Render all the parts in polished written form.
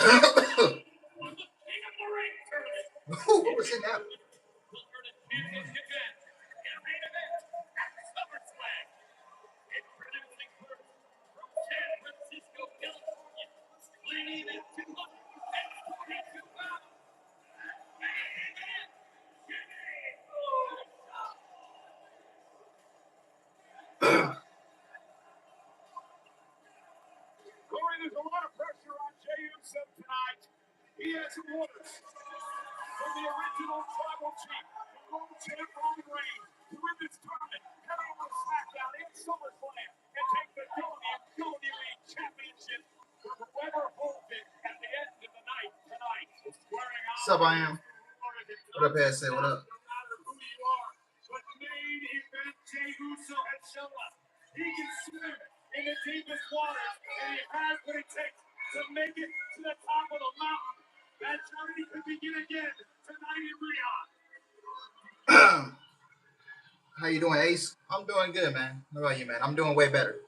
What was in that? Corey, there's a lot of pressure on Jey Uso tonight. He has orders from the original tribal chief, the world champ Roman Reigns, to win this tournament, head over to SmackDown in SummerSlam, and take the WWE Championship for whoever holds it at the end of the night tonight. What's up, I am? What up, say what up? No matter who you are, but main event Jey Uso has shown us. He can swim in the deepest waters, and he has what it takes to make it to the top of the mountain. That journey could begin again tonight in Riyadh. How you doing, Ace? I'm doing good, man. How about you, man? I'm doing way better.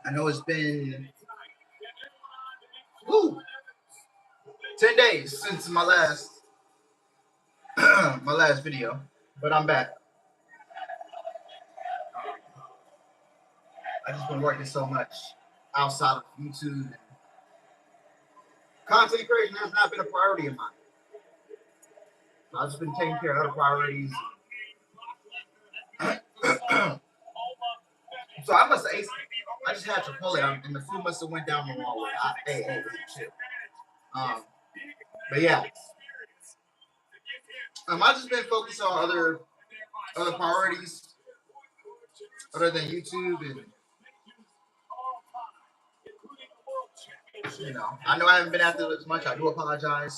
I know it's been 10 days since my last my last video, but I'm back. I just been working so much outside of YouTube. Content creation has not been a priority of mine. So I've just been taking care of other priorities. So I must have, I just had Chipotle, and the food must have went down the wrong way. Hey, chill. But yeah, I've just been focused on other priorities other than YouTube, and you know, I know I haven't been active as much. I do apologize,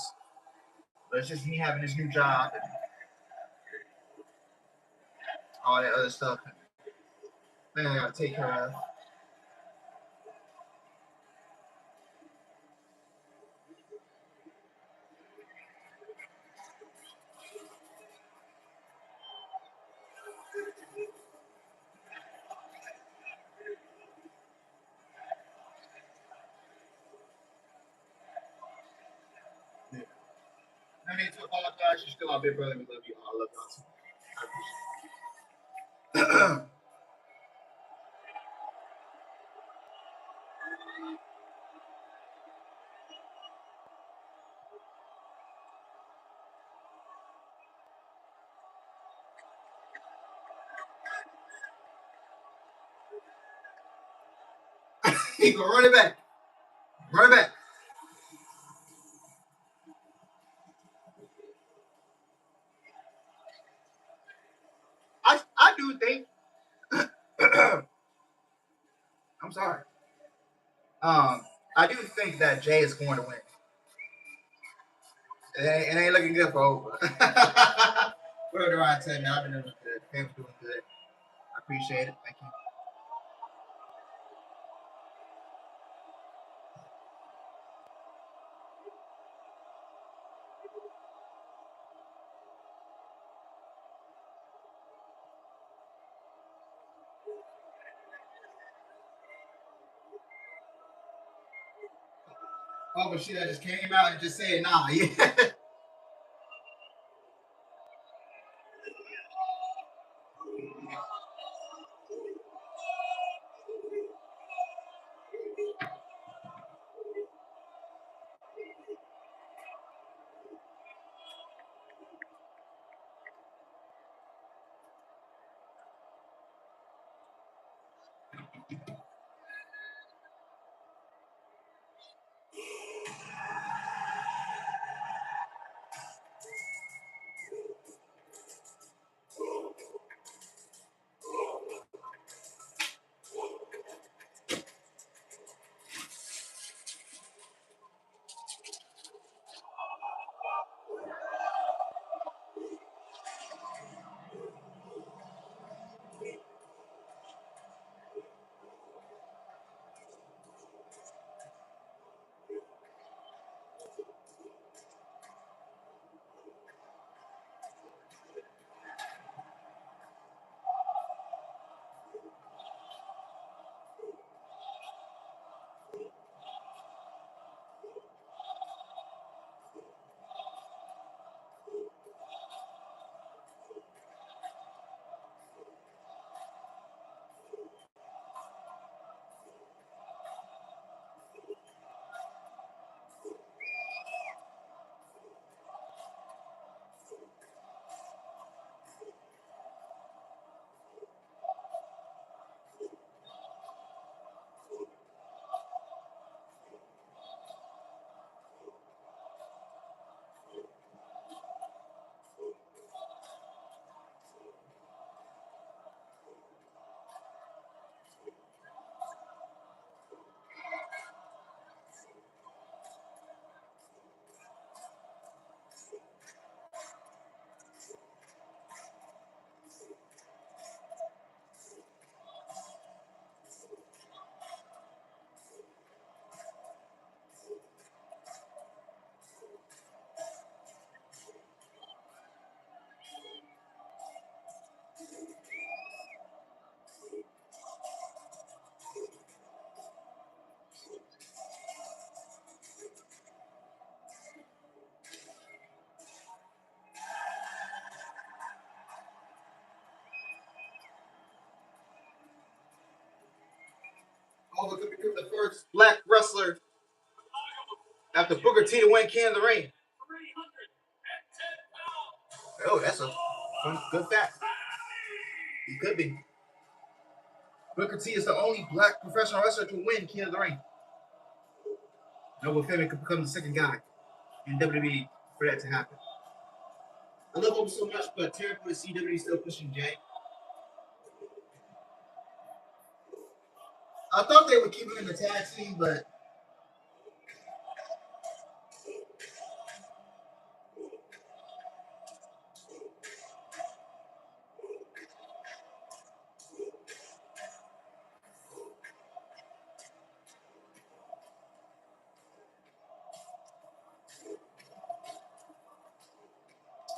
but it's just me having this new job and all that other stuff. Then I gotta take care of. No need to apologize. You're still our big brother. We love you all. I love y'all too. I appreciate it. He go run it back. Run it back. I do think I'm sorry. I do think that Jay is going to win. It ain't looking good for Oprah. We're around 10 now. I've been doing good. Fam's doing good. I appreciate it. Thank you. Oh, but shit, I just came out and just said, nah, yeah. first black wrestler after Booker T to win King of the Ring. Oh, that's a good fact. He could be. Booker T is the only black professional wrestler to win King of the Ring. Noble Femi could become the second guy in WWE for that to happen. I love him so much, but terrible to see WWE still pushing Jay. I thought they would keep him in the tag team, but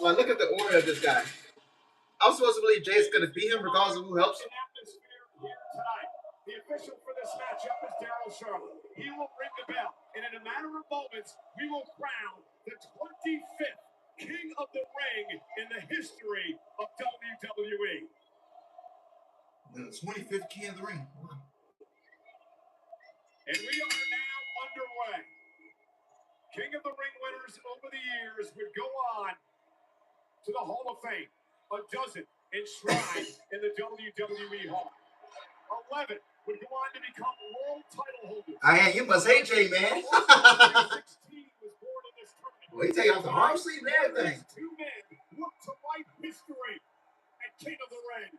well, look at the order of this guy. I'm supposed to believe Jay's going to beat him regardless of who helps him. The official for this matchup is Daryl Charlotte. He will ring the bell, and in a matter of moments, we will crown the 25th King of the Ring in the history of WWE. The 25th King of the Ring. Wow. And we are now underway. King of the Ring winners over the years would go on to the Hall of Fame. A dozen enshrined in the WWE Hall. 11 would go on to become world title holders. You must hate Jay, man. 16 was born in this tournament. Well, he take off the arm sleeve and everything. Two men look to write history at King of the Ring.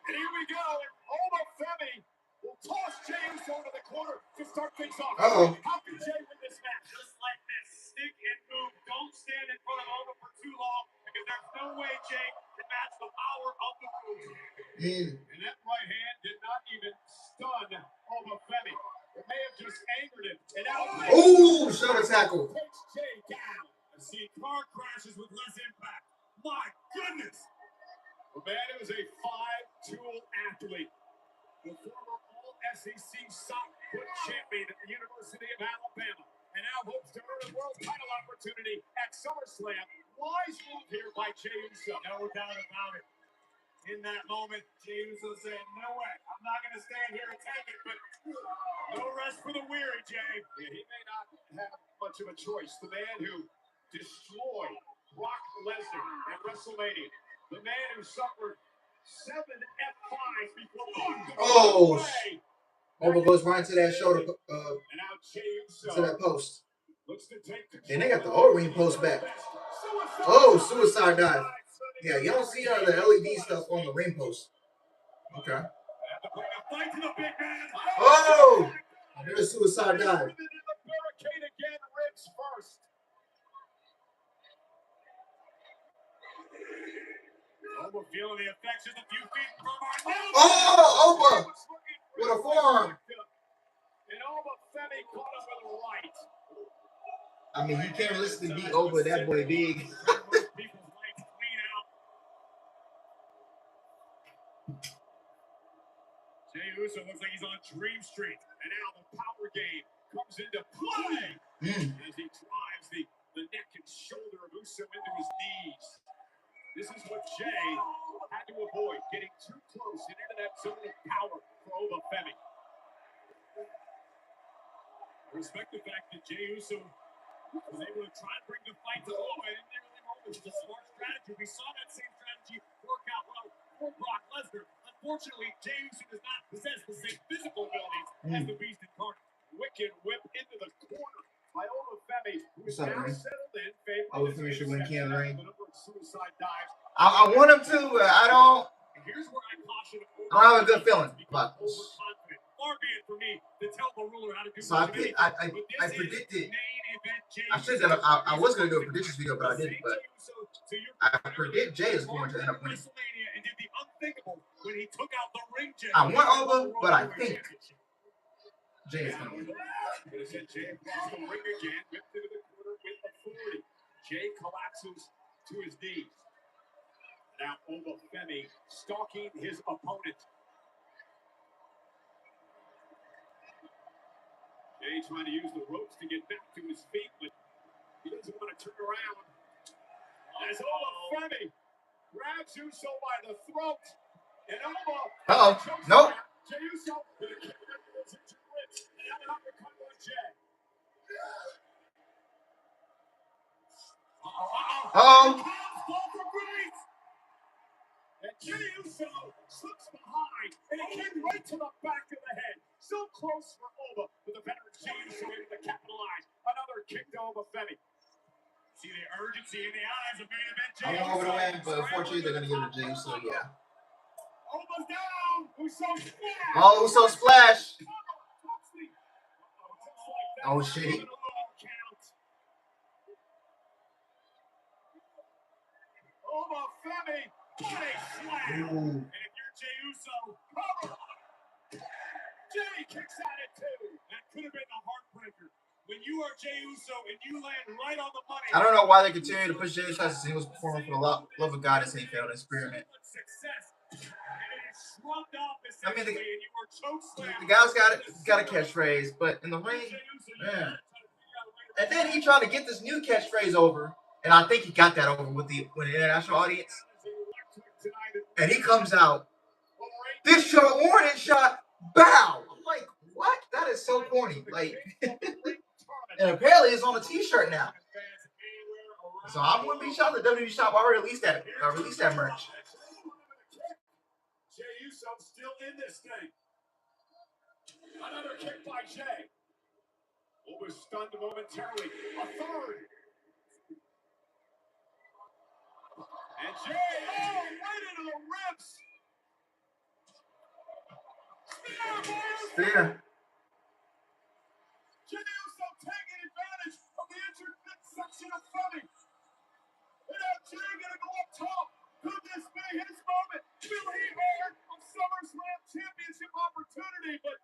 And here we go. Oma Femi will toss Jey Uso to the corner to start things off. Uh-oh. How can Jey win this match? Just like this. Stick and move. Don't stand in front of Oma for too long because there's no way Jey can match the power of the move. And that right hand did not even stun Oma Femi. It may have just angered him. And now shoulder tackle. Takes Jey down. I see car crashes with less impact. My goodness. The man who is a 5-tool athlete. The former All-SEC shot put champion at the University of Alabama, and now hopes to earn a world title opportunity at SummerSlam. Wise move here by Jey Uso. No doubt about it. In that moment, Jey Uso said, no way, I'm not going to stand here and take it, but no rest for the weary, Jey. Yeah, he may not have much of a choice. The man who destroyed Brock Lesnar at WrestleMania. The man who suffered 7 F5s before Over goes right into that shoulder, and now Jey Uso to that post. looks to take control. And they got the O-ring post back. Suicide dive. Yeah, you don't see the LED stuff on the ring post. Okay. Oh! There's a suicide dive. Barricade again, ribs first. Oba feeling the effects of the few feet from our Oba! With a forearm. And Oba Femi caught him with a right. I mean, you can't listen to beat Oba, that boy big. Jey Uso looks like he's on Dream Street. And now the power game comes into play as he drives the neck and shoulder of Uso into his knees. This is what Jey had to avoid, getting too close and into that zone of power for Oba Femi. Respect the fact that Jey Uso was able to try and bring the fight to Oba and didn't really know it was a smart strategy. We saw that same strategy work out well for Brock Lesnar. Unfortunately, Jey Uso does not possess the same physical abilities as the Beast incarnate. Wicked whip into the corner by Oba Femi, who is now settled in. Oba Femi should win King of the Ring. Suicide dives. I want him to, but I don't. Here's where I caution him. I don't have a good feeling about this. Far be it for me to tell the ruler how to do So I predicted. I should have. I was gonna do a predictions video, but I didn't. But I predict Jey is going to end up winning. I want Oba, but I think Jey is going to win. Jey collapses to his knees. Now Oba Femi stalking his opponent. Jey trying to use the ropes to get back to his feet, but he doesn't want to turn around. As Oba Femi grabs Uso by the throat. And Oma. Uh-oh. Nope. Jey Uso with a kick that goes into the ribs. And an uppercut on Jey. Uh-oh. And Jey Uso slips behind and a kick right to the back of the head. So close for Oma, but the veteran Jey Uso able to capitalize. Another kick to Oma Femi. See the urgency in the eyes of main event Jey Uso. I don't know over the win, but unfortunately they're gonna give it to Jey Uso, yeah. Oma's down. Uso splash. Oh, Uso splash. Oh, shitty. Oma Femi, body slam. Ooh. And if you're Jey Uso, cover. Jey kicks at it too. That could have been a heartbreaker. When you are Jey Uso and you land right on the money. I don't know why they continue to push Jey Uso as a singles performer for the love of God as he failed experiment. I mean, the guy's got a catchphrase, but in the ring, man. And then he tried to get this new catchphrase over, and I think he got that over with the international audience. And he comes out, this shot, warning shot, bow. I'm like, what? That is so corny. Like, and apparently it's on a T-shirt now. So I wouldn't be shocked if the WWE shop already released that merch. Jey Uso still in this thing. Another kick by Jey. Over stunned momentarily. A third. And Jey, right into the ribs. Spear. Jey Uso taking advantage of the injured midsection of Femi. And now Jey gonna go up top. Could this be his moment? Will he earn a SummerSlam championship opportunity? But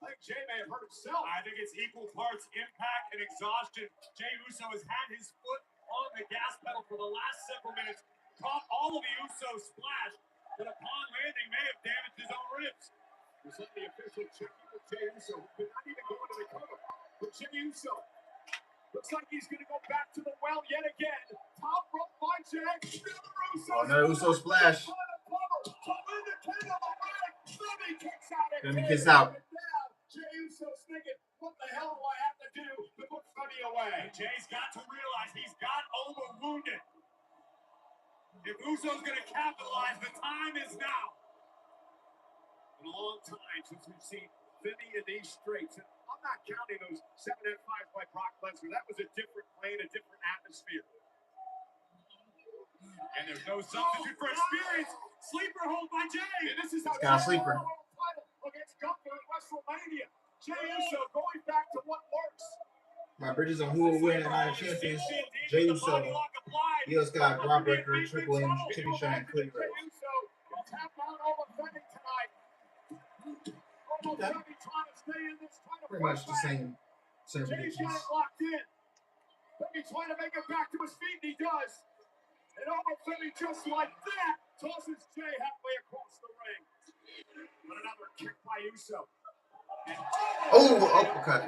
I think Jey may have hurt himself. I think it's equal parts impact and exhaustion. Jey Uso has had his foot on the gas pedal for the last several minutes. Caught all of the Uso splash, but upon landing may have damaged his own ribs. We're letting the official check in with Jey Uso, who could not even go into the cover. But Jey Uso looks like he's going to go baback to the well yet again. Top rope by Jey. Oh, another Uso splash. Femi kicks out. Jey Uso's thinking, what the hell do I have to do to put Femi away? Jey's got to realize he's got Oma wounded. If Uso's going to capitalize, the time is now. In a long time since we've seen Femi in these straights. And I'm not counting those 7 F5s by Brock Lesnar. That was a different plane, a different atmosphere. And there's no substitute for experience. Sleeper hold by Jey. And this is how Got a sleeper. Against Gunther at WrestleMania. Jey Uso going back to what works. My bridges on who will win at Night of Champions. Jey Uso, Io Scott, Brock Breaker, Triple H, Timmy Shine, and Cody Rhodes. Pretty much the same predictions. Femi trying to make it back to his feet, and he does. And Femi just like that tosses Jey halfway across the ring. But another kick by Uso. Oh, uppercut.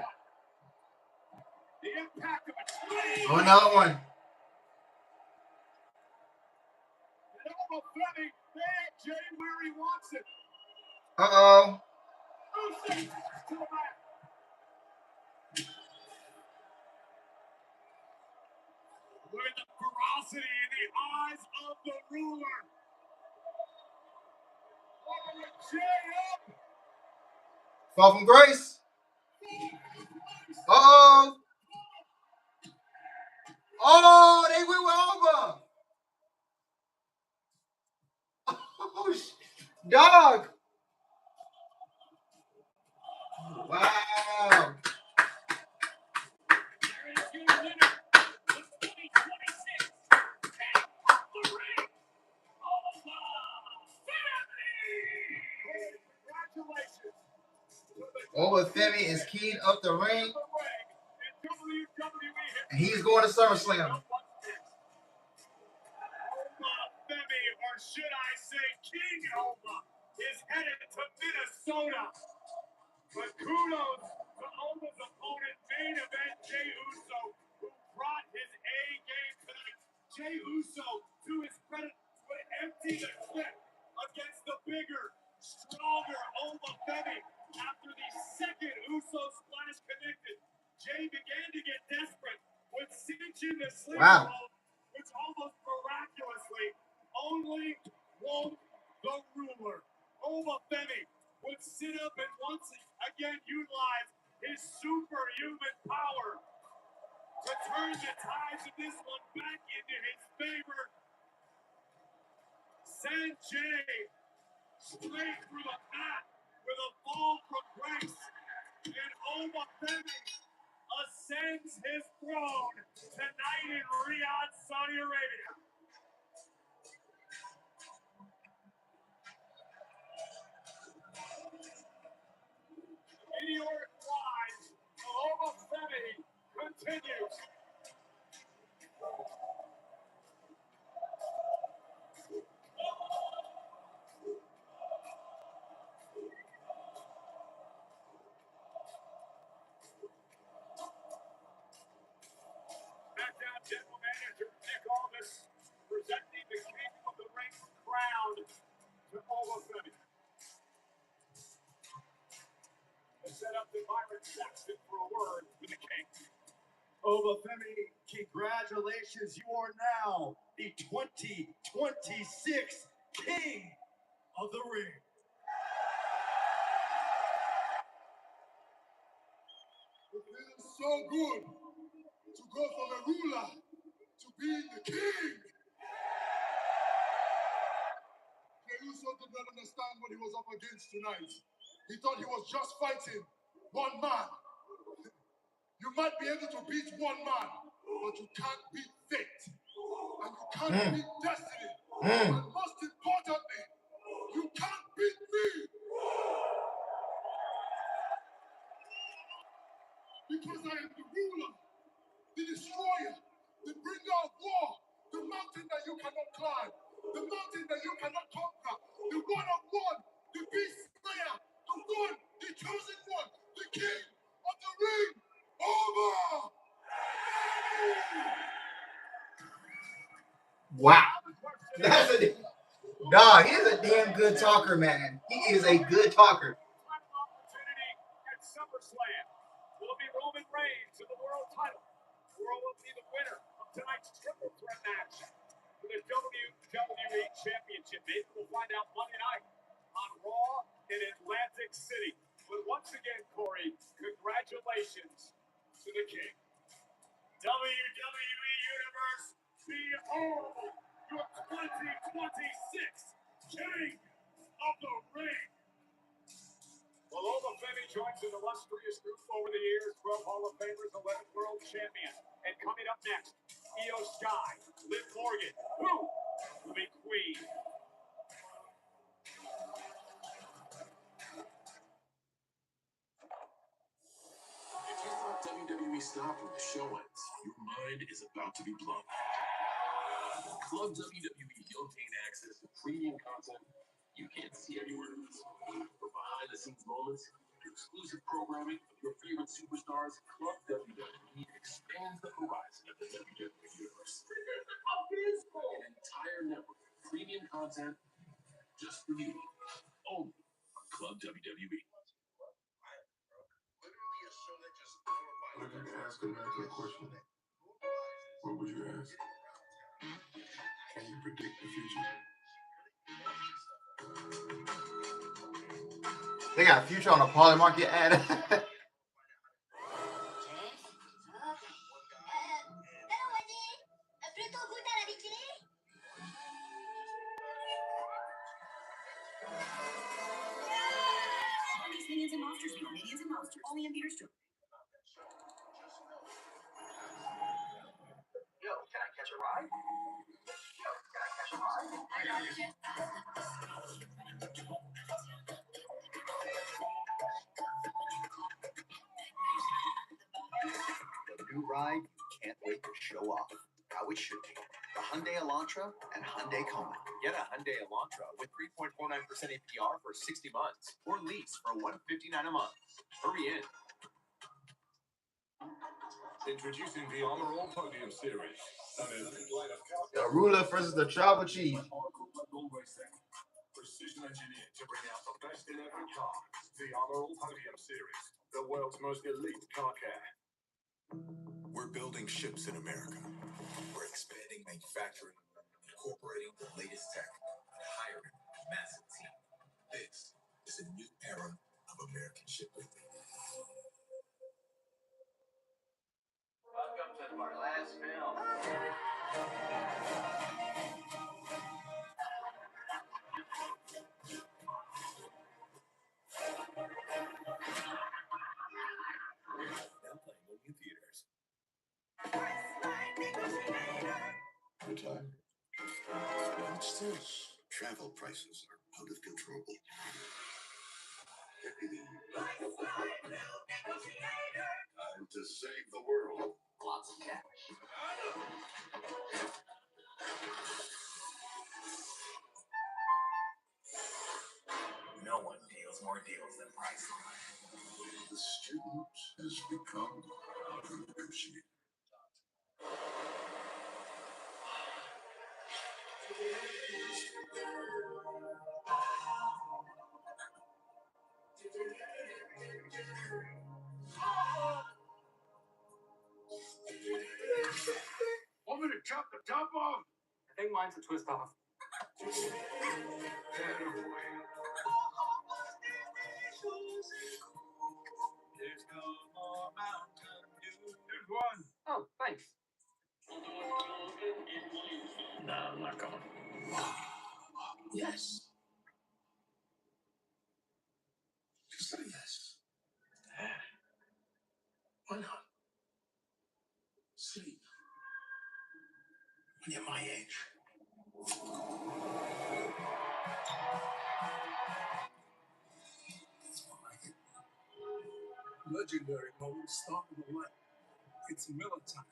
The impact of it. Oh, another one. And Femi had Jey where he wants it. Uh-oh. Uso to the back. Look at the ferocity in the eyes of the ruler. Jey up. Fall from grace. Uh-oh. Oh, they went over. Oh, dog. Wow. Over Femi is keying up the ring. And he's going to SummerSlam. Femi, or should I say King Oma, is headed to Minnesota. But kudos to Oma's opponent, main event Jey Uso, who brought his A game tonight. Jey Uso, to his credit, Uso splash connected. Jay began to get desperate with cinching the sleeper hold, which almost miraculously only woke the ruler. Obafemi would sit up and once again utilize his superhuman power to turn the tides of this one back into his favor. Send Jay straight through the mat with a fall from grace. And Obafemi ascends his throne tonight in Riyadh, Saudi Arabia. Meteoric rise of Obafemi continues. SmackDown General Manager Nick Aldis presenting the King of the Ring crown to Obafemi. They set up to Byron Saxton for a word with the King. Obafemi, congratulations. You are now the 2026 King of the Ring. It feels so good to go from a ruler to being the king. Jey Uso did not understand what he was up against tonight. He thought he was just fighting one man. You might be able to beat one man, but you can't beat fate. And you can't beat destiny. And most importantly, you can't beat me. Because I am the ruler, the destroyer, the bringer of war, the mountain that you cannot climb, the mountain that you cannot conquer, the one-on-one, the beast slayer, the one, the chosen one, the king of the ring, over! Wow. That's a dog. He is a damn good talker, man. He is a good talker. Opportunity at SummerSlam. Will it be Roman Reigns in the world title? Or will it be the winner of tonight's triple threat match for the WWE Championship? Maybe we'll find out Monday night on Raw in Atlantic City. But once again, Corey, congratulations to the King. WWE Universe, behold your 2026 King of the Ring. Well, Obafemi joins an illustrious group over the years, 12 Hall of Famers, 11 World Champions. And coming up next, Io Sky, Liv Morgan, who will be Queen. If you thought WWE stopped when the show ends, your mind is about to be blown. Club WWE, you'll gain access to premium content you can't see anywhere else. From behind-the-scenes moments to exclusive programming of your favorite superstars, Club WWE expands the horizon of the WWE universe. An entire network of premium content just for you, only on Club WWE. What if you ask America a question? What would you ask? Can you predict the future? They got Future on a Polymarket ad. Minions and Monsters. Minions and Monsters. Only in theaters too. Yo, can I catch a ride? Yo, can I catch a ride? The new ride you can't wait to show off. How it should be. The Hyundai Elantra and Hyundai Kona. Get a Hyundai Elantra with 3.49% APR for 60 months or lease for $159 a month. Hurry in. Introducing the On the Roll Podium Series. The ruler versus the tribal chief. For precision engineered to bring out the best in every car. The Armor All Podium Series, the world's most elite car care. We're building ships in America. We're expanding manufacturing, incorporating the latest tech, and hiring a massive team. This is a new era of American shipbuilding. Welcome to our last film. Now playing only in theaters. Good time. What's this? Travel prices are out of control. Time to save the world. Lots of cash. No one deals more deals than Priceline. The student has become unappreciated. Want me to chop the top off? I think mine's a twist off. There's no more Mountain Dew. There's one. Oh, thanks. No, I'm not going. Yes. Just say yes. Why not? Sleep. When you're my age. That's more like it. Legendary moments start with a light. It's Miller time.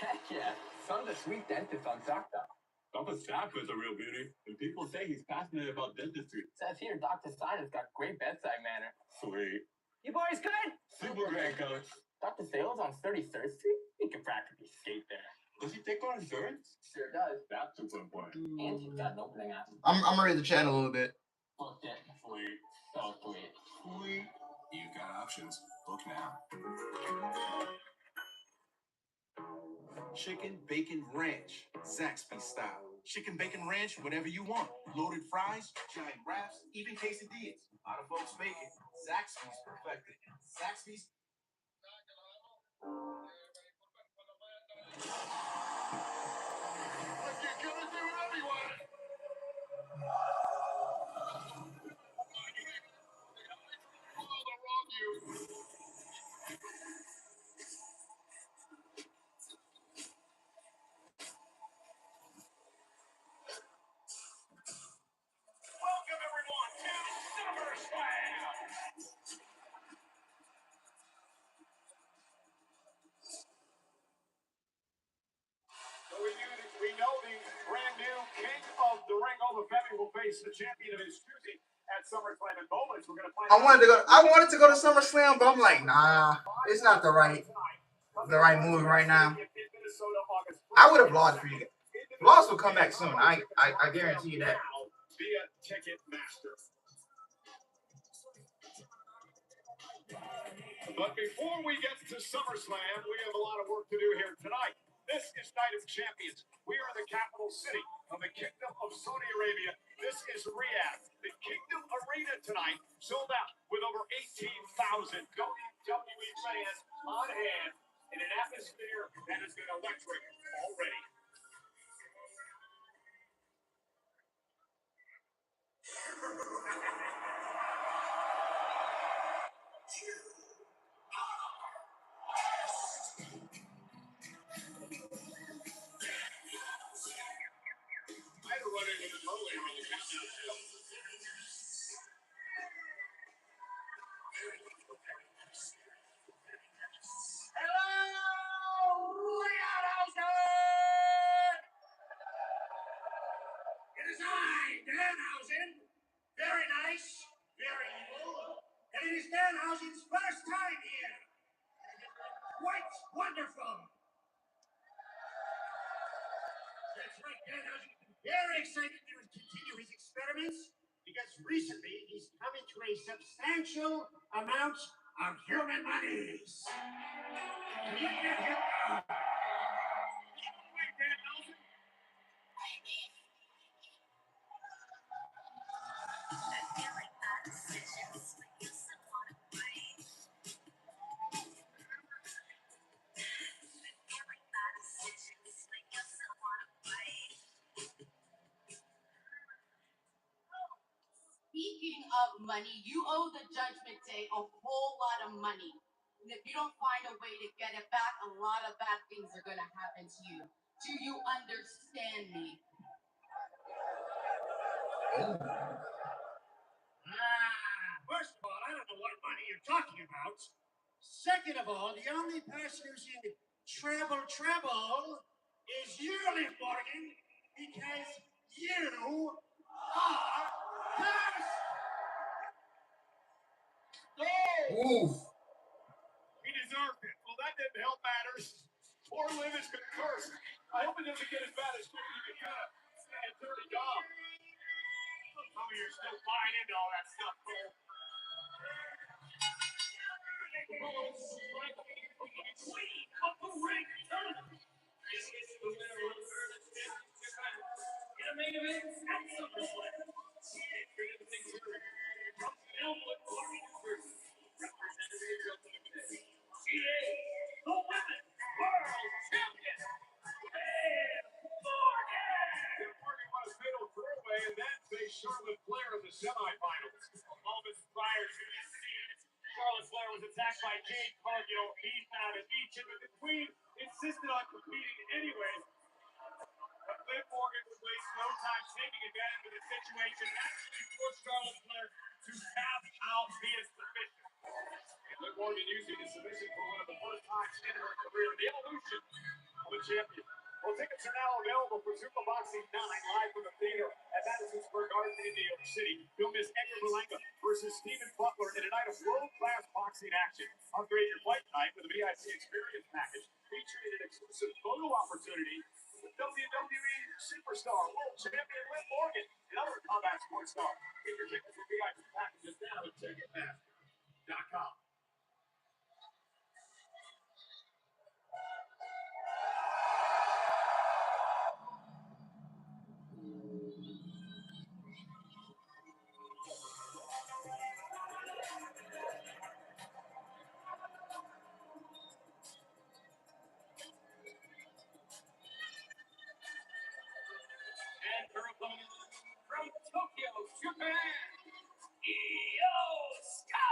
Heck yeah. Son's a sweet dentist on Doctor. Dr. Staff is a real beauty, and people say he's passionate about dentistry. Says here Dr. Steiner's got great bedside manner. Sweet. You boys good? Super great, coach. Dr. Sale's on 33rd Street? He can practically skate there. Does he take our insurance? Sure does. That's super important. And he's got an opening app. I'm gonna read the chat a little bit. Booked it. Sweet. So sweet. Sweet. You got options. Book now. Chicken Bacon Ranch, Zaxby style. Chicken Bacon Ranch, whatever you want. Loaded fries, giant wraps, even quesadillas. A lot of folks make it. Zaxby's perfected. Zaxby's. Welcome everyone to SummerSlam. So we know the brand new King of the Ring, Ola Femi, will face the champion of his choosing at SummerSlam in moments. We're going to find I wanted to go to SummerSlam, but I'm like, nah, it's not the right move right now. I would have lost for you. Loss will come back soon. I guarantee you that. Via Ticketmaster. But before we get to SummerSlam, we have a lot of work to do here tonight. This is Night of Champions. We are in the capital city of the Kingdom of Saudi Arabia. This is Riyadh. The Kingdom Arena tonight sold out with over 18,000 WWE fans on hand in an atmosphere that has been electric already. I had to run into the motorway on the countdown too. It is I, Danhausen. Very nice, very evil. And it is Danhausen's first time here. Quite wonderful. That's right, Danhausen. Very excited experiments? Because recently he's come into a substantial amount of human monies. Can you get him out? Wait, Dan Nelson. Speaking of money, you owe the Judgment Day a whole lot of money. And if you don't find a way to get it back, a lot of bad things are going to happen to you. Do you understand me? First of all, I don't know what money you're talking about. Second of all, the only person who's in trouble is you, Liv Morgan, because you are cursed. Oof. He deserved it. Well, that didn't help matters. Poor Liv has been cursed. I hope it doesn't get as bad as 50 McKenna and 30 Dom. Some of you are still buying into all that stuff, Cole. Queen of the ring tournament. This is the winner of the in a main event at SummerSlam. Representative of the she is the Women's World Champion, Liv Morgan. Morgan won a fatal three-way and then faced Charlotte Flair in the semifinals. Moments prior to this scene, Charlotte Flair was attacked by Jade Cargill, beat out of each, but the Queen insisted on competing anyways. But Liv Morgan would waste no time taking advantage of the situation, actually forced Charlotte Flair to tap out via submission. And Liv Morgan using the submission for one of the first times in her career, the evolution of a champion. Well, tickets are now available for Super Boxing 9 live from the theater at Madison Square Garden in New York City. Don't miss Edgar Berlanga versus Stephen Butler in a night of world-class boxing action. Upgrade your fight night with a VIP experience package featuring an exclusive photo opportunity with WWE superstar, world champion Liv Morgan, and other combat sports stars. Get your tickets for VIP packages now at Ticketmaster.com. And her opponent from Tokyo, Japan, Io Sky.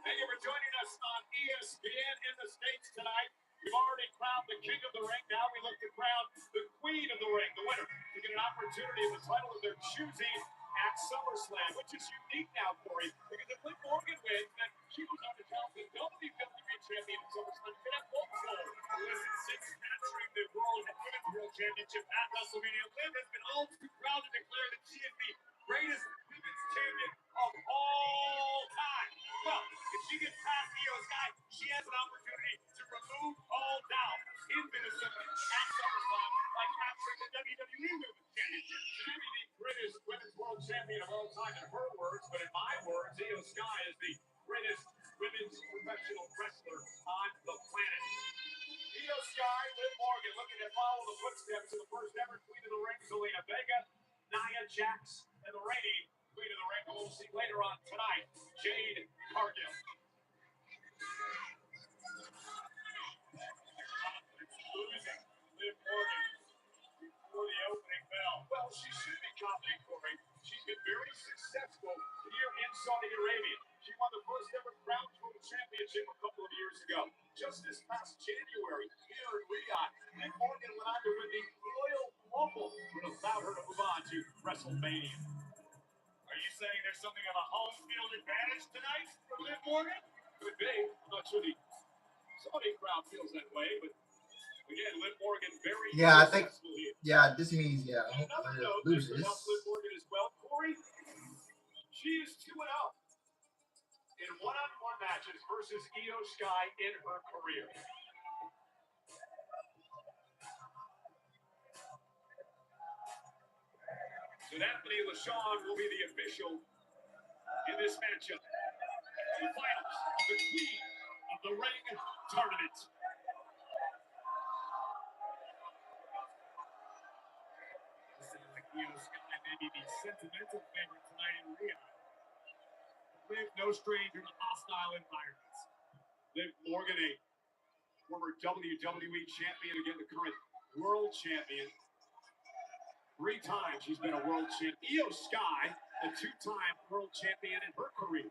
Thank you for joining us on ESPN in the States tonight. We've already crowned the king of the ring. Now we look to crown the queen of the ring, the winner, to get an opportunity of the title of their choosing at SummerSlam, which is unique now, Corey, because if Liv Morgan wins, then she goes on to challenge the WWE champion at SummerSlam. You can have both goals. Listen, since capturing the Women's World Championship at WrestleMania, Liv has been all too proud to declare that she is the greatest women's champion of all time. Well, if she gets past Io Sky, she has an opportunity to remove all doubt in Minnesota at SummerSlam by capturing the WWE Women's Championship. She may be the greatest women's world champion of all time in her words, but in my words, Io Sky is the greatest women's professional wrestler on the planet. Io Sky, Liv Morgan looking to follow the footsteps of the first ever Queen of the Ring, Zelina Vega, Nia Jax, and the reigning Queen of the Ring, who we'll see later on tonight, Jade Cargill. Losing Liv Morgan before the opening bell. Well, she should be confident, Corey. She's been very successful here in Saudi Arabia. She won the first ever Crown Jewel Championship a couple of years ago. Just this past January, here in Riyadh, Liv Morgan went on to win the Royal Rumble, which allowed her to move on to WrestleMania. Are you saying there's something of a home field advantage tonight for Liv Morgan? Could be. I'm not sure the Saudi crowd feels that way, but again, Liv Morgan very successful here. Yeah, this means, I hope Another Liv note loses. that helps Liv Morgan as well, Corey, she is 2-0 in one-on-one matches versus Io Sky in her career. So Anthony LaShawn will be the official in this matchup. The finals of the Queen of the Ring tournament. This sounds like Io Sky may be the sentimental favorite tonight in Rio. Liv, no stranger to hostile environments. Liv Morgan, a former WWE champion, again the current world champion. 3 times she's been a world champion. Io Sky, a 2-time world champion in her career.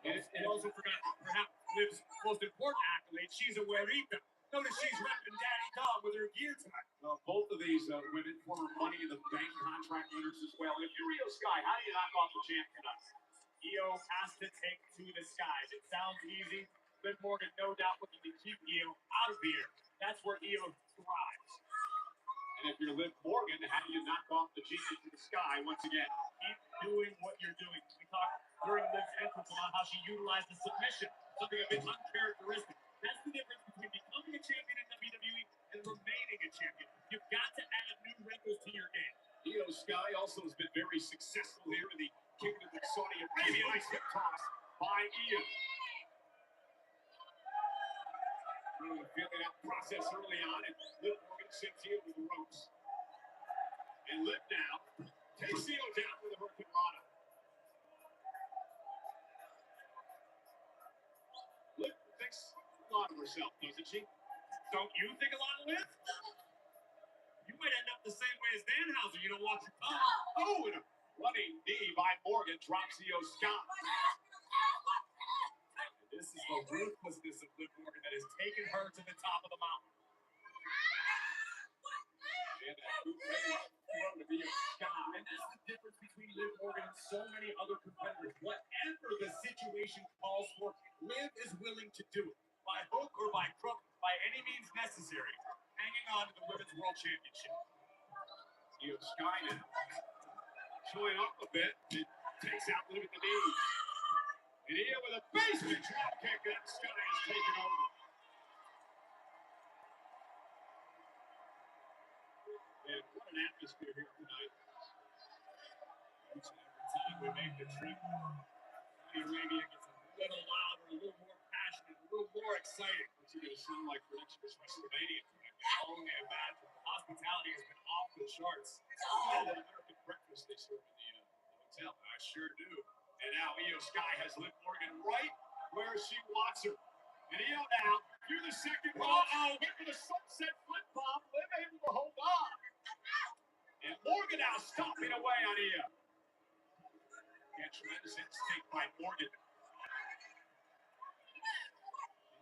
And also forgot perhaps Liv's most important accolade. She's a güerita. Notice she's repping Daddy Dog with her gear tonight. Both of these women, former Money in the Bank contract winners as well. If you're Io Sky, how do you knock off the champ tonight? Io has to take to the skies. It sounds easy. Liv Morgan, no doubt, looking to keep Io out of the air. That's where Io thrives. And if you're Liv Morgan, how do you knock off the genie to the sky once again? Keep doing what you're doing. We talked during Liv's entrance about how she utilized the submission, something a bit uncharacteristic. That's the difference between becoming a champion in WWE and remaining a champion. You've got to add new wrinkles to your game. Io Sky also has been very successful here in the Kingdom of Saudi Arabia. Nice hip toss by Io. Really feeling that process early on, and Liv Morgan sends Io to the ropes. And Liv now takes Io down with a Hurricane Rana. Liv thinks a lot of herself, doesn't she? Don't you think a lot of Liv? You might end up the same way as Danhauser. You don't watch your tongue. Oh, and a running knee by Morgan drops Io Sky. And this is the ruthlessness of Liv Morgan that has taken her to the top of the mountain. And that boot ready to Io Sky. And that's the difference between Liv Morgan and so many other competitors. Whatever the situation calls for, Liv is willing to do it. By hook or by crook, by any means necessary, hanging on to the Women's World Championship. Io Sky now showing up a bit and takes out Liv at the knees. And Io with a basement drop kick, and Sky is taken over. And what an atmosphere here tonight. Each and every time we make the trip, Saudi Arabia gets a little louder, a little more passionate, a little more exciting. What's it going to sound like for next year's WrestleMania? I can only imagine. The hospitality has been off the charts. Oh, the American breakfast they serve in the hotel. I sure do. And now Io Sky has Liv Morgan right where she wants her. And Io now through the second row. Oh, went for the sunset flip bomb. Liv able to hold on. And Morgan now stomping away on Io. And tremendous instinct by Morgan.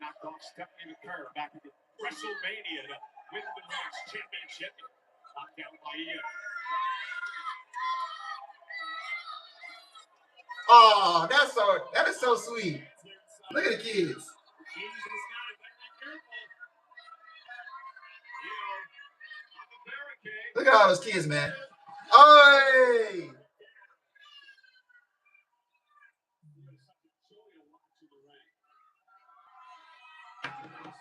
Knocked off Stephanie McCurry back into WrestleMania to win the Women's Championship. Knocked down by Io. Oh, that is so sweet. Look at the kids. Look at all those kids, man. Oi!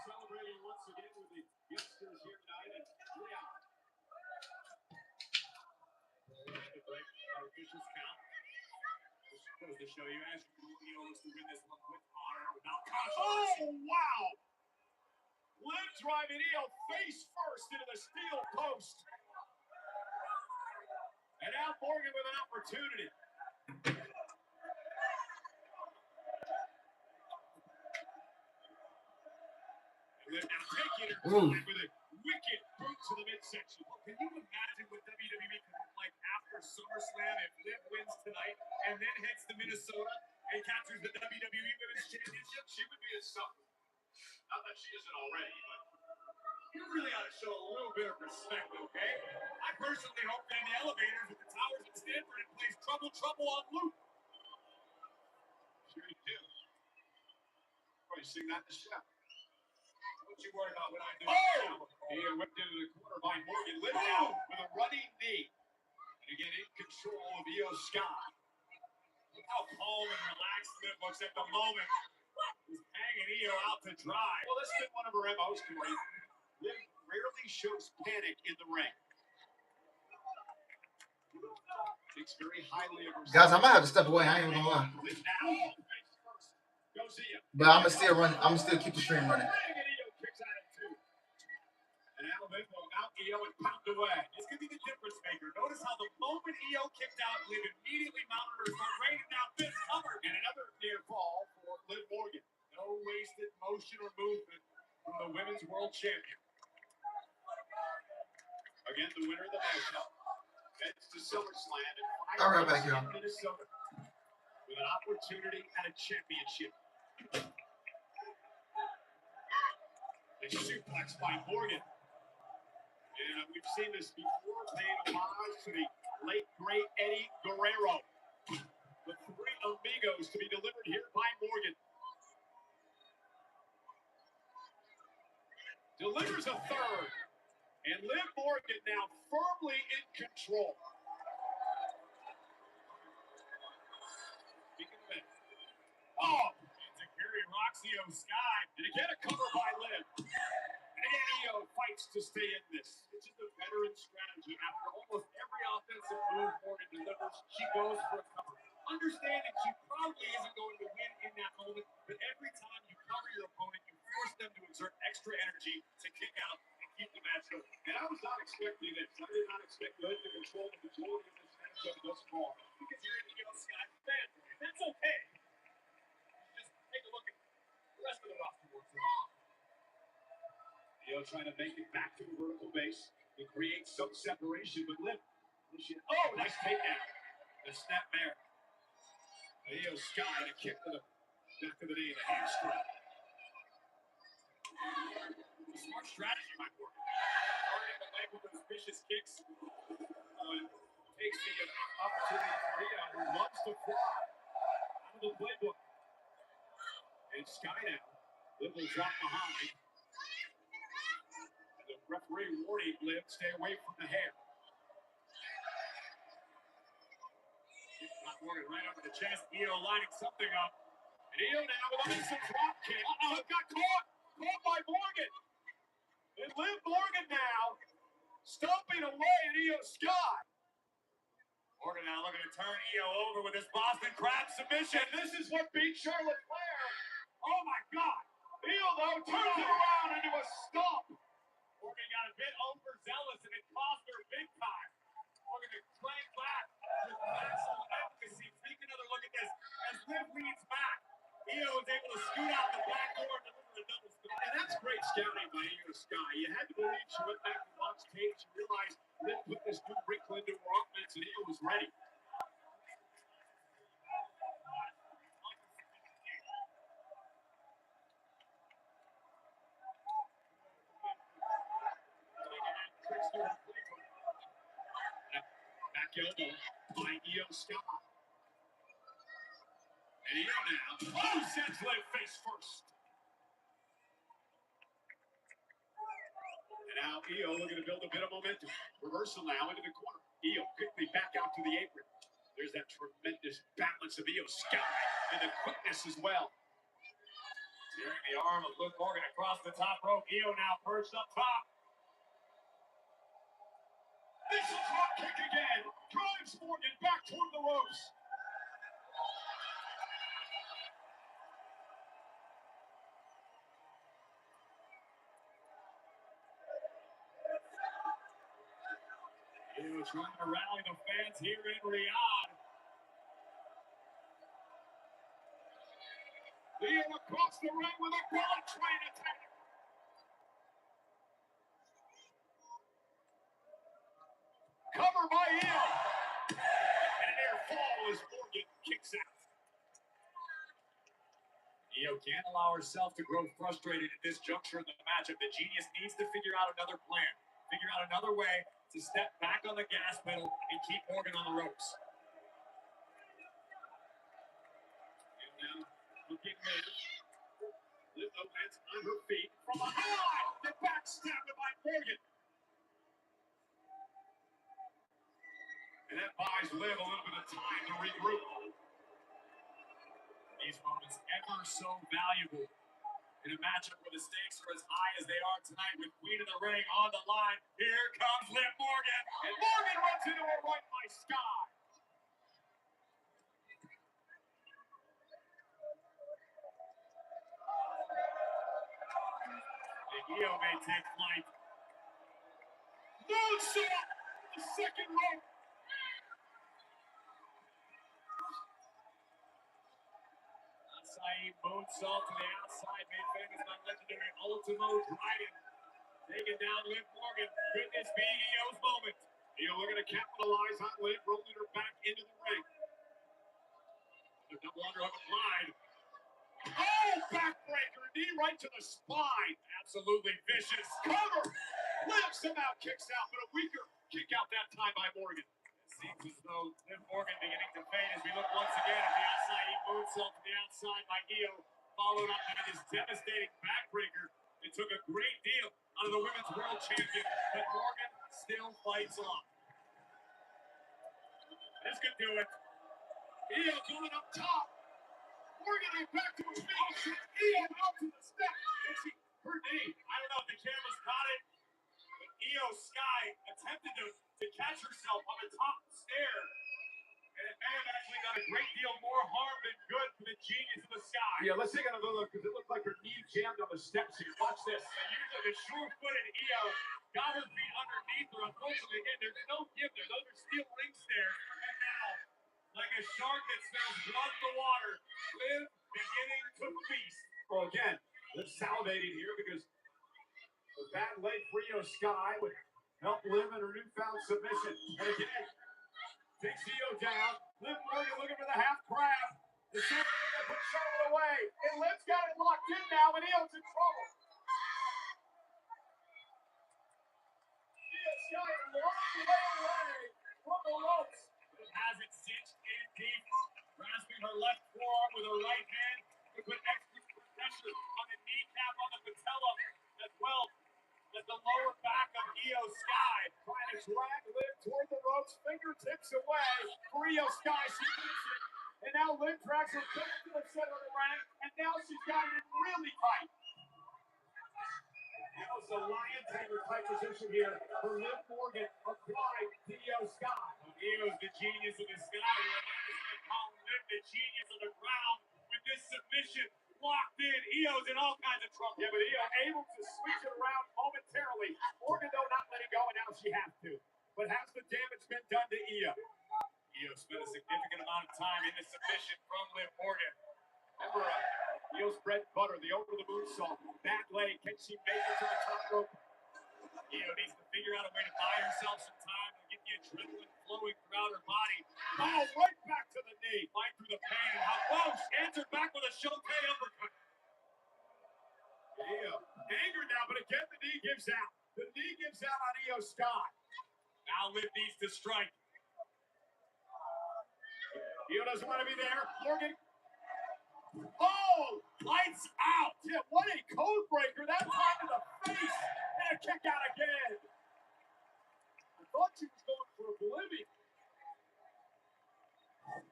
Celebrating once again with the youngsters here tonight in Riyadh. Our officials count. This goes to show you as Io looks to win this one with honor, without controversy. Oh, wow! Liv driving Io face first into the steel post. And now Morgan with an opportunity. And Liv now taking her time with a wicked boot to the midsection. Well, can you imagine what WWE could look like after SummerSlam if Liv wins tonight and then heads to Minnesota and captures the WWE Women's Championship? She would be insufferable. Not that she isn't already, but you really ought to show a little bit of respect, okay? I personally hope that in the elevators at the towers at Stanford it plays Trouble, Trouble on loop. Sure you do. Probably sing that in the show. What you worried about when I do the show? Io whipped into the corner by Morgan. Liv out with a running knee. And again, in control of Io Sky. Look how calm and relaxed Liv looks at the moment. He's hanging Io out to dry. Well, this has been one of her MOs, Corey. Liv rarely shows panic in the ring. Thinks very highly of herself. Guys, I might have to step away. I ain't even gonna lie. But I'm gonna still run. I'm gonna still keep the stream running. And Alabama out EO and popped away. This could be the difference maker. Notice how the moment EO kicked out, Liv immediately mounted her, start raining down fist cover. And another near fall for Liv Morgan. No wasted motion or movement from the women's world champion. Again, the winner of the matchup heads to SummerSlam in 5 back here. Minnesota with an opportunity at a championship. A suplex by Morgan. And we've seen this before, paying homage to the late, great Eddie Guerrero. The three amigos to be delivered here by Morgan. Delivers a third. And Liv Morgan now firmly in control. Speaking of it. Oh! Takiri Roxio Sky. Did it get a cover by Liv? And EO fights to stay in this. It's just a veteran strategy. After almost every offensive move Morgan delivers, she goes for a cover. Understanding she probably isn't going to win in that moment, but every time you cover your opponent, you force them to exert extra energy to kick out and keep the match going. And I was not expecting this. I did not expect Liv to control the majority of this matchup thus far. Because you're an EO Sky fan. That's okay. Just take a look at the rest of the roster works off. EO trying to make it back to the vertical base and create some separation, but Liv. Oh, nice takedown. The snap there. EO Sky to kick to the back of the knee, the hamstring. Smart strategy by Morgan. Targeting the leg with those vicious kicks. Takes the opportunity for EO, who loves to fly out of the playbook. And Sky now. Liv will drop behind. And the referee warning Liv, stay away from the hair. Morgan right over the chest. EO lining something up. And EO now with a missing drop kick. Uh-oh, it got caught. Caught by Morgan. And Liv Morgan now stomping away at EO Sky. Morgan now looking to turn EO over with his Boston Crab submission. This is what beat Charlotte Flair. Oh my God. EO though turns it around into a stomp. Morgan got a bit overzealous and it cost her big time. Morgan to clank back with maximum efficacy. Take another look at this. As Liv leads back, EO is able to scoot out the back door and deliver a double spin. And that's great scouting by EO Sky. You had to believe she went back and watched tape. She realized Liv put this new wrinkle into her offense and EO was ready. Back elbow by EO Sky. And EO now. Oh, sends Liv face first. And now EO looking to build a bit of momentum. Reversal now into the corner. EO quickly back out to the apron. There's that tremendous balance of EO Sky and the quickness as well. Tearing the arm of Liv Morgan across the top rope. EO now perched up top. This is drop kick again. Drives Morgan back toward the ropes. EO trying to rally the fans here in Riyadh. EO across the ring with a bullet train attack. Cover by EO. And an air fall as Morgan kicks out. EO can't allow herself to grow frustrated at this juncture in the matchup. The Genius needs to figure out another plan. Figure out another way to step back on the gas pedal and keep Morgan on the ropes. And now, looking later. Liv lands on her feet from behind. The backstab by Morgan. And that buys Liv a little bit of time to regroup. These moments ever so valuable in a matchup where the stakes are as high as they are tonight with Queen of the Ring on the line. Here comes Liv Morgan. And Morgan runs into a right by Sky. Io may take flight. Moonsault! The second rope. Acai moonsault to the outside, made famous by legendary Ultimo Dragon. Taking down Liv Morgan. Could this be Io's moment? Io looking to capitalize on Liv, rolling her back into the ring. The double underhook applied. Oh, backbreaker, knee right to the spine. Absolutely vicious. Cover. Liv somehow kicks out, but a weaker kick out that time by Morgan. It seems as though Liv Morgan beginning to fade as we look once again at the acai moonsault to the outside by Io, followed up by this devastating backbreaker. It took a great deal out of the women's world champion, but Morgan still fights on. This could do it. Io going up top. Morgan back to her feet. Io out to the step. And she, her knee. I don't know if the cameras caught it, but Io Sky attempted to catch herself on the top stair. And it may have actually done a great deal more harm than good for the genius of the Sky. Yeah, let's take another look because it looked like her knee jammed on the steps here. Watch this. And usually the sure-footed Io got her feet underneath her. Unfortunately, again, there's no give there. Those are steel rings there. And now, like a shark that smells blood in the water, Liv beginning to feast. Well, again, Liv salivating here because the bad leg for Io Sky would help Liv in her newfound submission. And again, takes Io down. Liv Morgan looking for the half crab. The second that put Charlotte away. And Liv's got it locked in now, and Io's in trouble. Io Sky a long way away from the ropes. Liv has it cinched in deep, grasping her left forearm with her right hand to put extra pressure on the kneecap, on the patella, as well as the lower back of Io Sky. Trying to drag Liv toward the ropes, fingertips away. For Io Sky, she gets it. And now Liv drags her back to the center of the ring, and now she's got it really tight. That was a lion tamer type position here for Liv Morgan applied to Io Sky. Io's the genius of the sky. We're call Liv the genius of the ground with this submission locked in. Io's in all kinds of trouble. Yeah, but Io able to switch it around momentarily. Morgan, though, not letting go, and now she has to. But has the damage been done to Io? Io spent a significant amount of time in the submission from Liv Morgan. Remember, Io's bread and butter, the over the moonsault. Back leg, can she make it to the top rope? Io needs to figure out a way to buy herself some time to get the adrenaline flowing throughout her body. Oh, right back to the knee. Fight through the pain and how close. Answered back with a Shote uppercut. Io angered now, but again the knee gives out. The knee gives out on Io Sky. Now Liv needs to strike. Io doesn't want to be there. Morgan. Oh, lights out. Yeah, what a code breaker. That time to the face. And a kick out again. I thought she was going for oblivion.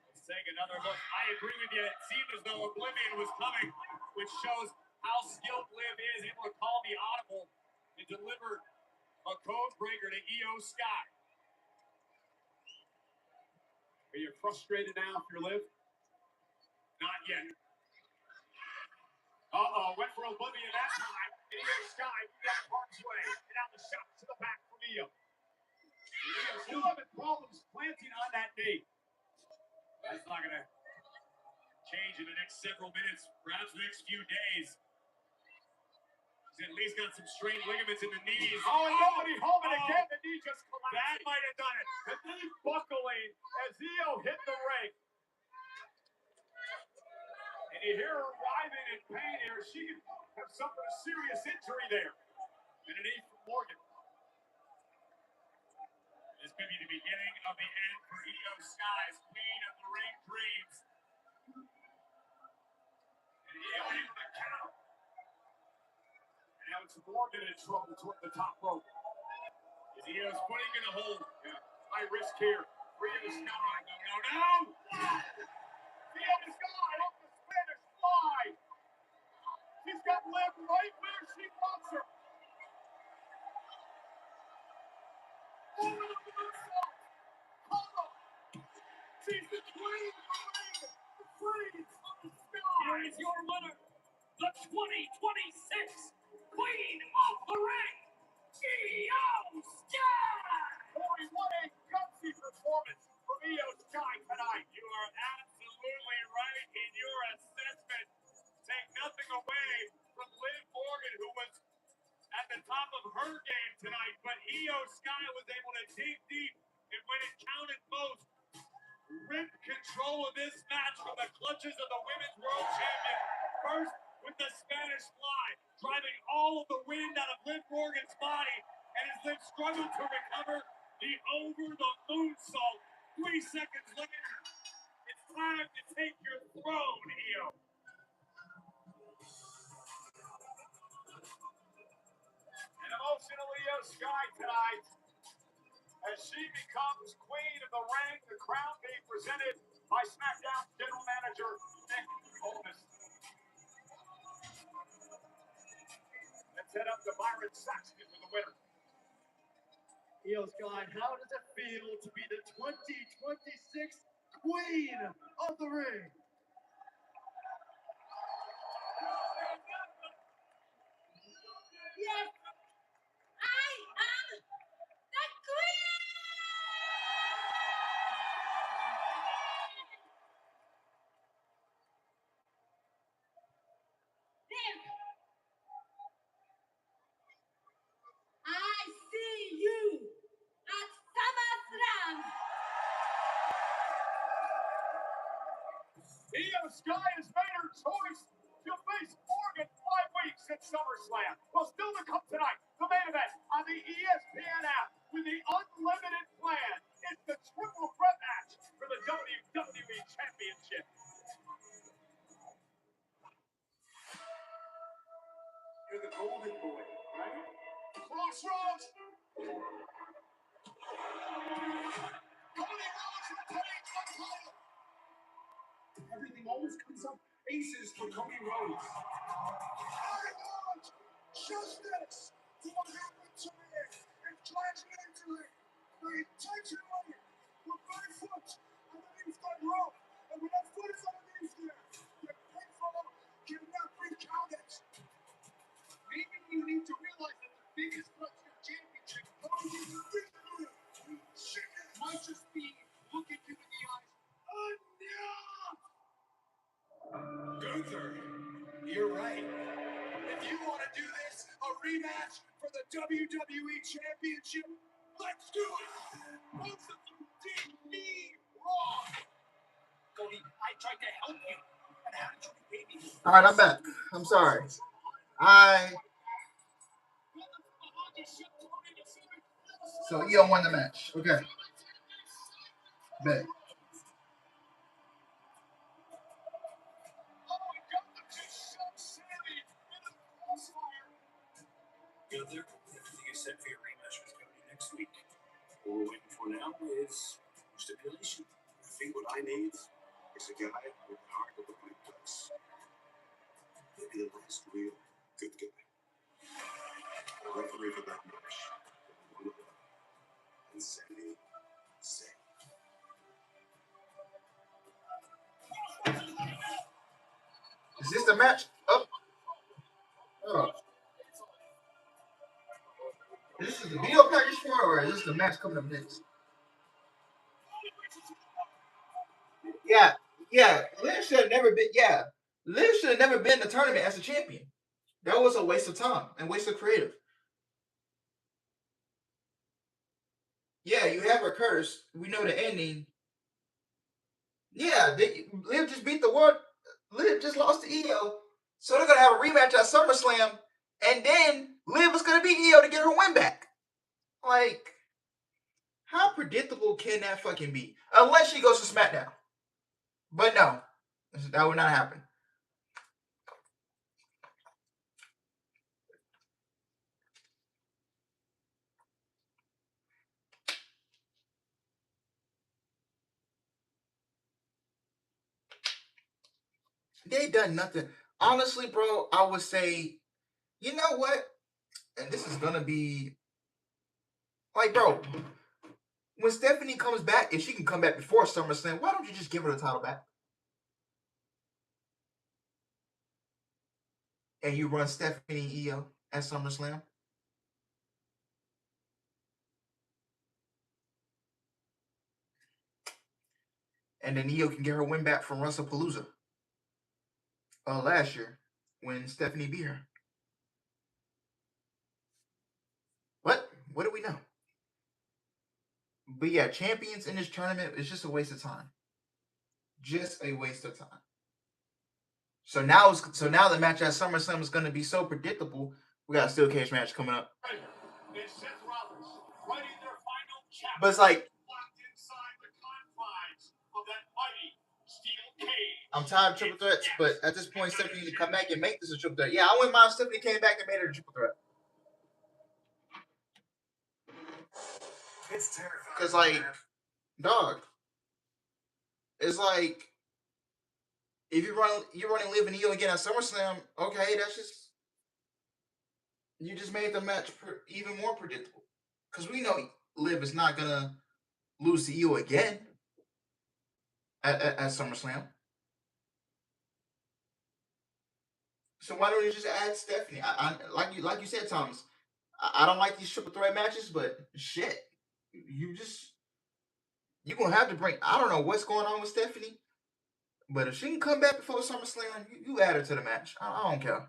Let's take another look. I agree with you. It seemed as though Oblivion was coming, which shows how skilled Liv is, able to call the audible and deliver a code breaker to Io Sky. Are you frustrated now if you're Liv? Not yet. Uh-oh, went for oblivion that time. Io Sky got harm's way. And now the shot to the back from Io. Io still having problems planting on that knee. That's not going to change in the next several minutes, perhaps the next few days. She's at least got some strained ligaments in the knees. Oh, and nobody home, and again the knee just collapsed. That might have done it. The knee buckling as Io hit the ring. And you hear her writhing in pain here. She could have suffered a serious injury there. And a knee from Morgan. This could be the beginning of the end for Io Sky's Queen of the Ring dreams. And Io able to count. And now it's Morgan in trouble toward the top rope. Is Io's footing going to hold? Yeah. High risk here. For Io Sky. No. Io Sky off the Spanish fly. She's got Liv right where she wants her. Over the moonsault. Hold. She's the queen of the ring. The queen of the sky. Here is your winner, the 2026 Queen of the Ring, Io Sky! Corey, what a gutsy performance from Io Sky tonight. You are absolutely right in your assessment. Take nothing away from Liv Morgan, who was at the top of her game tonight, but Io Sky was able to dig deep, and when it counted most, rip control of this match from the clutches of the Women's World Champion. First with the Spanish Fly, driving all of the wind out of Liv Morgan's body, and as Liv struggled to recover, the over-the-moonsault. 3 seconds later, it's time to take your throne, Io. An emotional Io Sky tonight, as she becomes Queen of the Ring, the crown being presented by SmackDown General Manager Nick Aldis. Let's head up to Byron Saxton for the winner. Io Sky, how does it feel to be the 2026 Queen of the Ring? Yes, I am the queen! Liv, I see you at SummerSlam. Io Sky has made her choice to face Morgan 5 weeks at SummerSlam. Well, still to come tonight, the main event on the ESPN app with the unlimited plan. It's the triple threat match for the WWE Championship. You're the golden boy, right? Crossroads! Cody Rhodes retains the title! Everything always comes up aces for Cody Rhodes. I want justice to what happened to me in transgender. They intentionally were barefoot underneath that rope. And when that foot is underneath there, the pinfall cannot be counted. Maybe you need to realize that the biggest threat to your championship might just be looking you in the eyes. Gunther, you're right. If you want to do this, a rematch for the WWE Championship, let's do it. Both of you did me wrong. Cody, I tried to help you. And how did you repay me? All right, I'm back. I'm sorry. So Io won the match. Okay. Bet. Gunther, everything is set for your rematch with Cody next week. All we're waiting for now is stipulation. I think what I need is a guy with the heart of the right place. Maybe the last real good guy. The referee for that match. One of them. And Sami Zayn. Is this the match? Oh. Is this the video package for it, or is this the match coming up next? Yeah. Liv should have never been. Yeah, Liv should have never been in the tournament as a champion. That was a waste of time and waste of creative. Yeah, you have her curse. We know the ending. Yeah, Liv just beat the world. Liv just lost to Io, so they're gonna have a rematch at SummerSlam, and then Liv is gonna beat Io to get her win back. Like, how predictable can that fucking be? Unless she goes to SmackDown. But no, that would not happen. They done nothing. Honestly, bro, I would say, you know what? And this is gonna be like, bro, when Stephanie comes back, if she can come back before SummerSlam, why don't you just give her the title back? And you run Stephanie Io at SummerSlam. And then Io can get her win back from WrestlePalooza last year when Stephanie beat her. What? What do we know? But yeah, champions in this tournament is just a waste of time. Just a waste of time. So now the match at SummerSlam is going to be so predictable. We got a steel cage match coming up. It's Seth Rollins writing their final chapter. But it's like Locked inside the confines of that mighty steel cage. I'm tired of triple threats, but at this point, Stephanie needs to come back and make this a triple threat. Yeah, I wouldn't mind if Stephanie came back and made it a triple threat. It's terrifying. Because, like, dog, it's like if you're running Liv and Io again at SummerSlam, okay, that's just you just made the match even more predictable. Because we know Liv is not gonna lose to Io again at SummerSlam. So why don't you just add Stephanie? I like you said, Thomas. I don't like these triple threat matches, but shit, you're gonna have to bring. I don't know what's going on with Stephanie, but if she can come back before SummerSlam, you add her to the match. I don't care.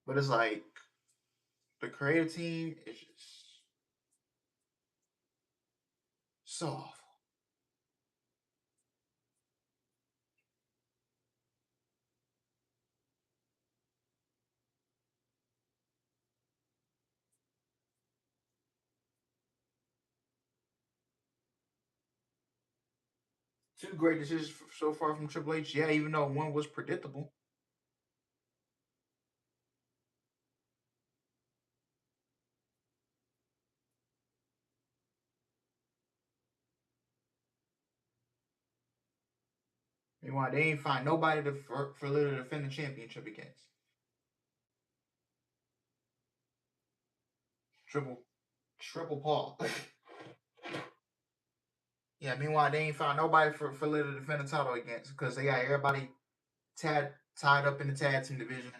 But it's like the creative team is just so awful. Two great decisions so far from Triple H. Yeah, even though one was predictable. Meanwhile, they ain't find nobody for Lil to defend the championship against. Triple Paul. Yeah, meanwhile, they ain't found nobody for Lil to defend the title against because they got everybody tied up in the tag team division,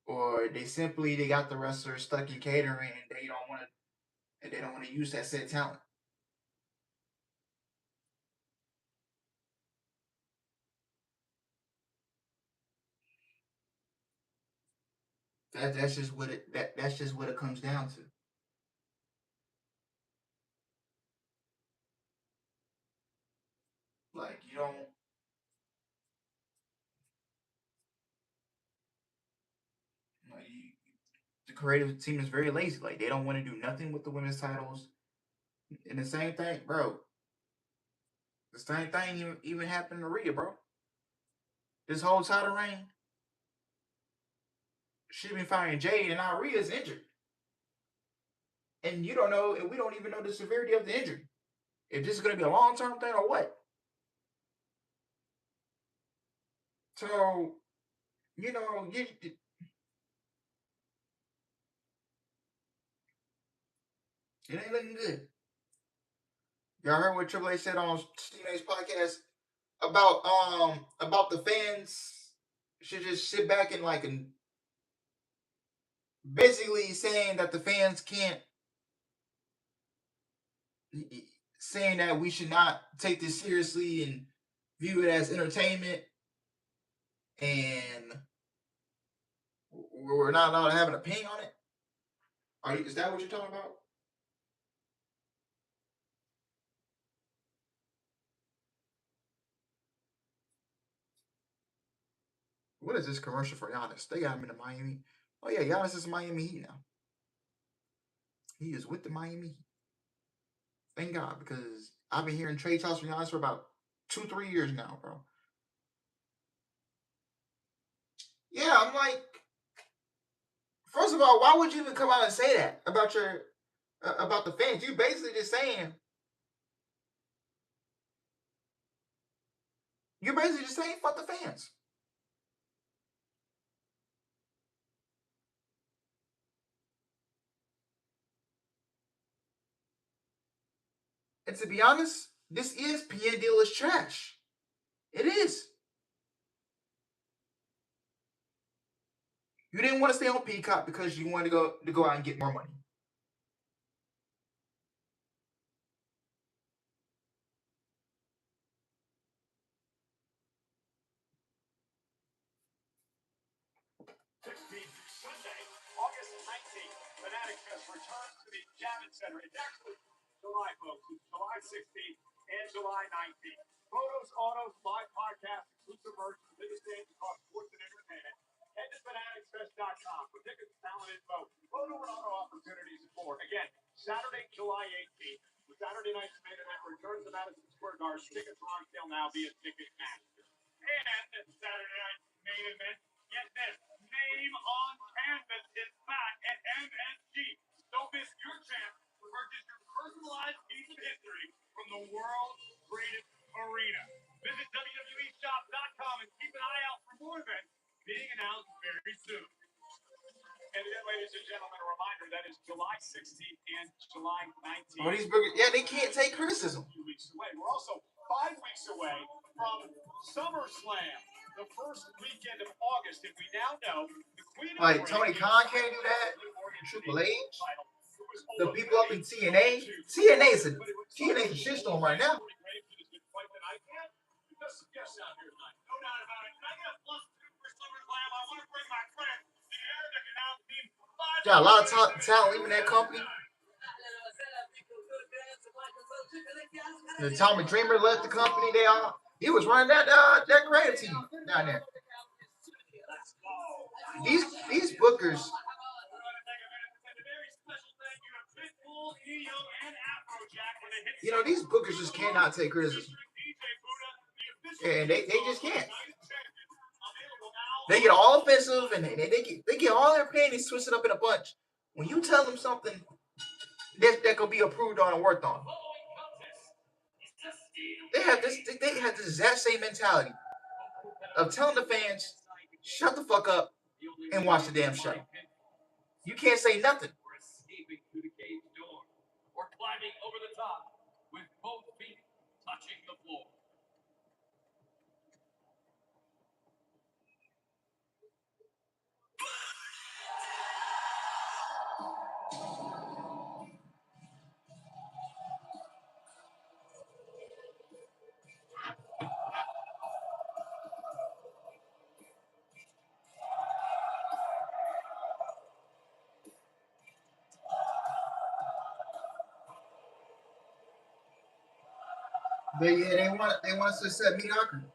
or they got the wrestlers stuck in catering and they don't want to use that said talent. That's just what it comes down to. Like you don't. Like, the creative team is very lazy. Like they don't want to do nothing with the women's titles. And the same thing, bro. The same thing even happened to Rhea, bro. This whole title reign, she been fighting Jade, and now Rhea's injured. And you don't know, and we don't even know the severity of the injury. If this is going to be a long term thing or what. So, you know, it ain't looking good. Y'all heard what Triple H said on Stephen A's podcast about the fans should just sit back and basically saying that the fans can't, saying that we should not take this seriously and view it as entertainment, and we're not allowed to have an opinion on it. Is that what you're talking about? What is this commercial for Giannis? They got him in the Miami. Oh yeah, Giannis is Miami Heat now. He is with the Miami Heat. Thank God, because I've been hearing trade talks from Giannis for about 2-3 years now, bro. Yeah, I'm like, first of all, why would you even come out and say that about about the fans? You basically just saying, fuck the fans. And to be honest, this ESPN deal is trash. It is. You didn't want to stay on Peacock because you wanted to go out and get more money. Sunday, August 19th, Fanatic Fest returns to the Javits Center. It's actually July, folks. It's July 16th and July 19th. Photos, autos, live podcasts, exclusive merch, the biggest names across sports and entertainment. Head to fanaticsfest.com for tickets, talent info, photo and auto opportunities, and more. Again, Saturday, July 18th. The Saturday night's main event returns to Madison Square Garden. Tickets are on sale now via Ticketmaster. And Saturday night's main event, get this, Name on Canvas is back at MSG. Don't miss your chance to purchase your personalized piece of history from the world's greatest arena. Visit WWEshop.com and keep an eye out for more events being announced very soon. And again, ladies and gentlemen, a reminder that is July 16th and July 19th. Oh, these burgers, yeah, they can't take criticism. 2 weeks away. We're also 5 weeks away from SummerSlam, the first weekend of August, and we now know the Queen of Like Tony Khan can't do that. Triple H. The people up in TNA. TNA's a shitstorm right now. Yes, out here tonight. No doubt about it. Can I get a +2 for SummerSlam? I want to bring my friend, the Air that can now team. Got a lot of talent leaving that company. The Tommy Dreamer left the company. He was running that creative team down there. These bookers. These bookers just cannot take criticism. And they just can't. They get all offensive and they get all their panties twisted up in a bunch. When you tell them something that could be approved on and worked on, they have this exact same mentality of telling the fans, shut the fuck up and watch the damn show. You can't say nothing. Or escaping through the cage door. Or climbing over the top with both feet touching the floor. But yeah, they want us to accept mediocrity.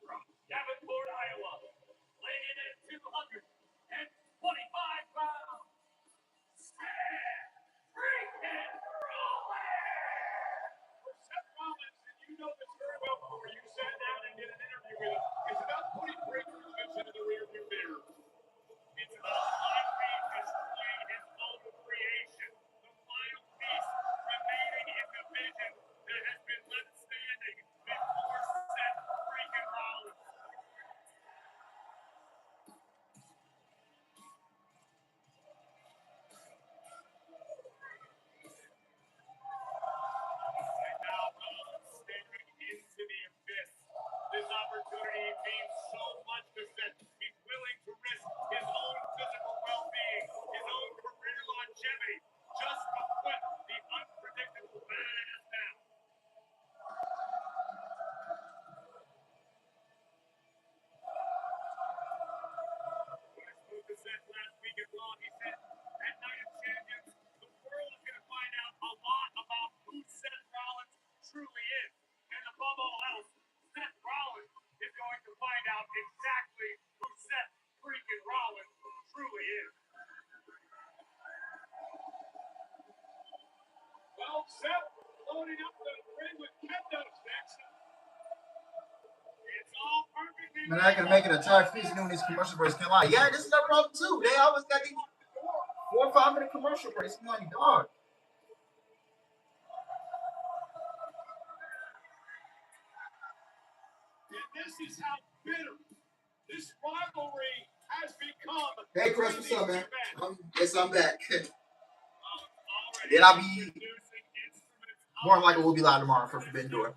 From Davenport, Iowa, weighing in at 225 pounds, freaking Seth Rollins, and you know this very well before you sat down and did an interview with him. It's about putting breakthrough into the rearview mirror. It's about Seth loading up the ring with Kendo's next. It's all perfectly. Man, I can make it a tight piece doing these commercial breaks. Can't lie. Yeah, this is no problem too. They always got these 4 or 5 minute commercial breaks. I'm like, dog. And this is how bitter this rivalry has become. Hey, Chris, what's up, man? Yes, I'm back. Then I'll be more than likely we'll be live tomorrow for Forbidden Door.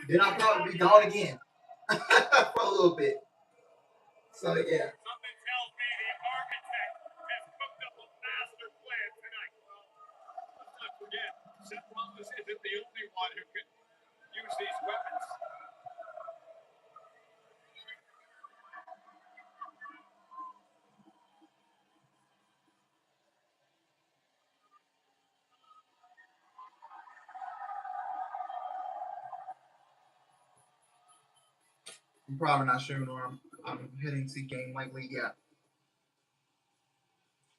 Then I'll probably be gone again for a little bit. So yeah. Something tells me the architect has cooked up a master plan tonight. Let's not forget, Seth Rollins isn't the only one who can use these weapons. I'm probably not sure where I'm heading to game likely yet.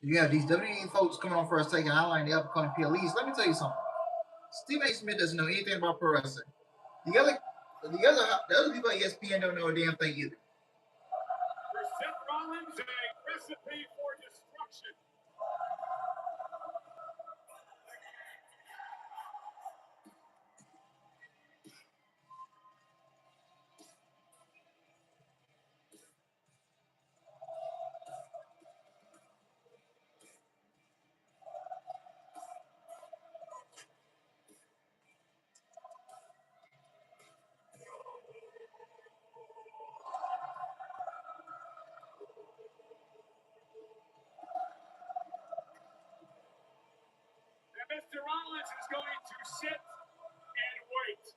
You have these WWE folks coming on for a second, outlining the upcoming PLEs. Let me tell you something. Stephen A. Smith doesn't know anything about pro wrestling. The other people at ESPN don't know a damn thing either. For Seth Rollins, a recipe for destruction. And Mr. Rollins is going to sit and wait.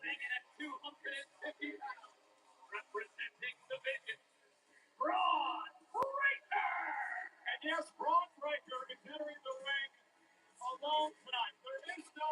Making it 250 pounds, representing the division, Braun Breaker. And yes, Braun Breaker is entering the ring alone tonight. There is no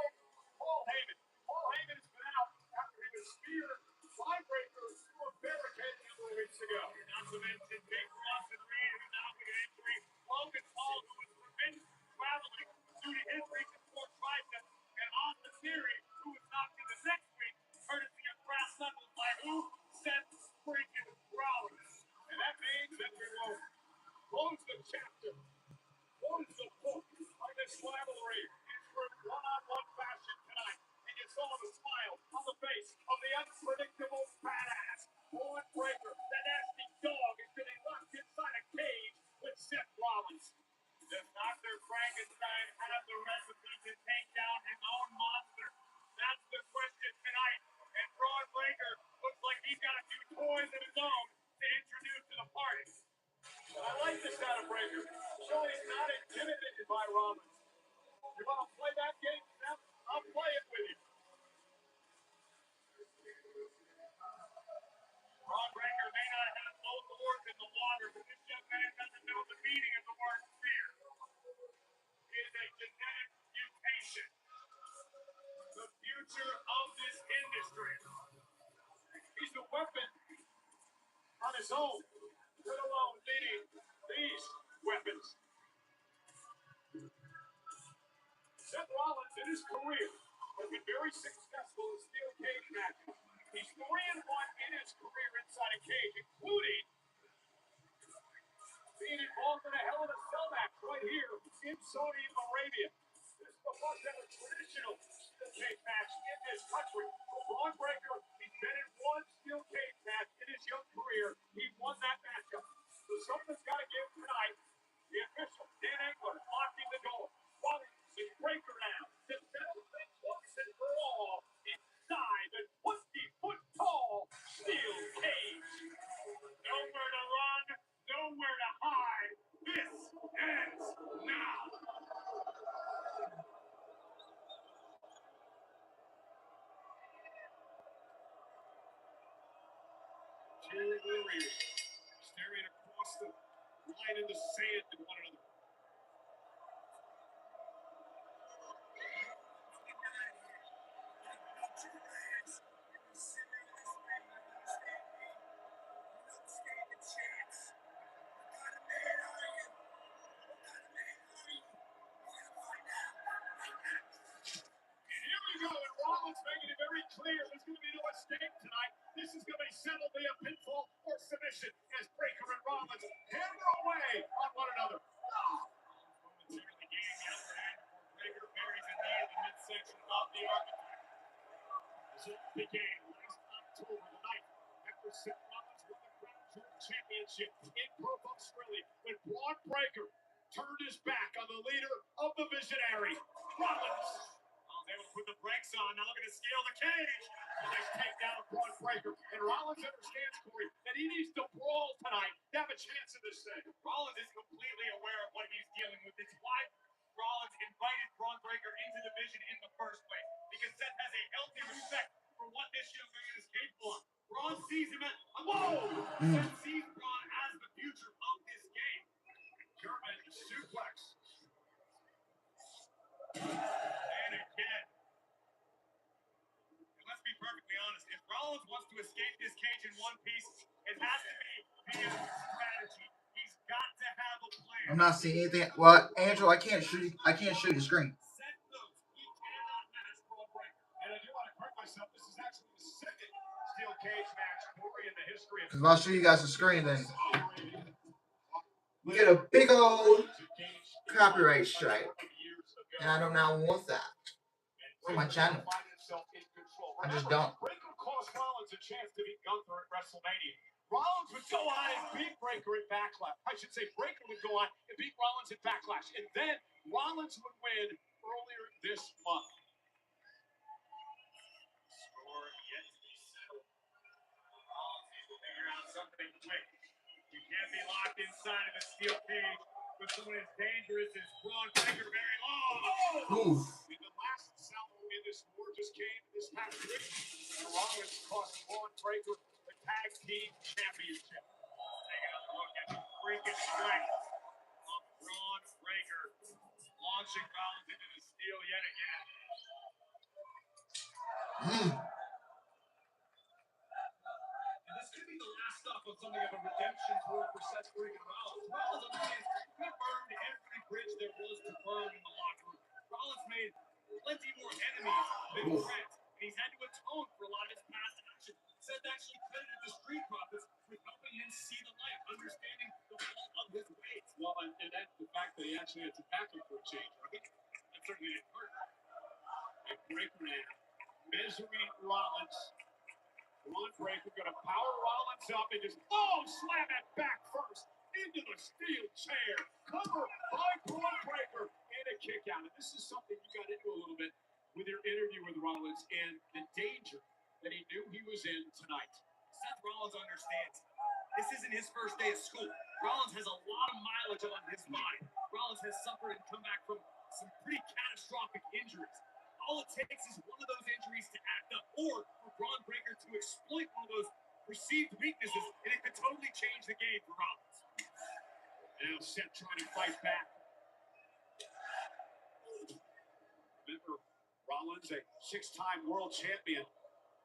Paul Heyman. Paul Heyman has been out after he was speared by Breaker through a barricade a couple of weeks ago. Not to mention Jake Lawson Reed, who's out with an injury. Logan Paul, who was forbidden traveling due to his recent torn tricep. And Austin Theory, who was knocked into next week, courtesy of brass knuckles by who? Seth freaking Rollins. And that means that we will close the chapter, close the book on this rivalry in true one-on-one fashion tonight. And you saw the smile on the face of the unpredictable badass. Braun Breaker, the nasty dog, is getting locked inside a cage with Seth Rollins. Does Dr. Frankenstein have the recipe to take down his own monster? That's the question tonight. And Braun Breaker looks like he's got a few toys of his own to introduce to the party. I like this out of Breaker. Showing he's not intimidated by Rollins. You want to play that game, Seth? I'll play it with you. Braun Breaker may not have both oars in the water, but this young man doesn't know the meaning of the word fear. It is a genetic mutation. The future of this industry. He's a weapon on his own, let alone leading these weapons. Seth Rollins in his career has been very successful in steel cage matches. He's 3-1 in his career inside a cage, including being involved in a Hell in a Cell match right here in Saudi Arabia. This is the first ever traditional steel cage match in this country. Braun Breaker, he's been in one steel cage match in his young career. He won that matchup. So something's got to give tonight. The official, Dan Engler, locking the door. warriors staring across the line in the sand at one another. Rollins making it very clear there's going to be no escape tonight. This is going to be settled via pinfall or submission as Breakker and Rollins hammer away on one another. Momentarily gaining the upper hand before Breakker buries a knee in the midsection of the architect. This all began last October, the night after Seth Rollins won the Crown Jewel Championship in Provo, Australia, when Braun Breakker turned his back on the leader of the Visionary, Rollins. Able to put the brakes on, now looking to scale the cage. Nice takedown of Braun Breakker. And Rollins understands, Corey, that he needs to brawl tonight to have a chance in this thing. Rollins is completely aware of what he's dealing with. It's why Rollins invited Braun Breakker into the division in the first place. Because Seth has a healthy respect for what this young man is capable of. Braun sees him at... Whoa! Seth sees Braun as the future of this game. German suplex. And again. And let's be perfectly honest. If Rollins wants to escape this cage in one piece, it has to be via strategy. He's got to have a plan. I'm not seeing anything. Well, Angel, I can't show you the screen. Seth knows he cannot match Braun Breakker. And I do want to correct myself. This is actually the second steel cage match, Corey, in the history of... Because if I'll show you guys the screen, then we get a big old copyright strike. And I do not want that on my channel. I just don't. Breakker cost Rollins a chance to beat Gunther at WrestleMania. Rollins would go on and beat Breakker at Backlash. I should say Breakker would go on and beat Rollins at Backlash. And then Rollins would win earlier this month. Score yet to be settled. Rollins needs to figure out something quick. You can't be locked inside of a steel cage with someone as dangerous as Braun Breakker very long. Oof. And the last salvo in this war just came this past week. And Rollins cost Braun Breakker the tag team championship. Taking a look at the freaking strength of Braun Breakker, launching Rollins into the steel yet again. And this could be the last stop on something of a redemption tour for Seth Breakker and Rollins. Rollins understands we burned every bridge there was to burn in the locker room. Rollins made plenty more enemies than friends, and he's had to atone for a lot of his past actions. Seth actually credited the Street Profits with helping him see the light, understanding the fault of his ways. Well, and that's the fact that he actually had to back him for a change, right? That certainly didn't hurt. And Breakker now measuring Rollins. Braun Breakker going to power Rollins up and just, slam it back first into the steel chair. Cover by Braun Breakker and a kick out. And this is something you got into a little bit with your interview with Rollins and the danger that he knew he was in tonight. Seth Rollins understands. This isn't his first day of school. Rollins has a lot of mileage on his mind. Rollins has suffered and come back from some pretty catastrophic injuries. All it takes is one of those injuries to act up, or for Braun Breakker to exploit one of those perceived weaknesses, and it could totally change the game for Rollins. Now Seth trying to fight back. Remember, Rollins, a 6-time world champion,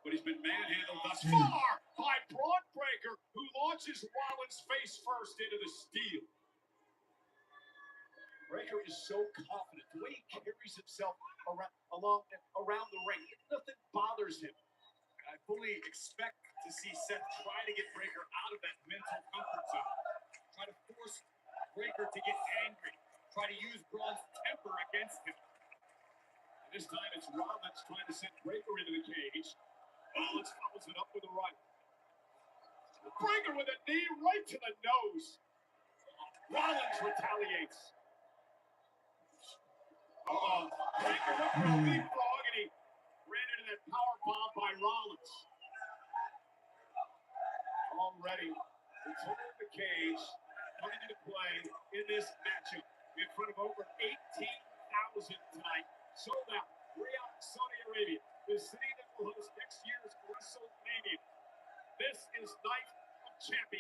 but he's been manhandled thus far by Braun Breakker, who launches Rollins face first into the steel. Breakker is so confident. The way he carries himself around the ring, nothing bothers him. I fully expect to see Seth try to get Breakker out of that mental comfort zone. Try to force Breakker to get angry. Try to use Braun's temper against him. And this time it's Rollins trying to send Breakker into the cage. Rollins follows it up with a right. Breakker with a knee right to the nose. Rollins retaliates. Breakker went for a leapfrog and he ran into that power bomb by Rollins. Already, the total of the cage coming into play in this matchup in front of over 18,000 tonight. Sold out. Riyadh, Saudi Arabia, the city that will host next year's WrestleMania. This is Night of Champions.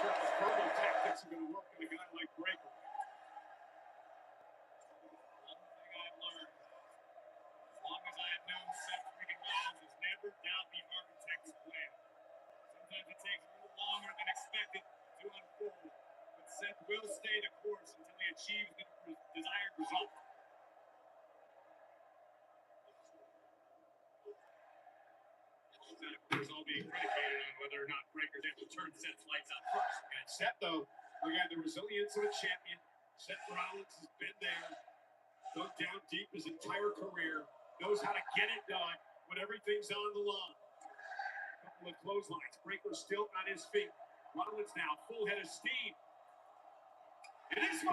sure the verbal tactics are going to work with a guy like Breaker. One thing I've learned, as long as I have known Seth freaking Rollins, is never doubt the architect's plan. Sometimes it takes a little longer than expected to unfold, but Seth will stay the course until he achieves the desired result. It's all being predicated on whether or not Breaker's able to turn Seth's lights out first. And Seth, though, look at the resilience of a champion. Seth Rollins has been there, dug down deep his entire career, knows how to get it done when everything's on the line. A couple of clotheslines. Breaker still on his feet. Rollins now full head of steam.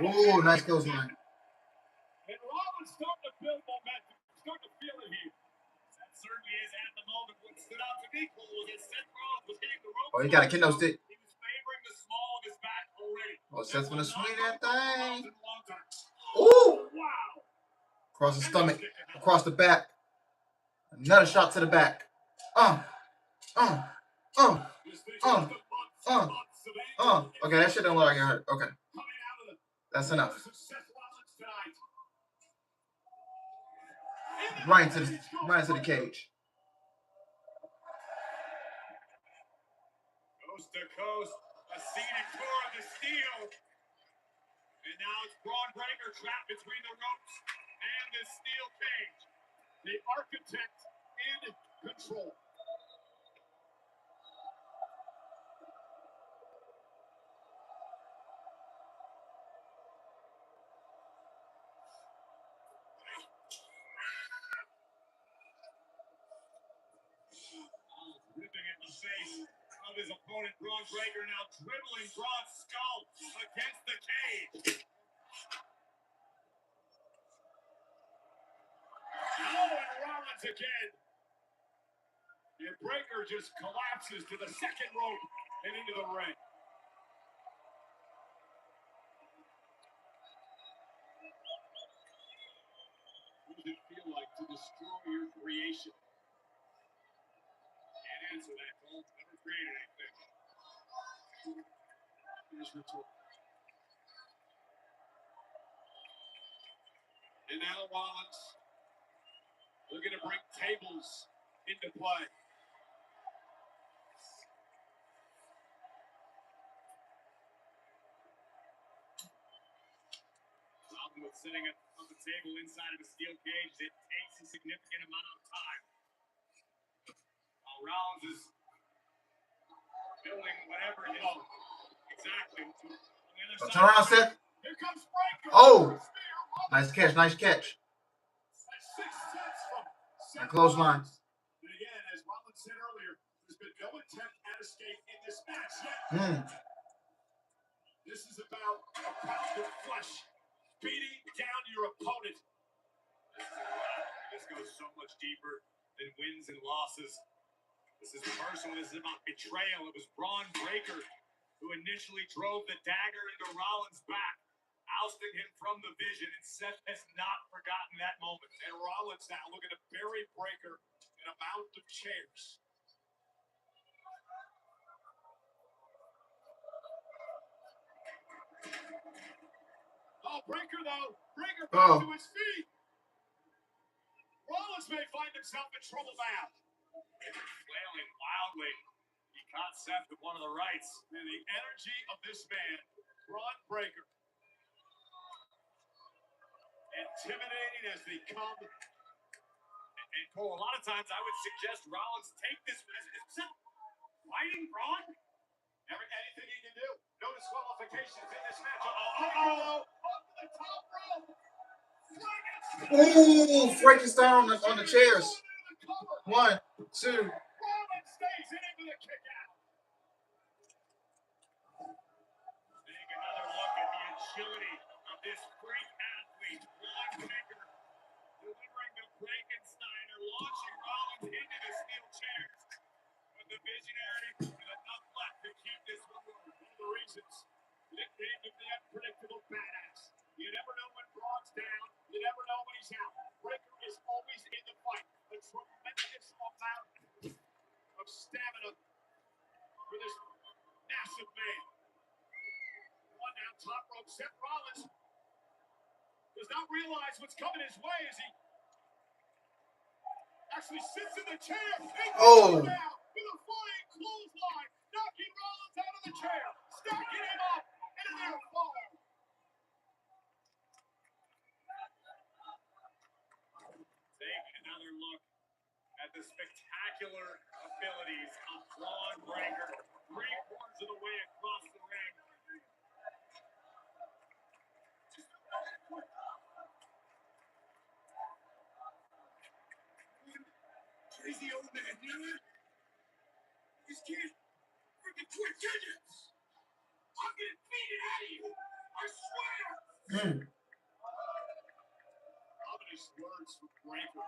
Ooh, nice clothesline. And Rollins starting to build momentum. Starting to feel it here. That certainly is at the moment. What stood out to me, Cole, was that Seth Rollins was hitting the ropes. Oh, he got a kendo stick. He was favoring the small of his back already. Oh, Seth's gonna swing that thing. Ooh! Wow! Across the stomach, across the back. Another shot to the back. Okay, that shit don't look like it hurt. Okay. That's enough. Right into the cage. Coast to coast, a scenic tour of the steel. And now it's Braun Breaker trapped between the ropes and the steel cage. The architect in control. Ripping at the face of his opponent, Braun Breaker now dribbling Braun's skull against the cage. Oh, and Rollins again. And Breaker just collapses to the second rope and into the ring. What does it feel like to destroy your creation? Can't answer that, Cole. Never created anything. Here's retort. And now Rollins looking to bring tables into play. With sitting on the table inside of a steel cage, it takes a significant amount of time. While Rollins is building whatever it is. Exactly. Turn around, Seth. Here comes Breaker. Oh, nice catch, nice catch. And clothesline. And again, as Rollins said earlier, there's been no attempt at escape in this match yet. This is about a pound of flesh. Beating down your opponent. This goes so much deeper than wins and losses. This is personal. This is about betrayal. It was Braun Breaker who initially drove the dagger into Rollins' back, ousting him from the vision, and Seth has not forgotten that moment. And Rollins now looking to bury Breaker in a mount of chairs. Oh, Breaker, though. Breaker back to his feet. Rollins may find himself in trouble now. Flailing wildly. He caught Seth with one of the rights. And the energy of this man, Braun Breaker. Intimidating as they come. And Cole, a lot of times I would suggest Rollins take this. Is Seth fighting Braun? Anything he can do. No disqualifications in this match. Off to the top rope. Ooh, Frankenstein on the chairs. 1, 2. Rollins stays in it with a kick out. Take another look at the agility of this great athlete, Braun Breaker, delivering the Frankensteiner, launching Rollins into the steel chairs. But the visionary with enough left to keep this one over. One of the reasons nicknamed him the unpredictable badass. You never know when Braun's down. You never know when he's out. Breaker is always in the fight. A tremendous amount of stamina for this massive man. Seth Rollins does not realize what's coming his way as he actually sits in the chair. Oh. Down with a flying clothesline, knocking Rollins out of the chair, stacking him up into their fall. Take another look at the spectacular abilities of Braun Breaker. 3/4 of the way across the ring. Crazy old man, you know? You just can't freaking quit, can you? I'm gonna beat it out of you. I swear. Ominous words from Breaker.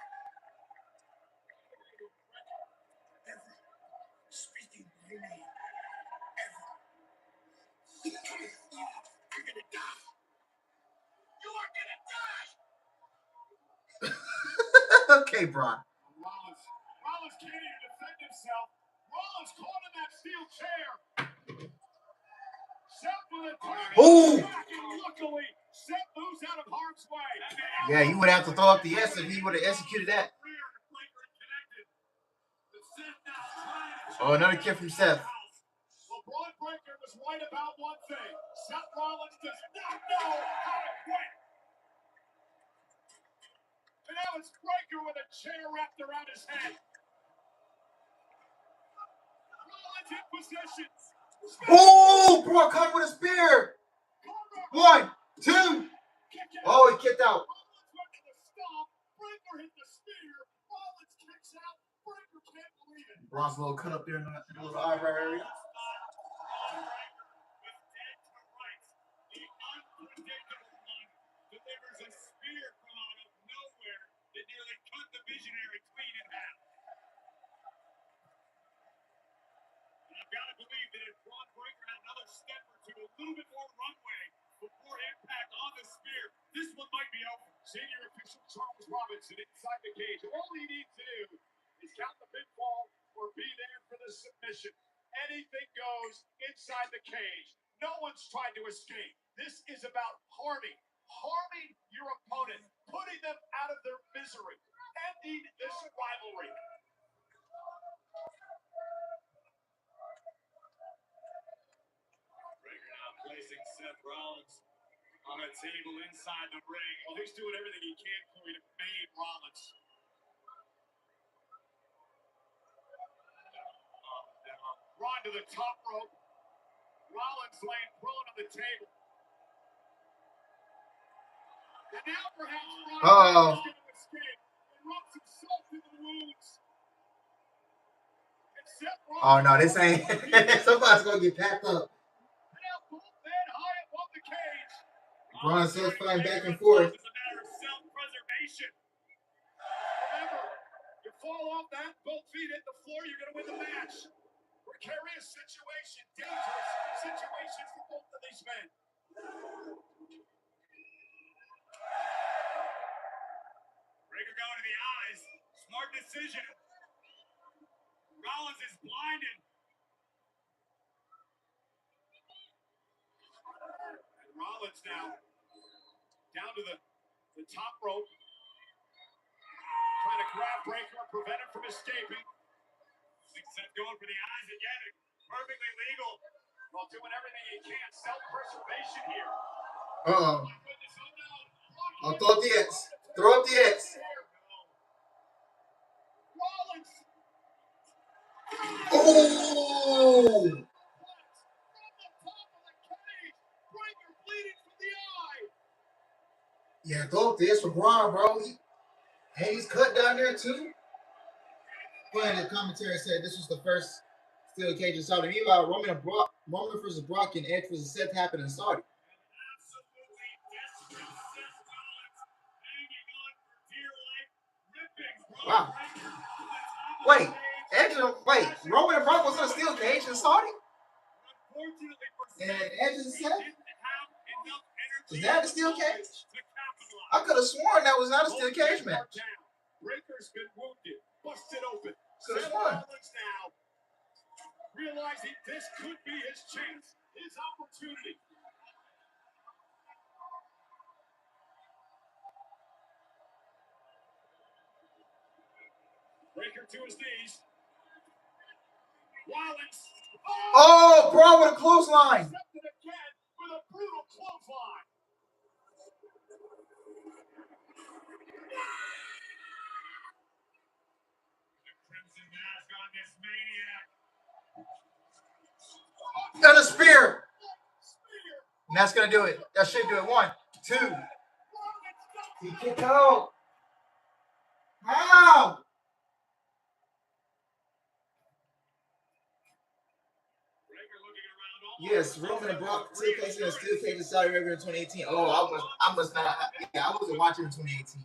Ever speaking my name. Ever. You're gonna die. You are gonna die. Okay, Braun. Rollins can't even defend himself. Rollins caught in that steel chair. Seth with a Ooh. back, and luckily, Seth moves out of harm's way. Yeah, you would have to throw up the S if he would have executed that. Oh, another kick from Seth. Well, Braun Breaker was right about one thing. Seth Rollins does not know how to quit. And now it's Breaker with a chair wrapped around his head. Rollins in position. Oh, Braun caught with a spear. 1, 2. Oh, he kicked out. Rollins went to the stop. Breaker hit the spear. Rollins kicks out. Breaker can't believe it. Braun's a little cut up there in the little eyebrow area. Delivers a spear from out of nowhere that nearly cut the visionary clean in half. And I've got to believe that if Braun Breaker had another step or two, a little bit more runway before impact on the spear, this one might be over. Senior official Charles Robinson inside the cage. All he needs to do is count the pinfall or be there for the submission. Anything goes inside the cage. No one's trying to escape. This is about harming your opponent, putting them out of their misery, ending this rivalry. Breaker now placing Seth Rollins on a table inside the ring. Well, he's doing everything he can to maim Rollins. Braun to the top rope. Rollins laying prone on the table. And now perhaps Braun is going to escape and rub some salt into the wounds. Oh no, this ain't. Somebody's gonna get packed up. Braun says flying back and forth. It's a matter of self-preservation. Remember, you fall off that, both feet hit the floor, you're going to win the match. Precarious situation, dangerous situations for both of these men. Breaker going to the eyes. Smart decision. Rollins is blinded. And Rollins now down to the top rope. Trying to grab Breaker and prevent him from escaping. Seth going for the eyes again. Perfectly legal. While doing everything he can. Self-preservation here. Uh-oh. I'll throw up the X. Throw up the X. Rollins. Oh! Yeah, throw up the X for Braun, bro. He's cut down there too. When the commentary said this was the first steel cage in Saudi. Meanwhile, Roman versus Brock and Edge versus Seth happened in Saudi. Wow. Wait, Roman and Brock was in a steel cage in Saudi? And Edge and Seth? Is that a steel cage? I could have sworn that was not a steel cage match. Breaker's been wounded, busted open. Could have Seth sworn. Rollins now realizing this could be his chance, his opportunity. Breaker to his knees. Rollins. Oh, Braun with a clothesline. Accepted again with a brutal clothesline. The Crimson Mask on this maniac. Got a spear. And that's going to do it. That should do it. 1, 2. He kicked out. How? Yes, Roman and Brock took place in a steel cage in Saudi Arabia in 2018. Oh, I must not. Yeah, I wasn't watching in 2018.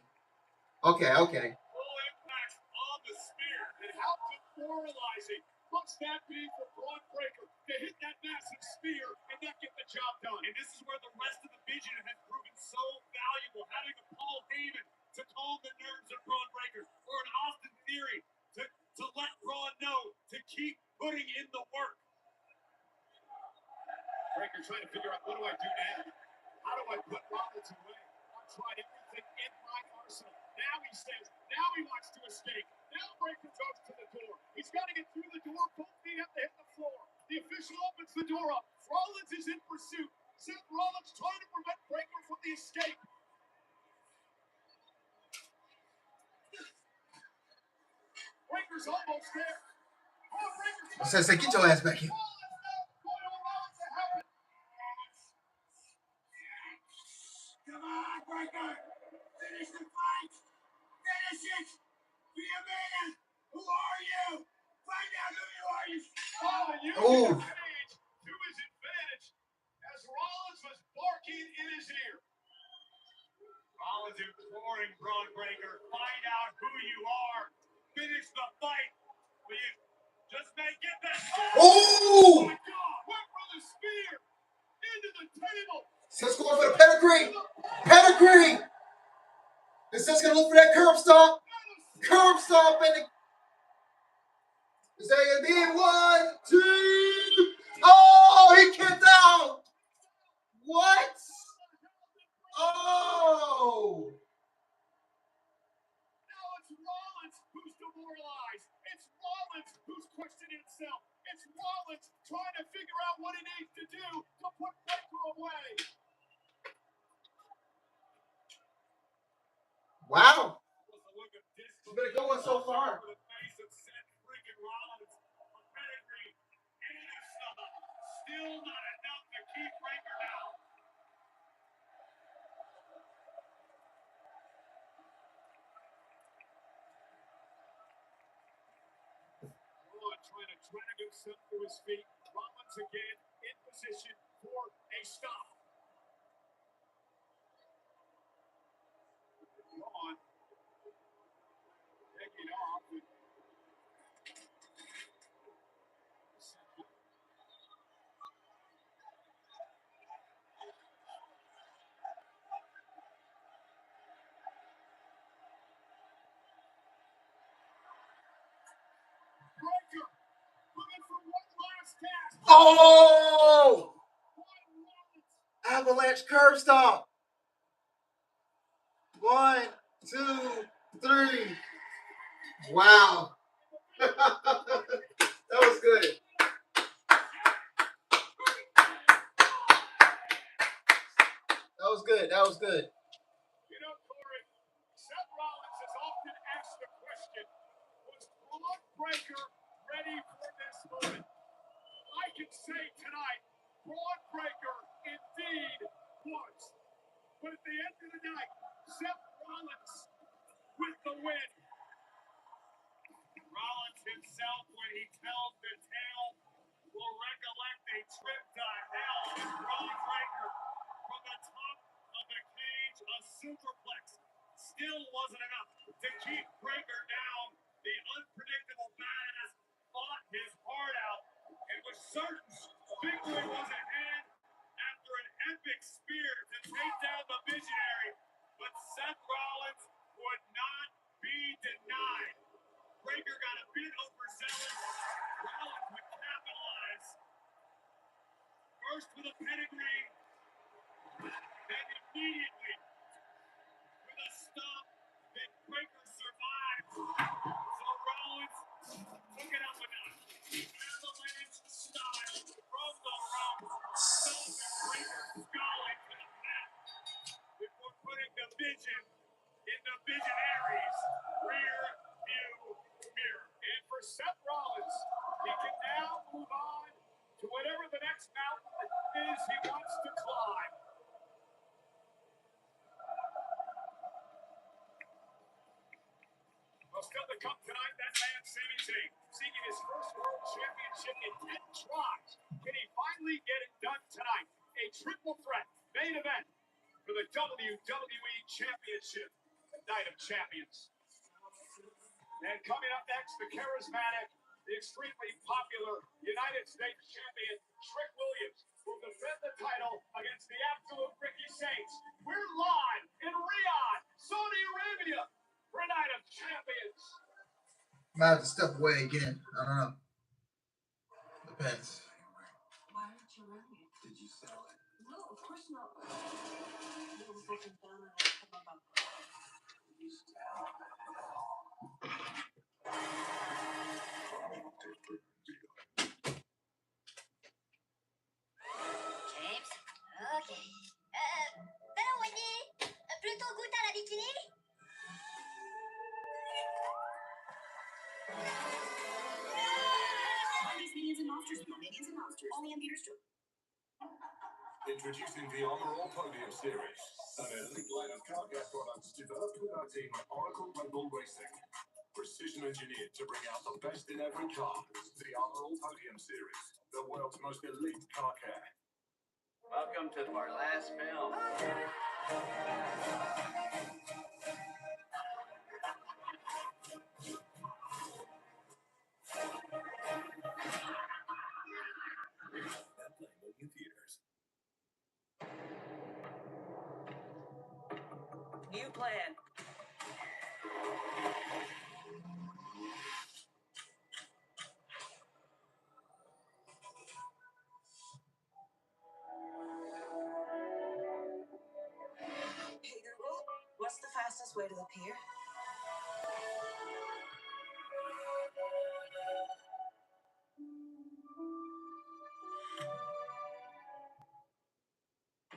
Okay. Full impact on the spear. And how demoralizing must that be for Braun Breaker to hit that massive spear and not get the job done? And this is where the rest of the vision has proven so valuable. Having a Paul Heyman to calm the nerves of Braun Breaker, or an Austin Theory to let Braun know to keep putting in the work. Breaker trying to figure out, what do I do now? How do I put Rollins away? I've tried everything in my arsenal. Now he says, now he wants to escape. Now Breaker goes to the door. He's got to get through the door. Both feet have to hit the floor. The official opens the door up. Rollins is in pursuit. Seth Rollins trying to prevent Breaker from the escape. Breaker's almost there. I said, get your ass back here. Come on, Breaker! Finish the fight! Finish it! Be a man! Who are you? Find out who you are, you... Oh, you cage to his advantage as Rollins was barking in his ear. Rollins imploring Braun Breaker, find out who you are. Finish the fight. Will you just make it that... Oh! My God! Went for the spear! Into the table! Seth's going for the pedigree. Pedigree. And Seth's going to look for that curb stomp. Curb stomp. And is that going to be 1, 2? Oh, he kicked out. What? Oh. Now it's Rollins who's demoralized. It's Rollins who's questioning himself. It's Rollins trying to figure out what he needs to do to put Breaker away. Wow. It's been a good one so far. Still not enough to keep Breaker down. Trying to drag himself to his feet. Rollins again in position for a stop. Braun taking off. Breaker looking for one last cast. Oh! Avalanche curb stomp. 1, 2, 3. Wow. That was good. That was good. You know, Corey, Seth Rollins has often asked the question, was Braun Breaker ready for this moment? I can say tonight, Braun Breaker indeed was. But at the end of the night, Seth Rollins with the win. Rollins himself, when he tells the tale, will recollect a trip to hell with Braun Breaker from the top of the cage. A superplex still wasn't enough to keep Breaker down. The unpredictable badass fought his heart out and was certain victory was at hand after an epic spear to take down the visionary. But Seth Rollins would not be denied. Breaker got a bit overzealous. Rollins would capitalize. First with a pedigree, then immediately with a stop that Breaker survived to whatever the next mountain is he wants to climb. Well, still to come tonight, that man, Sami Zayn, seeking his first world championship in 10 tries. Can he finally get it done tonight? A triple threat main event for the WWE Championship, Night of Champions. And coming up next, the charismatic, the extremely popular United States champion, Trick Williams, will defend the title against the absolute Ricky Saints. We're live in Riyadh, Saudi Arabia, for Night of Champions. Might have to step away again. I don't know. Depends. Why aren't you running it? Did you sell it? No, of course not. It was looking down and I come up. James? Ok. Hello, Wendy. Plutôt goûte à la bikini? These minions and monsters, minions and monsters. Only on theaters too. Introducing the Honor All Podium Series, an elite line of car care products developed with our team at Oracle Red Bull Racing. Precision engineered to bring out the best in every car. The Honor All Podium Series, the world's most elite car care. Welcome to our last film. That playing movie in theaters. New plan. Hey Google, what's the fastest way to the pier?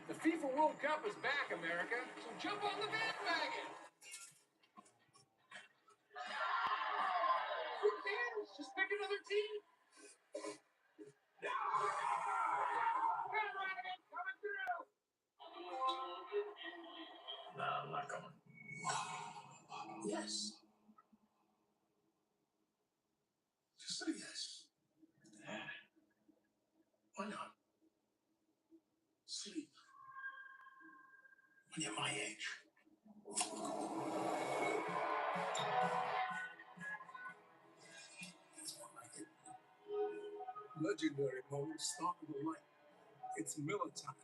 The FIFA World Cup is back, America, so jump on the bandwagon. Who cares? Just pick another team. Bandwagon coming through. No, I'm not going. Yes. Just say yes. Why not? Sleep. When you're my age. That's what I think. Legendary moments start with a light. It's Miller time.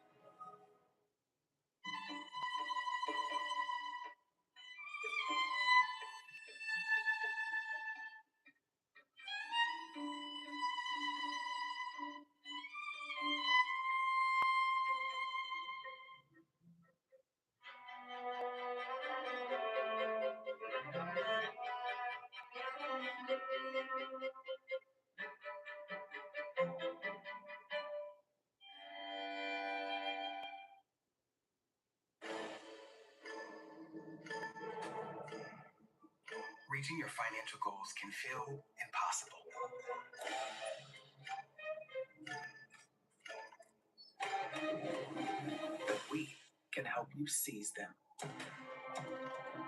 Reaching your financial goals can feel impossible. But we can help you seize them.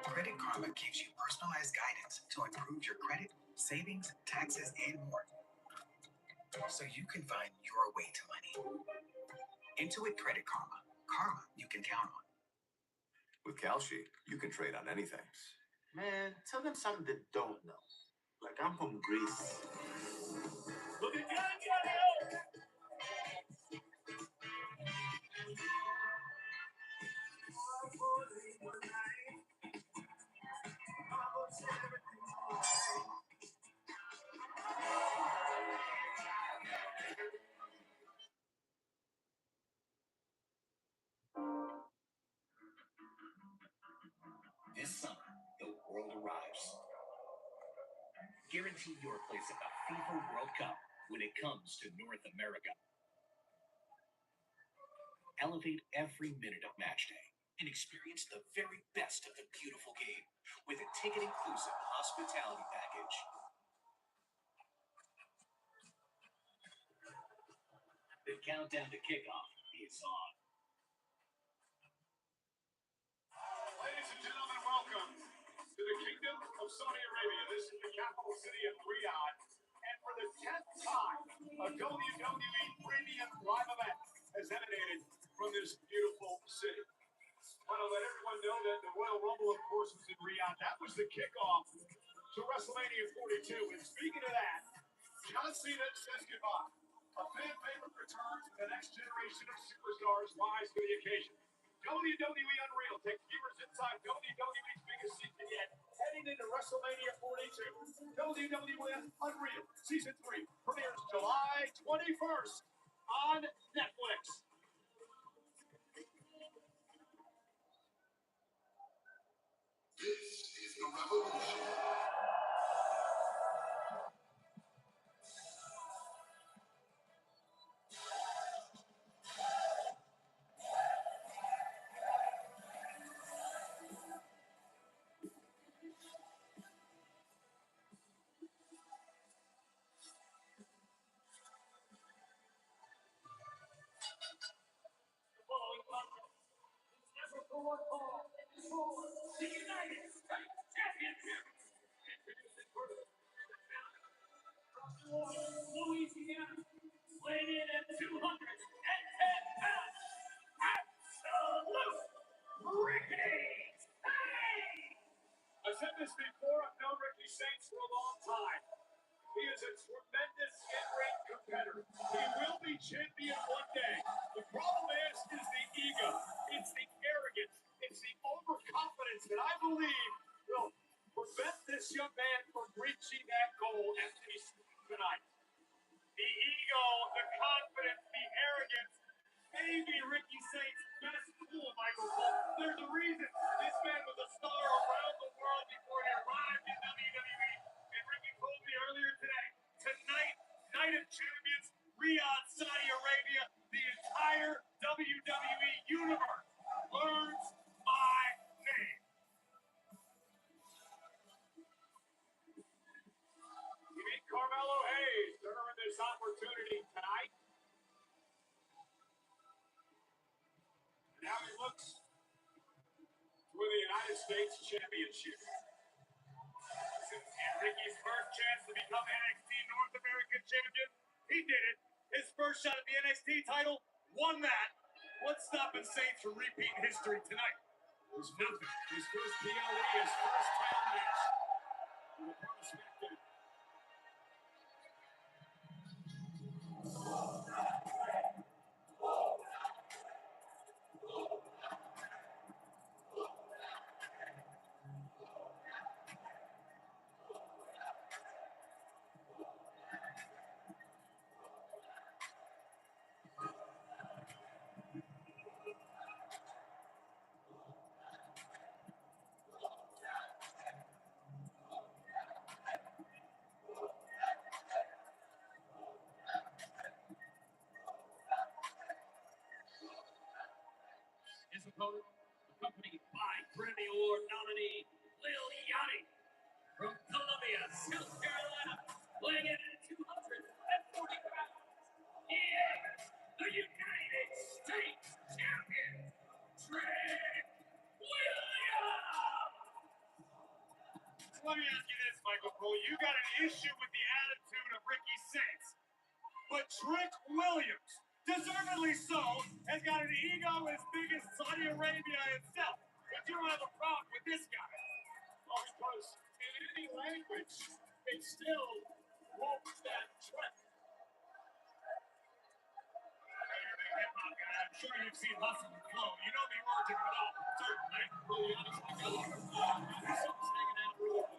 Credit Karma gives you personalized guidance to improve your credit, savings, taxes, and more, so you can find your way to money. Intuit Credit Karma. Karma you can count on. With Kalshi, you can trade on anything. Man, tell them something they don't know. Like I'm from Greece. Look at Johnny! This summer, the world arrives. Guarantee your place at the FIFA World Cup when it comes to North America. Elevate every minute of match day and experience the very best of the beautiful game with a ticket-inclusive hospitality package. The countdown to kickoff is on. Ladies and gentlemen, welcome to the Kingdom of Saudi Arabia. This is the capital city of Riyadh. And for the 10th time, a WWE premium live event has emanated from this beautiful city. I want to let everyone know that the Royal Rumble, of course, was in Riyadh. That was the kickoff to WrestleMania 42. And speaking of that, John Cena says goodbye. A fan favorite returns, and the next generation of superstars rise to the occasion. WWE Unreal takes viewers inside WWE's biggest season yet, heading into WrestleMania 42. WWE Unreal Season 3 premieres July 21st on Netflix. This is the revolution. The following contest is scheduled for one fall for the United States Championship. Introducing first, from New Orleans, Louisiana, weighing in at 210 pounds, Absolute Ricky Saints! I've said this before, I've known Ricky Saints for a long time. He is a tremendous in-ring competitor. He will be champion one day. The problem is the ego. It's the arrogance. It's the overconfidence that I believe will prevent this young man from reaching that goal at least tonight. The ego, the confidence, the arrogance, maybe Ricky Saints' best tool, Michael Cole. There's a reason this man was a star around the world before he arrived in WWE. And Ricky told me earlier today, tonight, Night of Champions, Riyadh, Saudi Arabia, the entire WWE universe learns my name. You meet Carmelo Hayes to earn this opportunity tonight. Now he looks for the United States Championship. And Ricky's first chance to become NXT North American Champion, he did it. His first shot at the NXT title, won that. What's stopping Saints from repeating history tonight? There's nothing. His first PLE, his first title match. With a SmackDown. His opponent, accompanied by Grammy Award nominee Lil Yachty from Columbia, South Carolina, weighing in at 240 pounds. He is the United States Champion, Trick Williams. Let me ask you this, Michael Cole. You got an issue with the attitude of Ricky Saints, but Trick Williams, deservedly so, has got an ego as big as Saudi Arabia itself. But you don't have a problem with this guy. Well, because in any language, it still won't that Trick. I'm sure you've seen Hustle and Flow. You know the origin of it all. Certainly, really honestly, there's something hanging out really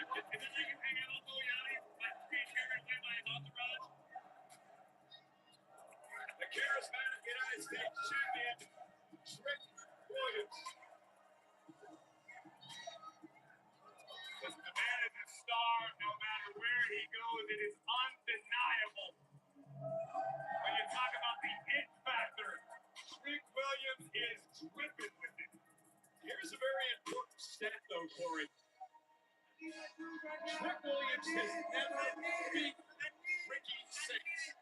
good. And then you can hang out with Lil Yachty, like being carried away by his entourage. The charismatic United States champion, Trick Williams. Listen, the man is a star no matter where he goes. It is undeniable. When you talk about the it factor, Trick Williams is dripping with it. Here's a very important stat, though, Corey. Trick Williams has never beat Ricky Saints.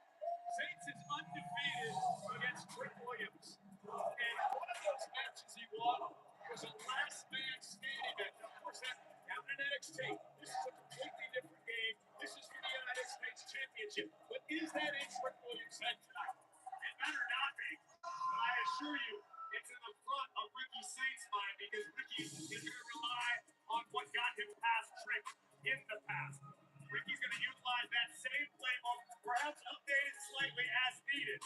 undefeated against Trick Williams. And one of those matches he won was a last man standing match. Of course, that down in NXT. This is a completely different game. This is for the United States Championship. But is that in Trick Williams' head tonight? It better not be. But I assure you, it's in the front of Ricky Saints' mind because Ricky is going to rely on what got him past Trick in the past. Ricky's going to utilize that same playbook, perhaps updated slightly as needed.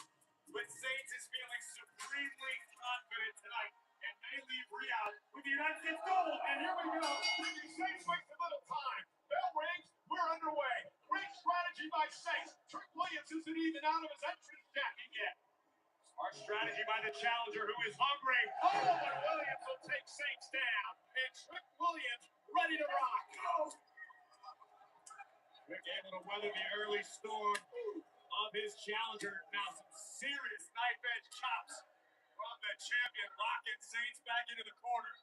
But Saints is feeling supremely confident tonight and may leave Riyadh with the United States gold. And here we go. Ricky Saints waits a little time. Bell rings. We're underway. Great strategy by Saints. Trick Williams isn't even out of his entrance jacket yet. Smart strategy by the challenger who is hungry. Oh, but Williams will take Saints down. And Trick Williams ready to rock. Trick able to weather the early storm of his challenger. Now some serious knife-edge chops from the champion, locking Saints back into the corner.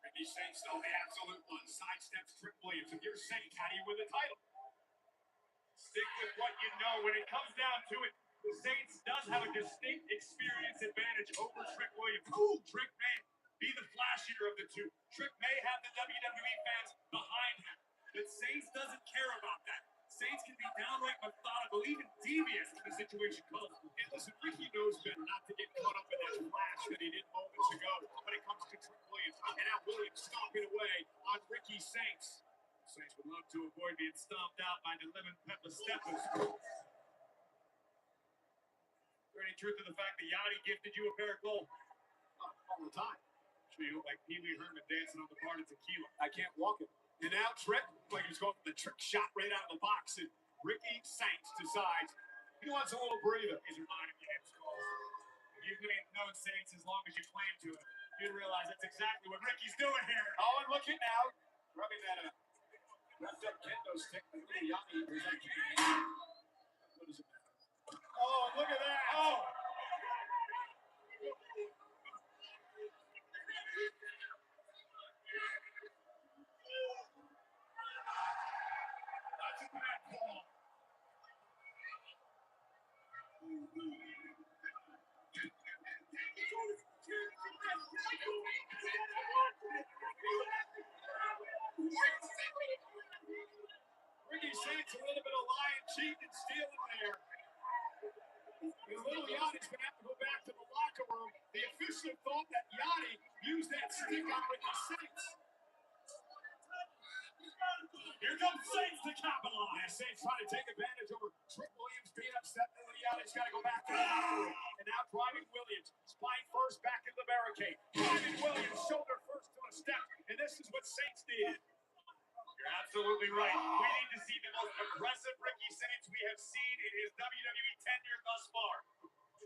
Ricky Saints, though, the absolute one, sidesteps Trick Williams. If you're Saints, how do you win the title? Stick with what you know. When it comes down to it, the Saints does have a distinct experience advantage over Trick Williams. Ooh, Trick may be the flashier of the two. Trick may have the WWE fans behind him. But Saints doesn't care about that. Saints can be downright methodical, even devious when the situation calls. And listen, Ricky knows better not to get caught up in that flash that he did moments ago when it comes to Trick Williams. And now Williams stomping away on Ricky Saints. Saints would love to avoid being stomped out by the lemon pepper steppers. Is there any truth to the fact that Yachty gifted you a pair of gold? All the time. Sure you look like Pee Wee Herman dancing on the bar of tequila. I can't walk it. And now Trick, like he was going for the trick shot right out of the box, and Ricky Saints decides he wants a little breather. He's reminding me of You've known Saints as long as you claim to it. You'd realize that's exactly what Ricky's doing here. Oh, and look at now, rubbing that wrapped up kendo stick. What is it? Oh, and look at that. Oh. That's a bad call. Ricky Saints a little bit of lying, cheating, and stealing there. And little Yachty's going to have to go back to the locker room. The official thought that Yachty used that stick on Ricky Saints. Here comes Saints to capitalize. Saints trying to take advantage over Trick Williams being upset. Little Yachty's got to go back to the locker room. And now driving Williams. Spine first back into the barricade. Driving Williams shoulder first to a step. And this is what Saints did. You're absolutely right. We need to see the most aggressive Ricky Saints we have seen in his WWE tenure thus far.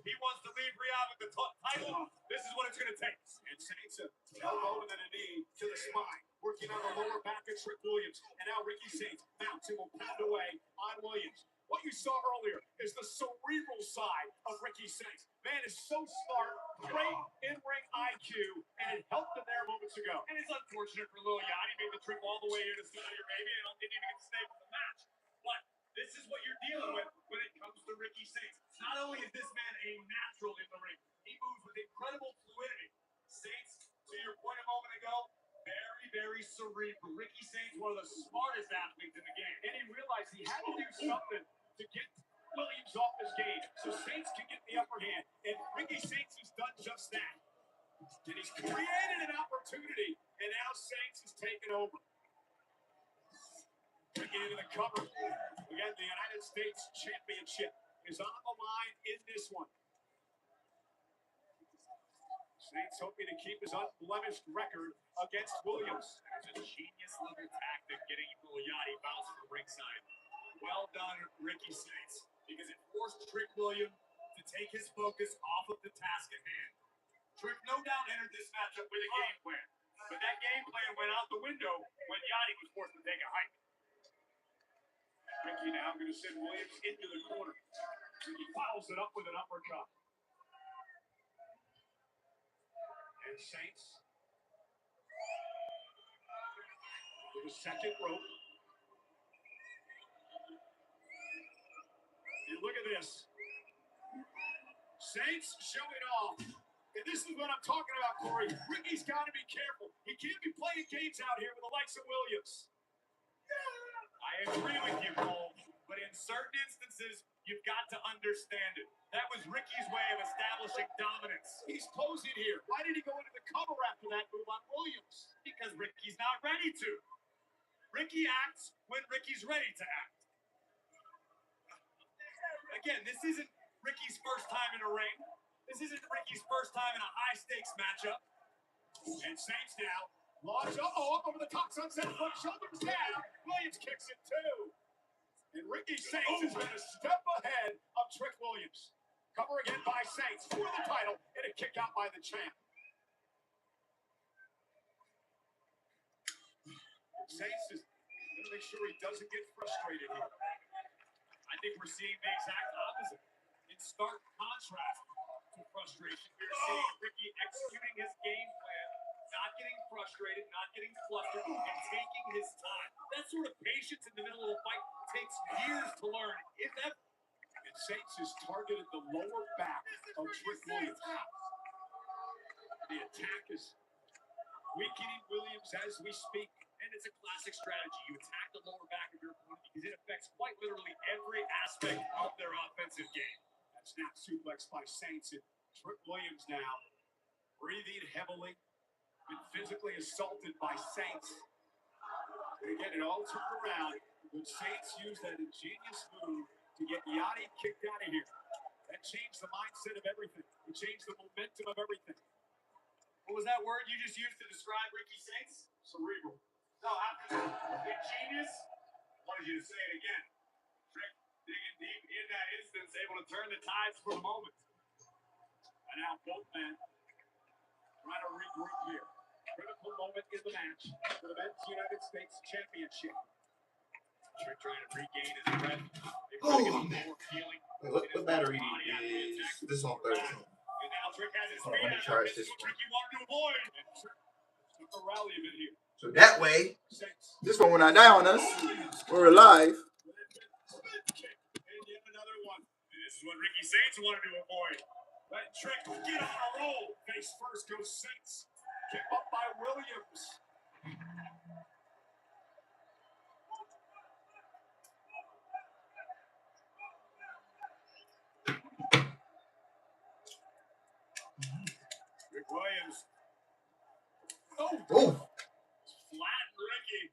He wants to leave Riyadh with the title. This is what it's going to take. And Saints elbow and then a knee to the spine. Working on the lower back of Trick Williams. And now Ricky Saints mounts and will pound away on Williams. What you saw earlier is the cerebral side of Ricky Saints. Man is so smart, great in-ring IQ, and it helped him there moments ago. And it's unfortunate for Lil Yachty. Made the trip all the way here to Saudi Arabia and didn't even get to stay for the match. But this is what you're dealing with when it comes to Ricky Saints. Not only is this man a natural in the ring, he moves with incredible fluidity. Saints, to your point a moment ago, very, very cerebral. Ricky Saints, one of the smartest athletes in the game. And he realized he had to do something to get Williams off his game so Saints can get the upper hand. And Ricky Saints has done just that. And he's created an opportunity, and now Saints is taking over. Ricky into the cover. Again, the United States Championship is on the line in this one. Saints hoping to keep his unblemished record against Williams. It's a genius little tactic getting Lil Yachty bounced from ringside. Well done, Ricky Saints, because it forced Trick Williams to take his focus off of the task at hand. Trick no doubt entered this matchup with a game plan, but that game plan went out the window when Yachty was forced to take a hike. Ricky now going to send Williams into the corner. Ricky follows it up with an uppercut. And Saints to the second rope. And look at this. Saints showing off. And this is what I'm talking about, Corey. Ricky's got to be careful. He can't be playing games out here with the likes of Williams. I agree with you, Cole. But in certain instances, you've got to understand it. That was Ricky's way of establishing dominance. He's posing here. Why did he go into the cover after that move on Williams? Because Ricky's not ready to. Ricky acts when Ricky's ready to act. Again, this isn't Ricky's first time in a ring. This isn't Ricky's first time in a high-stakes matchup. And Saints now. Launch, up over the top, sunset flip, shoulders down. Williams kicks it too. And Ricky Saints has been a step ahead of Trick Williams. Cover again by Saints for the title and a kick out by the champ. Saints is going to make sure he doesn't get frustrated here. I think we're seeing the exact opposite. In stark contrast to frustration, we're seeing Ricky executing his game plan, not getting frustrated, not getting flustered, and taking his time. That sort of patience in the middle of a fight takes years to learn, if ever. And Saints has targeted the lower back of Trick Williams. The attack is weakening Williams as we speak. And it's a classic strategy. You attack the lower back of your opponent because it affects quite literally every aspect of their offensive game. That snap suplex by Saints. And Trick Williams now breathing heavily, been physically assaulted by Saints. And again, it all turned around when Saints used that ingenious move to get Yachty kicked out of here. That changed the mindset of everything. It changed the momentum of everything. What was that word you just used to describe Ricky Saints? Cerebral. No, ingenious. I wanted you to say it again. Trick digging deep in that instance, able to turn the tides for a moment. And now both men trying to regroup here. Critical moment in the match for the Men's United States Championship. Trick trying to regain his breath. Oh, man. What battery is this on 13? And now Trick has his Hold on, feet let me out. charge This is this what one. Ricky wanted to avoid. And Trick took a rally a bit here. So that way, Saints. This one will not die on us. We're alive. Kick. And yet another one. This is what Ricky Saints wanted to avoid. Let Trick get on a roll. Face first goes Saints. Kick up by Williams. Rick Williams. oh, Flat Ricky.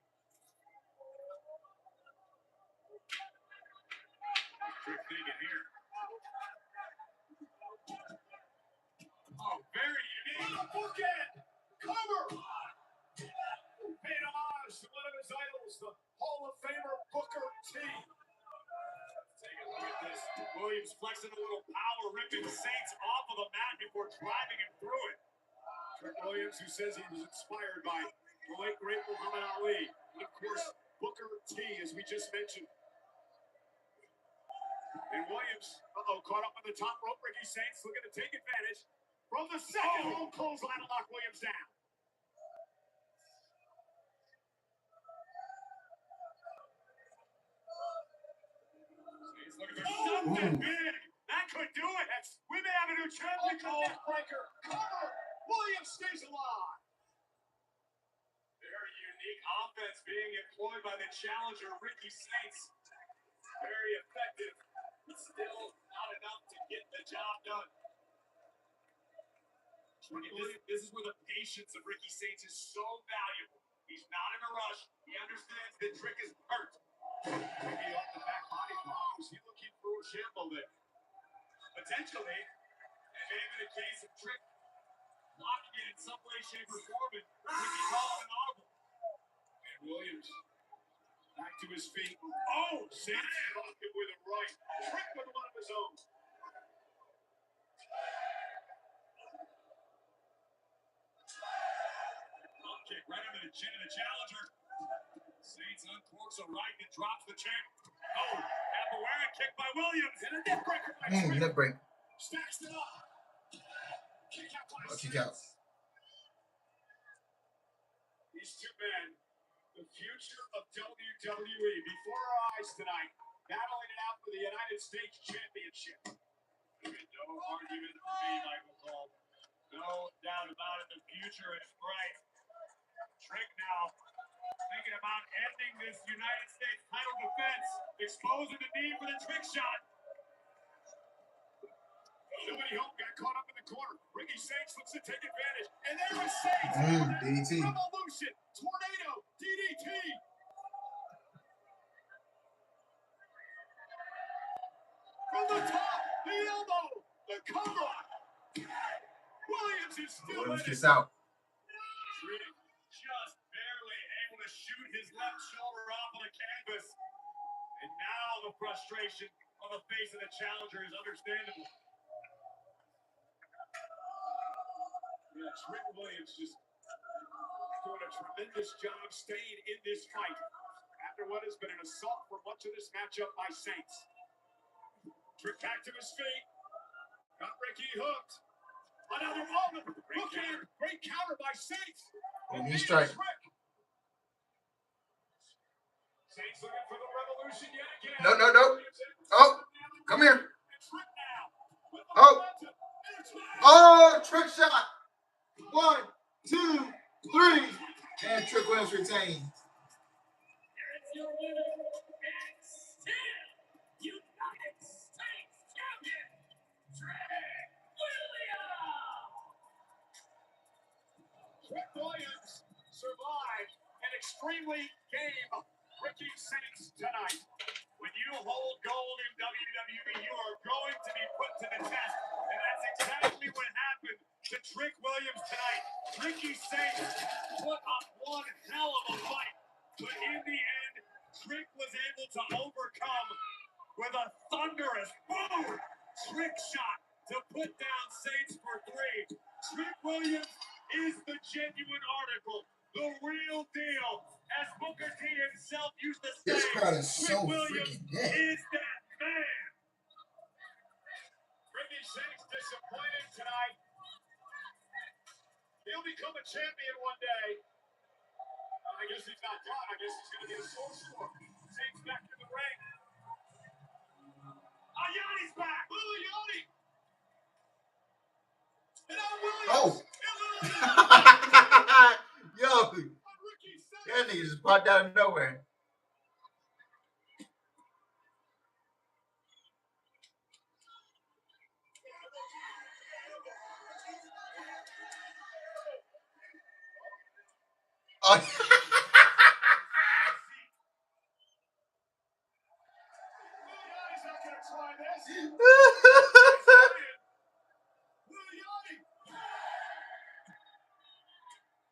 Trick thinking here. Oh, very unique. Bookend. Cover. Paid homage to one of his idols, the Hall of Famer Booker T. Take a look at this. Williams flexing a little power, ripping the Saints off of the mat before driving him through it. Trick Williams, who says he was inspired by the late great Muhammad Ali, and of course Booker T, as we just mentioned. And Williams, caught up on the top rope. Ricky Saints looking to take advantage from the second home clothesline to lock Williams down. He's looking for something big. That could do it. We may have a new champion. Neckbreaker. Cover. Williams stays alive. Very unique offense being employed by the challenger, Ricky Saints. Very effective, but still not enough to get the job done. This is where the patience of Ricky Saints is so valuable. He's not in a rush. He understands that Trick is hurt. Maybe off the back body drop. Was he looking for a shamble there? Potentially, and maybe the case of Trick blocking it in some way, shape, or form, and Ricky calling an audible. And Williams back to his feet. Oh, Saints blocked it with a right. Trick with one of his own. Kick right under the chin of the challenger. Saints uncorks a right and drops the champ. Oh, capoeira kick by Williams. And a neckbreaker by neck Trick. break. Stacks it up. Kick out by Kick out. Saints. These two men, the future of WWE, before our eyes tonight, battling it out for the United States Championship. argument for me, Michael Cole. No doubt about it. The future is bright. Trick now thinking about ending this United States title defense, exposing the need for the trick shot. Nobody home got caught up in the corner. Ricky Saints looks to take advantage. And there was Saints. DDT. Revolution. Tornado. DDT. From the top. The elbow. The cover. Williams is still Williams in it. gets out. Trick just barely able to shoot his left shoulder off of the canvas. And now the frustration on the face of the challenger is understandable. Yeah, Trick Williams just doing a tremendous job staying in this fight after what has been an assault for much of this matchup by Saints. Trick back to his feet. Got Ricky hooked. Another moment. Great counter by Saints. And knee strike. Saints looking for the revolution yet again. No. Oh, come here. Oh, trick shot. 1, 2, 3. And Trick Williams retained. It's your winner, and still United States champion, Trick Williams. Trick Williams survived an extremely game Ricky Saints tonight. When you hold gold in WWE, you are going to be put to the test. And that's exactly what happened to Trick Williams tonight. Ricky Saints put up one hell of a fight. But in the end, Trick was able to overcome with a thunderous boom trick shot to put down Saints for 3. Trick Williams is the genuine article, the real deal. As Booker T himself used to say, this crowd is so Trick Williams freaking dead. is that man. Ricky Saints disappointed tonight. He'll become a champion one day. I guess he's not done. I guess he's going to be a sorcerer. Saints back in the ring. Ayani's back. Little Yoni. And now Williams. Oh. Yo. That nigga just popped out of nowhere. Oh.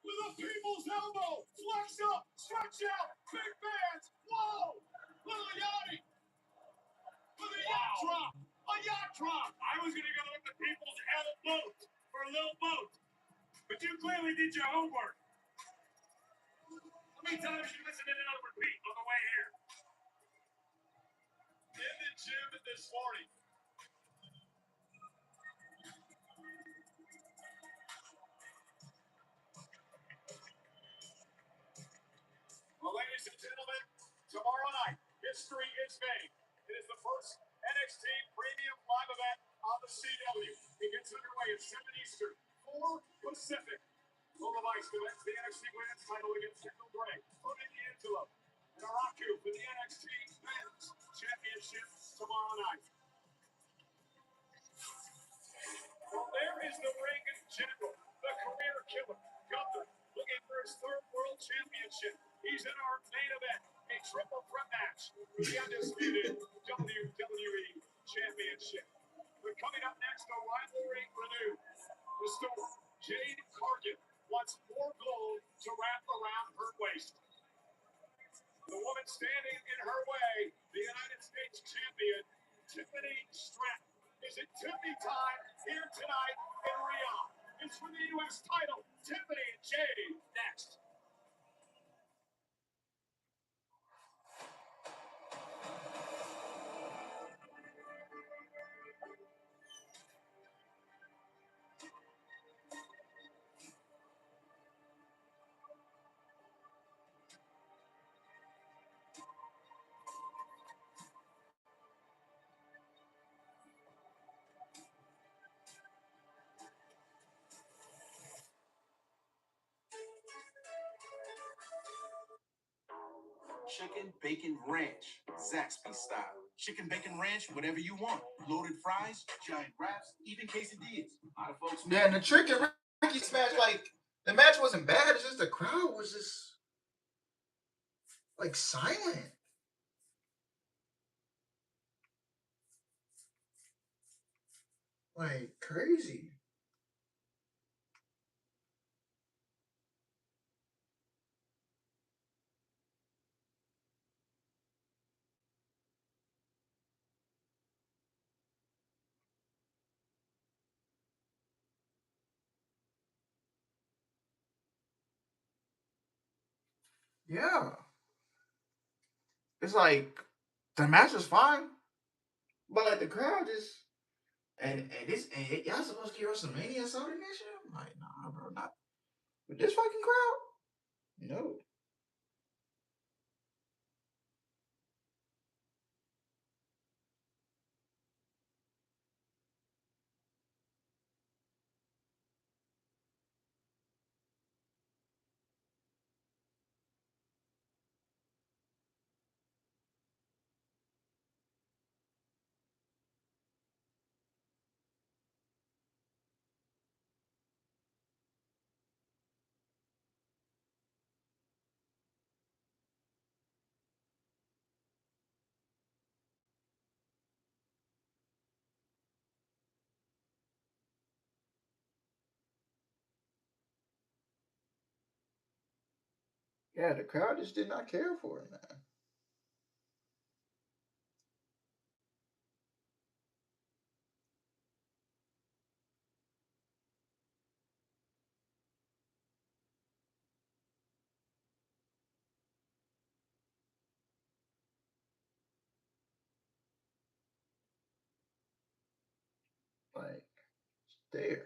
With a people's elbow, flex up, stretch out, big fans, whoa! Little Yachty with a yacht drop, a yacht drop. I was gonna go with the people's elbow for a little boat, but you clearly did your homework. How many times you listen to another repeat on the way here? In the gym this morning. Well, ladies and gentlemen, tomorrow night, history is made. It is the first NXT Premium Live event on the CW. It gets underway at 7 Eastern, 4 Pacific. Full of ice events, the NXT Women's title against Kendall Gray, Tony D'Angelo, and Araku for the NXT Men's Championship tomorrow night. Well, there is the ring general, the career killer, Gunther, looking for his 3rd world championship. He's in our main event, a triple threat match for the undisputed WWE Championship. But coming up next, a rivalry renewed. The Storm, Jade Cargill, wants more gold to wrap around her waist. The woman standing in her way, the United States champion, Tiffany Stratton. Is it Tiffany time here tonight in Riyadh? It's for the U.S. title. Tiffany and Jade next. Chicken bacon ranch, Zaxby style. Chicken bacon ranch, whatever you want. Loaded fries, giant wraps, even quesadillas. A lot of folks. Yeah, and the trick in Ricky Smash, like the match wasn't bad. It's just the crowd was just like silent. Like crazy. Yeah. It's like the match was fine, but like the crowd just and y'all supposed to give WrestleMania something this year? I'm like, nah, bro, not with this fucking crowd. No. Yeah, the crowd just did not care for it, man. Like, there.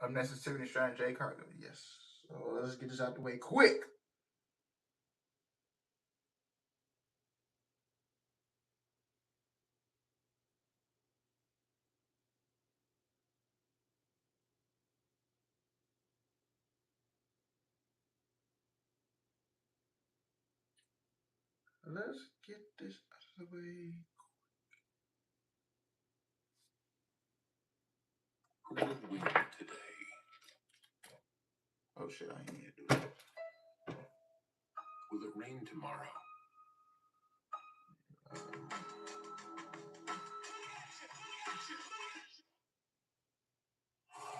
Unnecessary distraction, Jay Cargill. Yes. So let's get this out the way quick. Let's get this out of the way. Who will win today? Oh shit, I ain't need to do that. Will it rain tomorrow?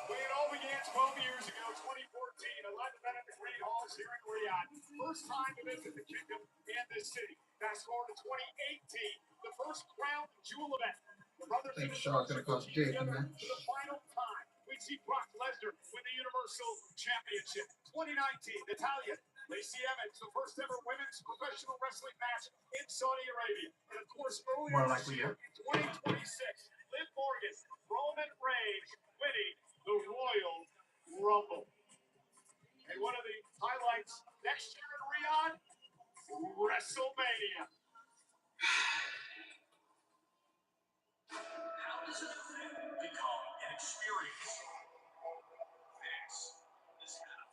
When it all began 12 years ago, 2014, 11 men at the Great Halls here in Riyadh. First time to visit the kingdom and this city. Fast forward to 2018, the first crown jewel event. The brothers I think Shaw's gonna cost Jake in that. for the final time. We see Brock Lesnar win the Universal Championship. 2019, Natalia, Lacey Evans, the first ever women's professional wrestling match in Saudi Arabia. And of course, earlier this year, 2026, Liv Morgan, Roman Reigns winning the Royal Rumble. And one of the highlights next year in Riyadh, WrestleMania. How does an event become an experience? This is how.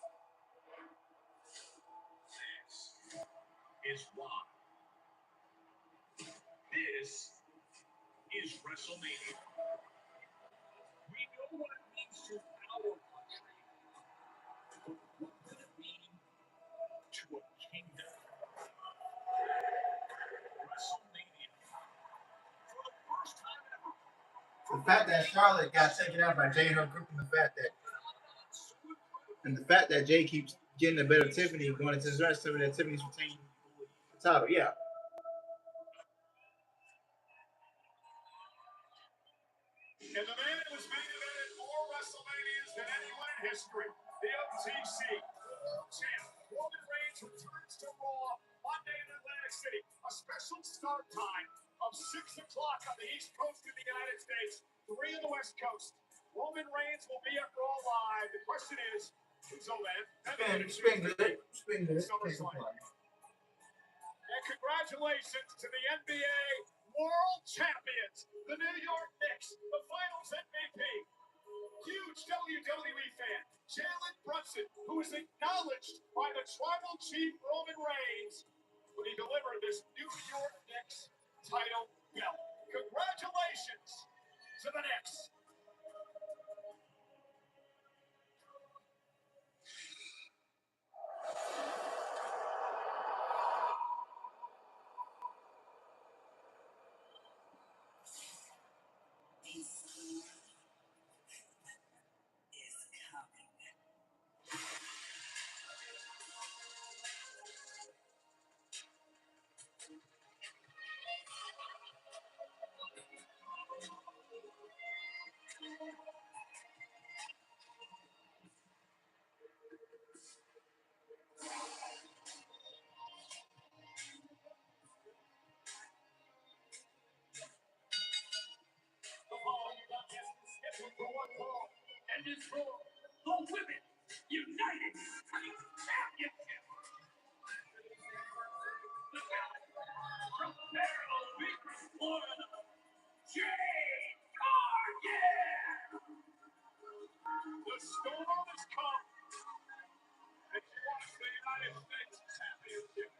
This is why. This is WrestleMania. We know what it means to our country. But what could it mean fact that Charlotte got taken out by Jay and her group, and the fact that Jay keeps getting a better Tiffany going into this rest of it, that Tiffany's retaining the title. Yeah. And the man who has main evented more WrestleManias than anyone in history, the OTC World Champ Roman Reigns returns to Raw Monday in Atlantic City. A special start time of 6 o'clock on the East Coast of the United States, 3 on the West Coast. Roman Reigns will be at Raw Live. The question is, who's the left? Spin good. And congratulations to the NBA World Champions, the New York Knicks, the Finals MVP. Huge WWE fan, Jalen Brunson, who is acknowledged by the Tribal Chief Roman Reigns when he delivered this New York Knicks title belt. Congratulations to the Knicks. For one fall, and it's for the Women United States Championship. The belt from Barrow, Florida, Jade Cargill. The storm has come, and she wants the United States Championship.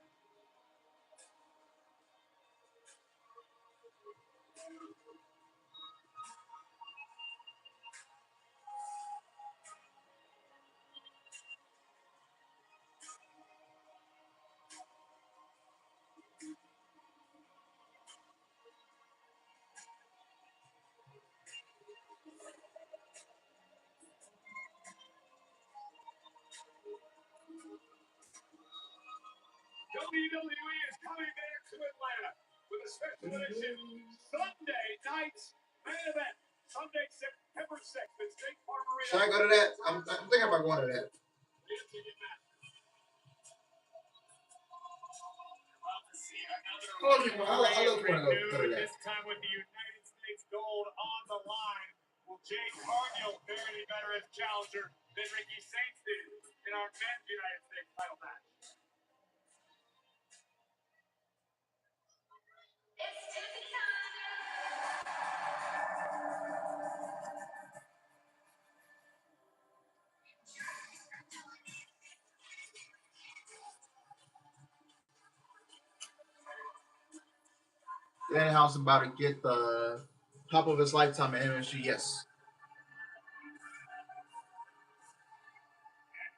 WWE is coming back to Atlanta with a special edition Sunday night's main event. Sunday, September 6th. It's Jake Farmer. Should I go to that? I'm thinking about going to that. I love when I go to that. This time with the United States gold on the line. Will Jade Cargill fare any better as challenger than Ricky Saints did in our men's United States title match? Danhausen about to get the top of his lifetime at MSG. Yes.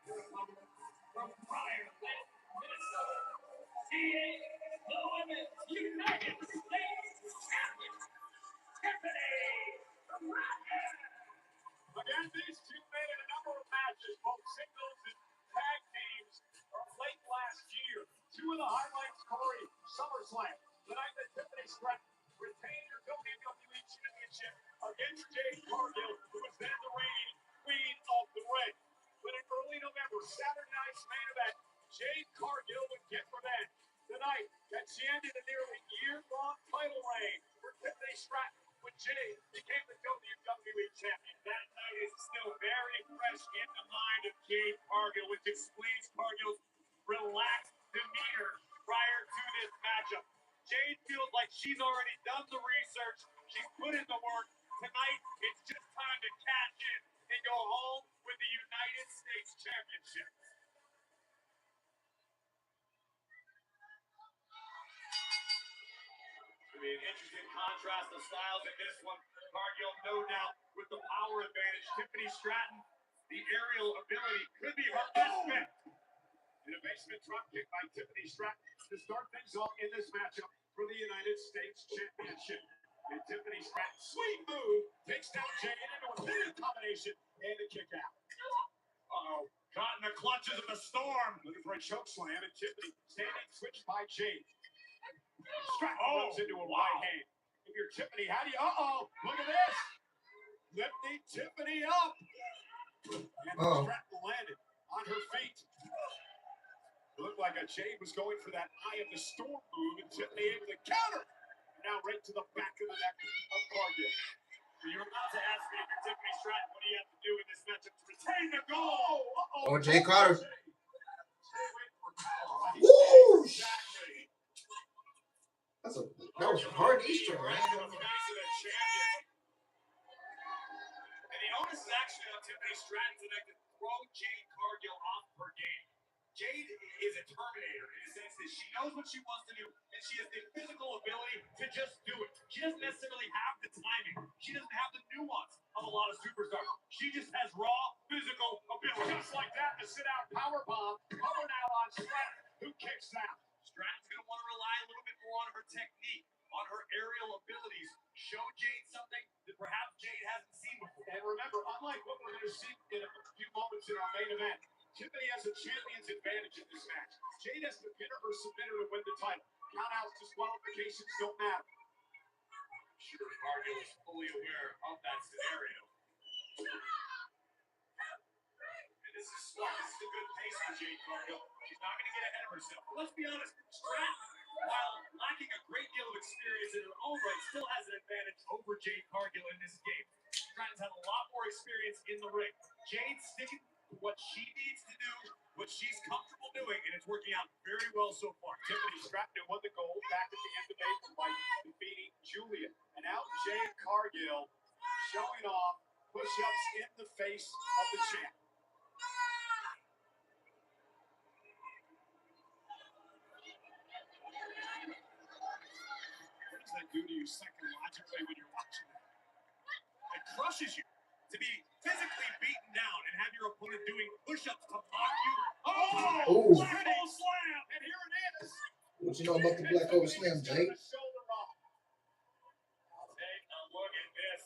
From Briarland, Minnesota, the Women's United States Champion, Tiffany Stratton. Again, these two made a number of matches, both singles and tag teams, from late last year. Two of the highlights, Corey, SummerSlam, the night that Tiffany Stratton retained her WWE Championship against Jade Cargill, who was then the reigning Queen of the Ring. But in early November, Saturday night's main event, Jade Cargill would get revenge. The night that she ended a nearly year-long title reign for Tiffany Stratton when Jade became the WWE Champion. That night is still very fresh in the mind of Jade Cargill, which explains Cargill's relaxed demeanor prior to this matchup. Jade feels like she's already done the research. She's put in the work. Tonight, it's just time to cash in and go home with the United States Championship. It'll be an interesting contrast of styles in this one. Cargill, no doubt, with the power advantage. Tiffany Stratton, the aerial ability could be her best bet. In a basement drop kick by Tiffany Stratton to start things off in this matchup for the United States Championship. And Tiffany Stratton, sweet move, takes down Jade into a pivot combination and a kick out. Uh-oh. Caught in the clutches of the storm. Looking for a choke slam, and Tiffany standing switched by Jade. Stratton runs into a right hand. If you're Tiffany, how do you... Uh-oh, look at this. Lifting Tiffany up. And Stratton landed on her feet. It looked like a Jade was going for that Eye of the Storm move, and Tiffany able to counter. Now right to the back of the neck of Cargill. So you're about to ask me if you're Tiffany Stratton, what do you have to do in this matchup to retain the goal? Uh-oh. Oh, Jay Carter. Woo! Exactly. That was a hard Easter, man. And the onus is actually on Tiffany Stratton tonight to throw Jade Cargill off her game. Jade is a Terminator in the sense that she knows what she wants to do, and she has the physical ability to just do it. She doesn't necessarily have the timing. She doesn't have the nuance of a lot of superstars. She just has raw physical ability. Just like that, the sit-out powerbomb. Cover now on Stratton, who kicks out. Stratton's going to want to rely a little bit more on her technique, on her aerial abilities. Show Jade something that perhaps Jade hasn't seen before. And remember, unlike what we're going to see in a few moments in our main event, Tiffany has a champion's advantage in this match. Jade has to pin her or submit her to win the title. Countouts, disqualifications don't matter. I'm sure Cargill is fully aware of that scenario. And this is smart. This is a good pace for Jade Cargill. She's not going to get ahead of herself. But let's be honest, Stratton, while lacking a great deal of experience in her own right, still has an advantage over Jade Cargill in this game. Stratton's had a lot more experience in the ring. Jade's sticking to what she needs to do, what she's comfortable doing, and it's working out very well so far. Tiffany Stratton won the gold back at the end of April by defeating Julia. And now Jade Cargill showing off push-ups in the face of the champ. What does that do to you psychologically when you're watching that? It crushes you to be physically beaten down and have your opponent doing push-ups to mock you. Oh! Black hole slam! And here it is. What you know about the Black Hole Slam, Jake? Take a look at this.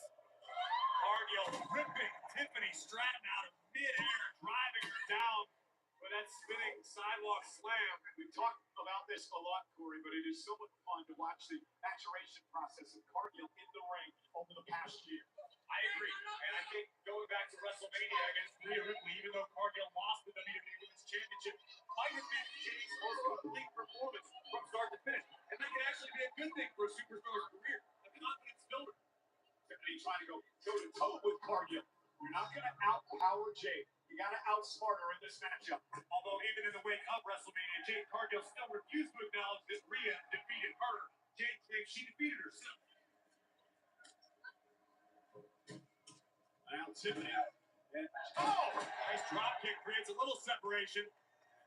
Cargill ripping Tiffany Stratton out of midair, driving her down with that spinning sidewalk slam. We've talked about this a lot, Corey, but it is so much fun to watch the maturation process of Cargill in the ring over the past year. I agree, and I think going back to WrestleMania against Rhea Ripley, even though Cargill lost the WWE Women's Championship, might have been Jade's most complete performance from start to finish. And that can actually be a good thing for a superstar's career, a confidence builder. Tiffany trying to go toe-to-toe with Cargill. You're not going to outpower Jade. You got to outsmart her in this matchup. Although even in the wake of WrestleMania, Jade Cargill still refused to acknowledge that Rhea defeated her. Jade claims she defeated herself. Now Tiffany. Nice drop kick creates a little separation.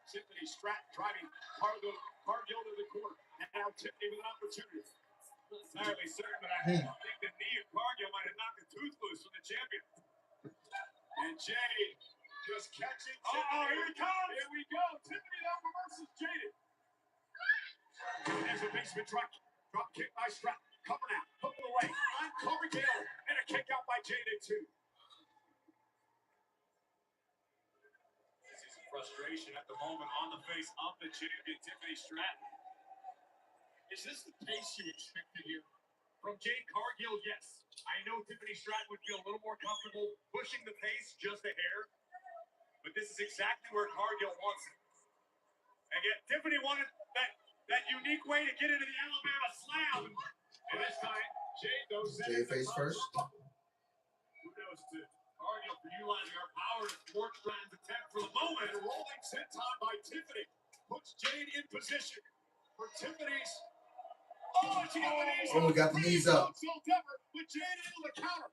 Tiffany Stratton driving Cargill to the corner. And now Tiffany with an opportunity. Not entirely certain, but I think the knee of Cargill might have knocked the tooth loose from the champion. And Jade just catching Tiffany. Oh, here it comes. Here we go. Tiffany now reverses Jade. There's a basement drop kick by Stratton. Cover now. Hook away. On Cargill. And a kick out by Jade too. Frustration at the moment on the face of the champion, Tiffany Stratton. Is this the pace you expected here? From Jade Cargill, yes. I know Tiffany Stratton would feel a little more comfortable pushing the pace just a hair, but this is exactly where Cargill wants it. Again, Tiffany wanted that unique way to get into the Alabama slam. And this time, Jade, though, Jade face first. Kudos to Cargill for utilizing her power to thwart Stratton's attempt for the moment. And a rolling senton by Tiffany puts Jade in position for Tiffany's. Oh, we got the knees up. With Jade able to counter.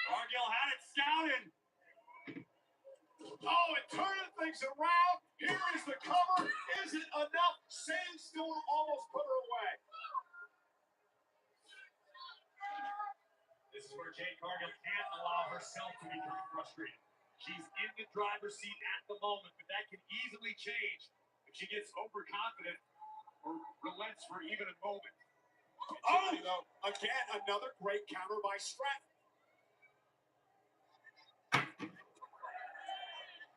Cargill had it scouted. Oh, and turning things around. Here is the cover. Is it enough? Sandstorm almost put her away. This is where Jade Cargill can't allow herself to become frustrated. She's in the driver's seat at the moment, but that can easily change if she gets overconfident or relents for even a moment. Tiffany, though, again, another great counter by Stratton.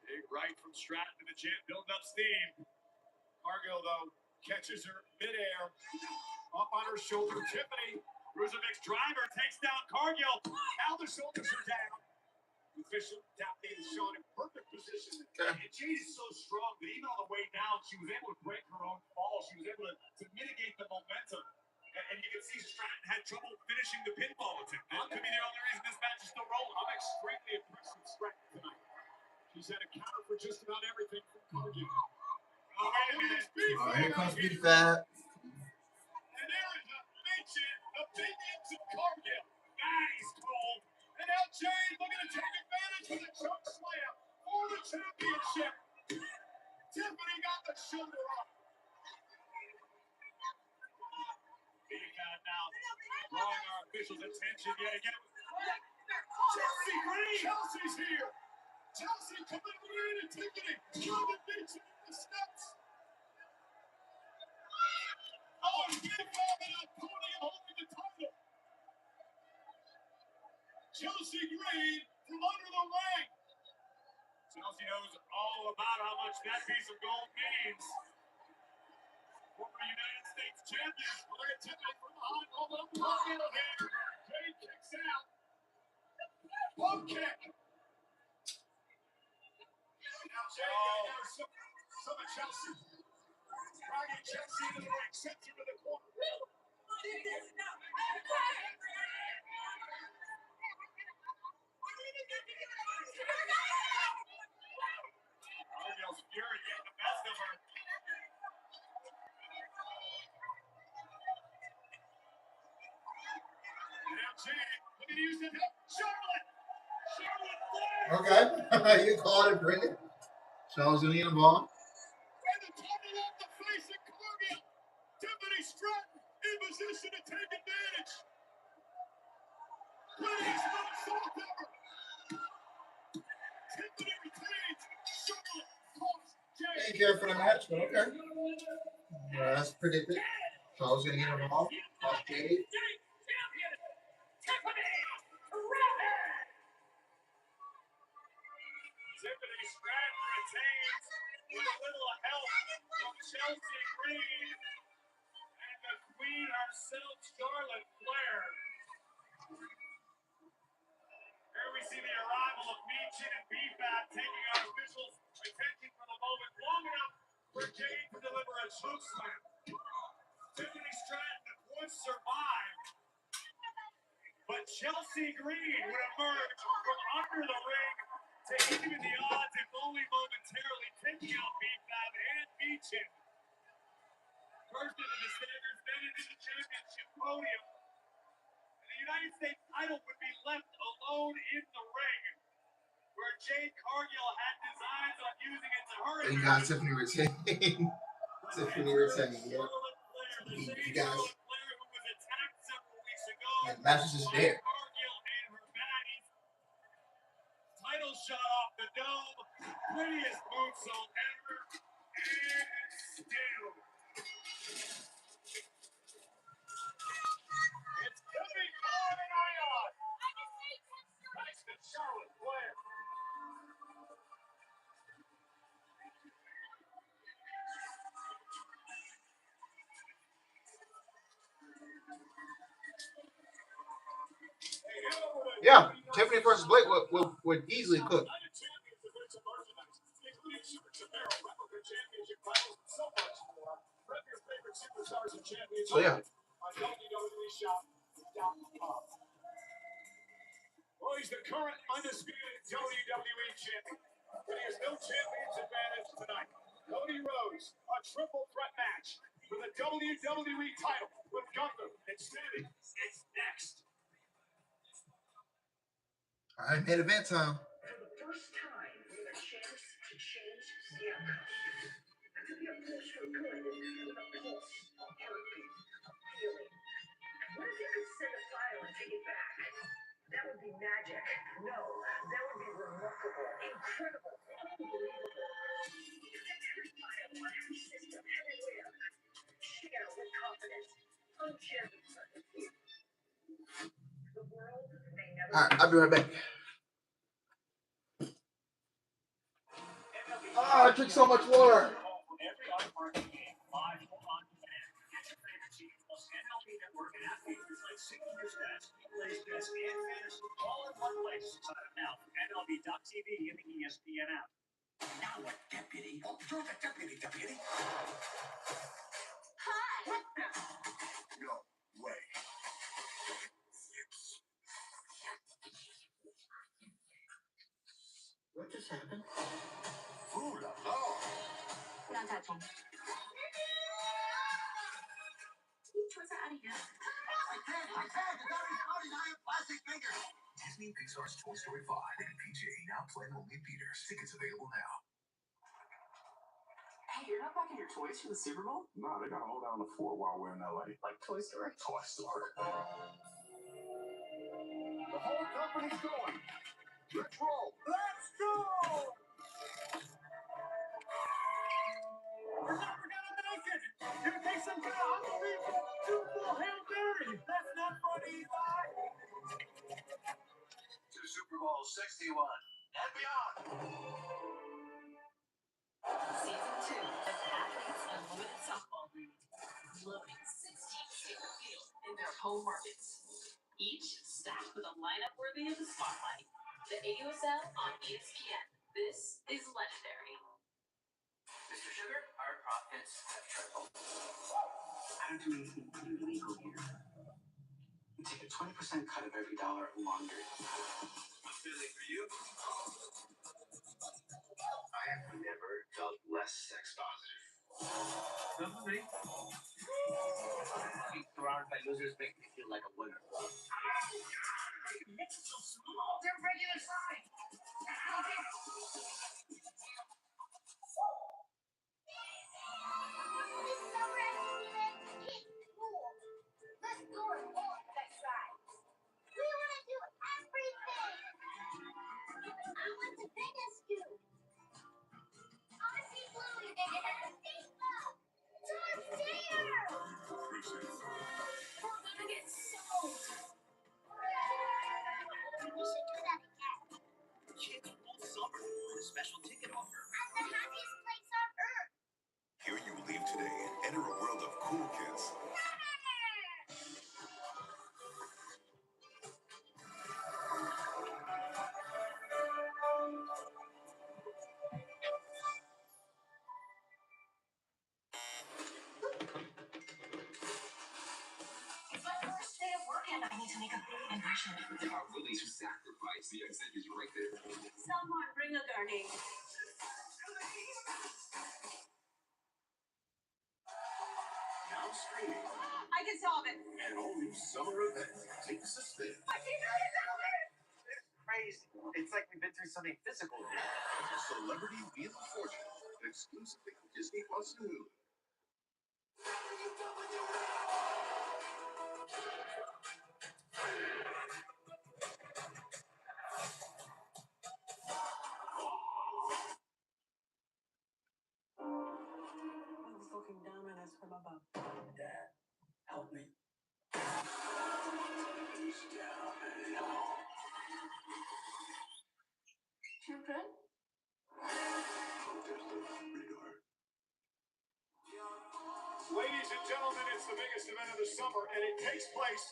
Big right from Stratton to the champ, building up steam. Cargill, though, catches her midair. Up on her shoulder, Tiffany. Ruzovic's driver takes down Cargill. Now the shoulders are down. Official tapping is shown in perfect position. And Jade is so strong that even on the way down, she was able to break her own fall. She was able to mitigate the momentum. And you can see Stratton had trouble finishing the pinfall attempt. That could be the only reason this match is still rolling. I'm extremely impressed with Stratton tonight. She's had a counter for just about everything from Cargill. Oh, wait a minute. Oh, here comes Big Fat. And there is a mention of opinions of Cargill. That is cold. And now Jade looking to take advantage of the choke slam for the championship. Tiffany got the shoulder up. Big Fat now drawing our officials' attention yet again. Chelsea Green! Chelsea's here! Chelsea coming in and Tiffany trying to beat you in the steps. Oh, Big Fat and a podium holding the title. Chelsea Green from under the ring. Chelsea knows all about how much that piece of gold means. Former United States champion. Look at Tiffany from behind. Oh, little pocket here. Jade kicks out. Bump kick. Now Jade getting out some of Chelsea. Dragging Chelsea into the ring. Sends her to the corner. Cargill's fury getting the best of her. And now Jade looking to use the hip. Charlotte Flair. Okay. You called it, Brendan. Charles gonna get involved. And the title off the face of Cargill. Tiffany Stratton in position to take advantage. Prettiest moonsault ever. Tiffany retains. Charlotte calls Jade. Ain't care for the match, but okay. That's predicted. Charles gonna get involved. That's Jade. Tiffany Stratton retains with a little help from Chelsea Green and the queen herself, Charlotte Flair. Here we see the arrival of Meechin and B-Fat taking our officials' attention for the moment long enough for Jade to deliver a choke slam. Tiffany Stratton would survive, but Chelsea Green would emerge from under the ring to even the odds if only momentarily, taking out B-Fab and Meechin. First into the standards, then into the championship podium. And the United States title would be left alone in the ring, where Jade Cargill had designs on using it to her. You got Tiffany retained. Tiffany retained, yeah. You guys. Flair, who was attacked several weeks ago. Yeah, the match is just there. Cargill and her baddies. Title shot off the dome. Prettiest moonsault ever. And still. It's coming on and on. Thanks to Charlotte Flair. Yeah, Tiffany versus Blake would easily cook. So yeah. Well, he's the current undisputed WWE champion, but he has no champion's advantage tonight. Cody Rhodes, a triple threat match for the WWE title with Gunther and Sammy. It's next. All right, main event time. For the first time, we have a chance to change the outcome. It could be a force for good with a pulse, a heartbeat, a feeling. What if you could send a file and take it back? That would be magic. No, that would be remarkable, incredible, unbelievable. Protect every file, every system, everywhere. Share with confidence. Unshare with All right, I'll be right back. I drink so much water. MLB.TV and the ESPN app. Now what, deputy? Oh, you're the deputy. Hi. No way. What just happened? Ooh la la. Not touching. These toys are out of here. I can't. You gotta be funny. I have plastic fingers. Disney Pixar's Toy Story 5. Rated PG. Now playing only in theaters. Tickets available now. Hey, you're not packing your toys for the Super Bowl? No, they gotta hold down the fort while we're in LA. Like Toy Story? Toy Story. The whole company's going. Let's roll. Let's go! We're never gonna make it! Gonna take some kind of unbelievable Super Bowl Hail Mary! That's not funny, Eli! To Super Bowl 61 and beyond. Season 2 of Athletes Unlimited Softball League. Loading 16 sticker fields in their home markets. Each stacked with a lineup worthy of the spotlight. The AUSL on ESPN. This is legendary. Mr. Sugar, our profits have tripled. I don't do anything illegal here. We take a 20% cut of every dollar of laundry. I'm feeling for you. I have never felt less sex positive. Doesn't me? Being surrounded by losers makes me feel like a winner. It's so small. They're regular size. Kids rule summer with a special ticket offer. Here you leave today. Enter a world of cool kids. It's my first day of work and I need to make a big impression. They are willing to sacrifice the executives right there. Someone bring a gurney. Now streaming. I can solve it. An all-new summer event. Take the suspense. It's crazy. It's like we've been through something physical. Celebrity Wheel of Fortune. Exclusively on Disney Plus and Hulu. I was looking down on us from above. Dad, help me. You good? Ladies and gentlemen, it's the biggest event of the summer, and it takes place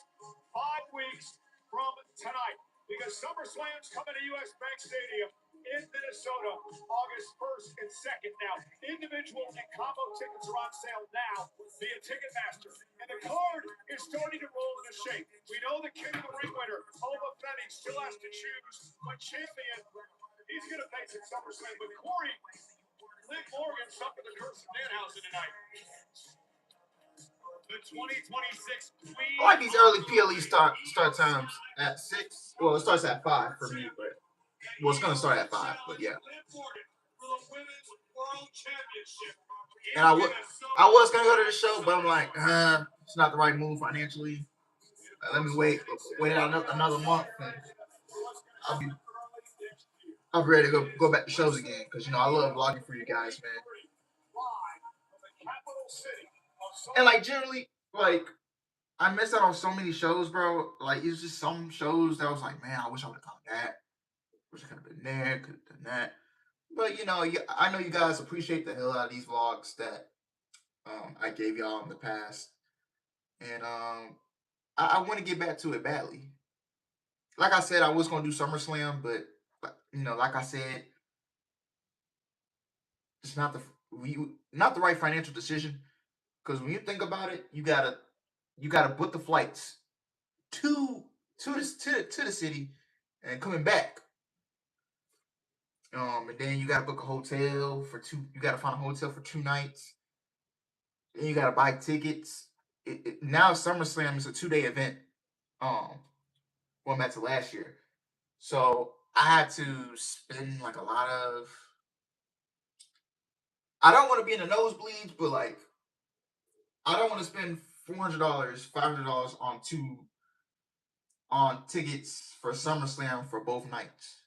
5 weeks from tonight because SummerSlam's coming to U.S. Bank Stadium in Minnesota, August 1st and 2nd. Now, individual and combo tickets are on sale now via Ticketmaster, and the card is starting to roll into shape. We know the King of the Ring winner, Oba Fenix, still has to choose a champion he's going to face at SummerSlam, but Corey, Liv Morgan suffered the curse of Danhausen tonight. The 2026 Queen. I like these early PLE start times at 6. Well, it starts at 5 for me, but well, it's gonna start at 5. But yeah. And I was gonna go to the show, but I'm like, it's not the right move financially. Let me wait out another month, and I'll be ready to go back to shows again because I love vlogging for you guys, man. And like generally, like I missed out on so many shows, bro. Like it's just some shows that I was like, man, I wish I would have come back. Wish I could have been there, could have done that. But I know you guys appreciate the hell out of these vlogs that I gave y'all in the past, and I want to get back to it badly. Like I said, I was gonna do SummerSlam, but like I said, it's not the right financial decision. Because when you think about it, you gotta book the flights to to the city and coming back. And then you gotta book a hotel for two. You gotta find a hotel for 2 nights. Then you gotta buy tickets. Now SummerSlam is a 2-day event. Um, going back to last year, so I had to spend like a lot of. I don't want to be in the nosebleeds, but like I don't want to spend $400, $500 on tickets for SummerSlam for both nights.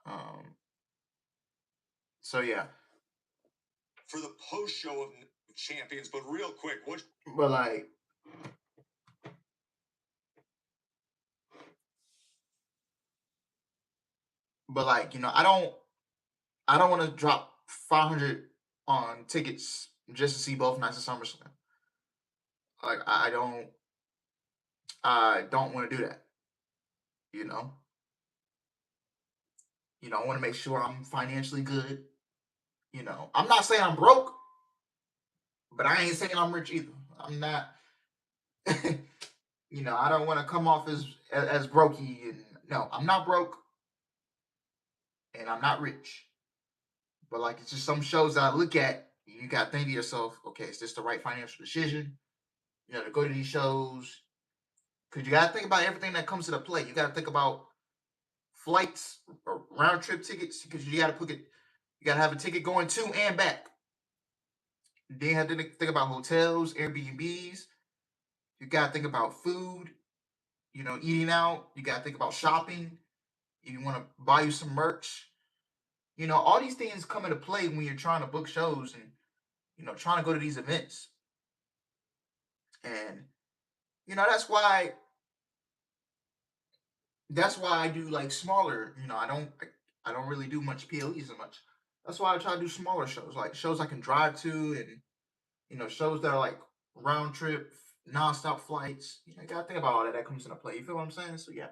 Um, so yeah, For the post show of Champions, but real quick, what? but like, I don't want to drop 500 on tickets just to see both nights of SummerSlam. Like, I don't want to do that. You know, I want to make sure I'm financially good. I'm not saying I'm broke, but I ain't saying I'm rich either. I'm not. I don't want to come off as brokey. And no, I'm not broke, and I'm not rich. But like, it's just some shows that I look at. You got to think to yourself, okay, is this the right financial decision? To go to these shows, because you got to think about everything that comes to the play. You got to think about flights, or round trip tickets, because you got to put it. You got to have a ticket going to and back. Then you have to think about hotels, Airbnbs. You got to think about food. Eating out. You got to think about shopping. If you want to buy you some merch. All these things come into play when you're trying to book shows and trying to go to these events. And that's why I do like smaller. I don't really do much PLEs as much. That's why I try to do smaller shows, like shows I can drive to, and shows that are like round trip, nonstop flights. You gotta think about all that comes into play. You feel what I'm saying? So yeah.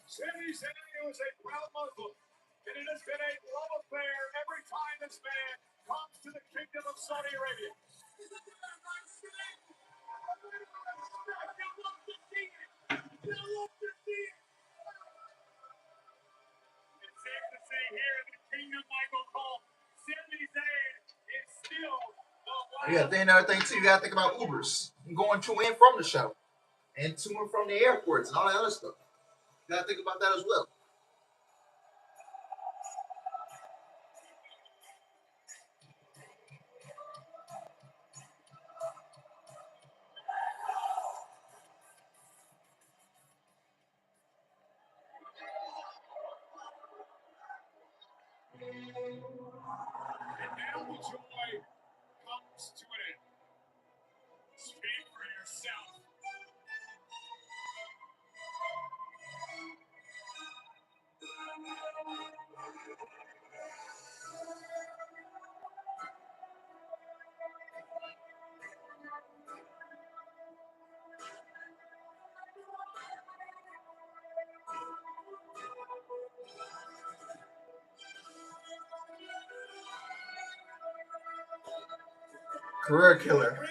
Sami Zayn is a proud Muslim, and it has been a love affair every time this man comes to the Kingdom of Saudi Arabia. It's safe to say here in the Kingdom, Michael Cole, Sami Zayn is still the Yeah, then another thing too, you gotta think about Ubers going to and from the show, and to and from the airports and all that other stuff. You gotta think about that as well. And now the joy comes to an end. Speak for yourself. Career killer.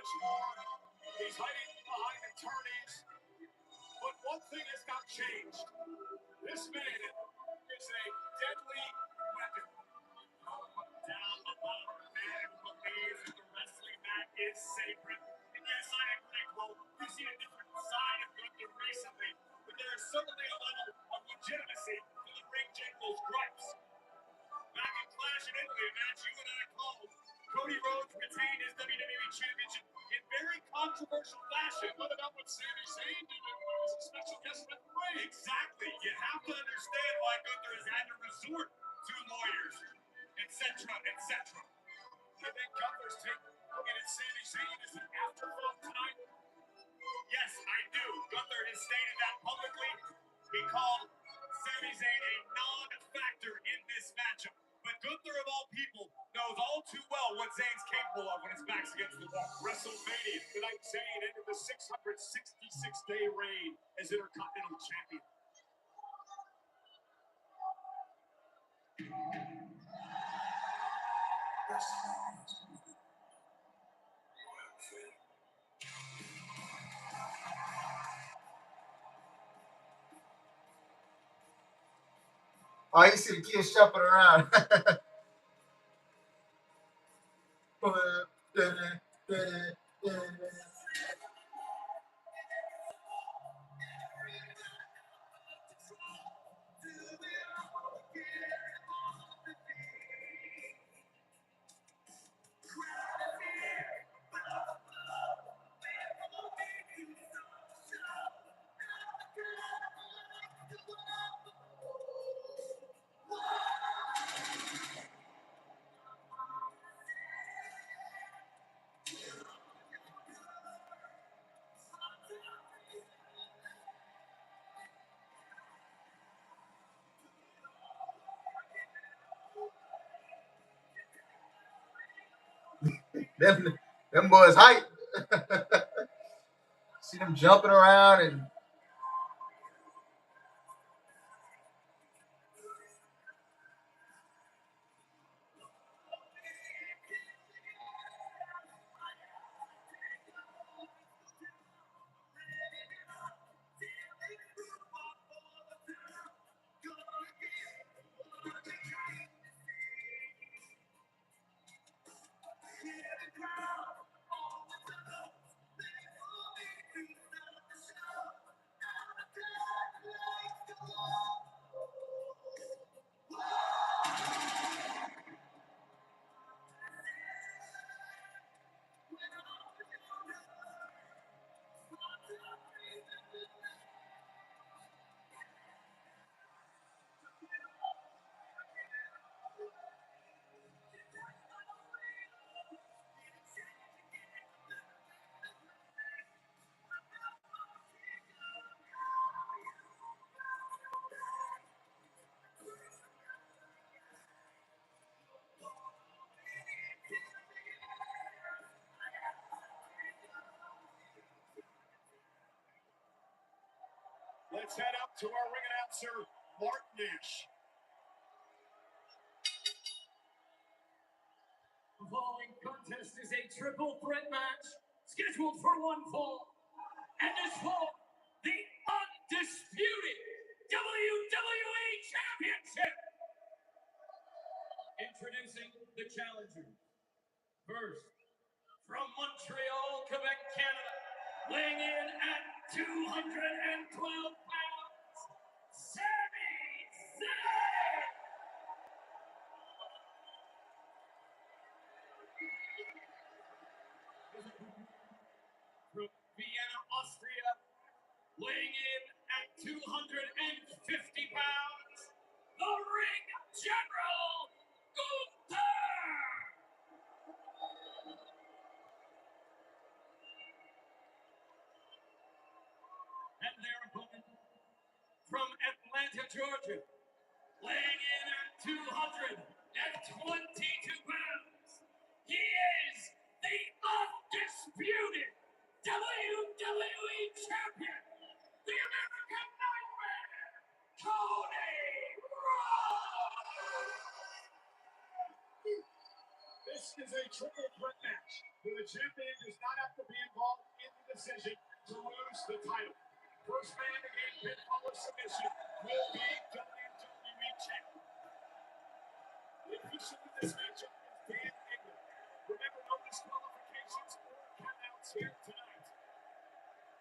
much more. He's hiding behind attorneys. But one thing has not changed. This man is a deadly weapon. Down the bottom, man who believes that the wrestling mat is sacred. And yes, I agree, Cole. We've seen a different side of Gunther recently, but there is certainly a level of legitimacy to the ring general's gripes. Back in Clash in Italy, a match you and I called, Cody Rhodes retained his WWE Championship in very controversial fashion. What about what Sami Zayn did as a special guest referee? Exactly. You have to understand why Gunther has had to resort to lawyers, etc., etc. You think Gunther's looking at Sami Zayn as an afterthought tonight? Yes, I do. Gunther has stated that publicly. He called Sami Zayn a non-factor in this matchup. But Gunther, of all people, knows all too well what Zayn's capable of when his back's against the wall. WrestleMania. Tonight, Zayn entered the 666-day reign as Intercontinental Champion. Oh, you see the kids jumping around. them boys hype. See them jumping around and Let's head up to our ring announcer, Mark Nash. The following contest is a triple threat match scheduled for one fall. And this fall, the undisputed WWE Championship. Introducing the challengers. First, from Montreal, Quebec, Canada, weighing in at 212 pounds, Sami Zayn. From Vienna, Austria, weighing in at 250 pounds, the Ring General, Gunther. And their opponent, from Atlanta, Georgia, weighing in at 222 pounds, he is the undisputed WWE Champion, the American Nightmare, Cody Rhodes. This This is a triple threat match where the champion does not have to be involved in the decision to lose the title. First man to gain pinfall or submission will be WWE champion. The official in this matchup is Dan England. Remember, no disqualifications or countouts here tonight.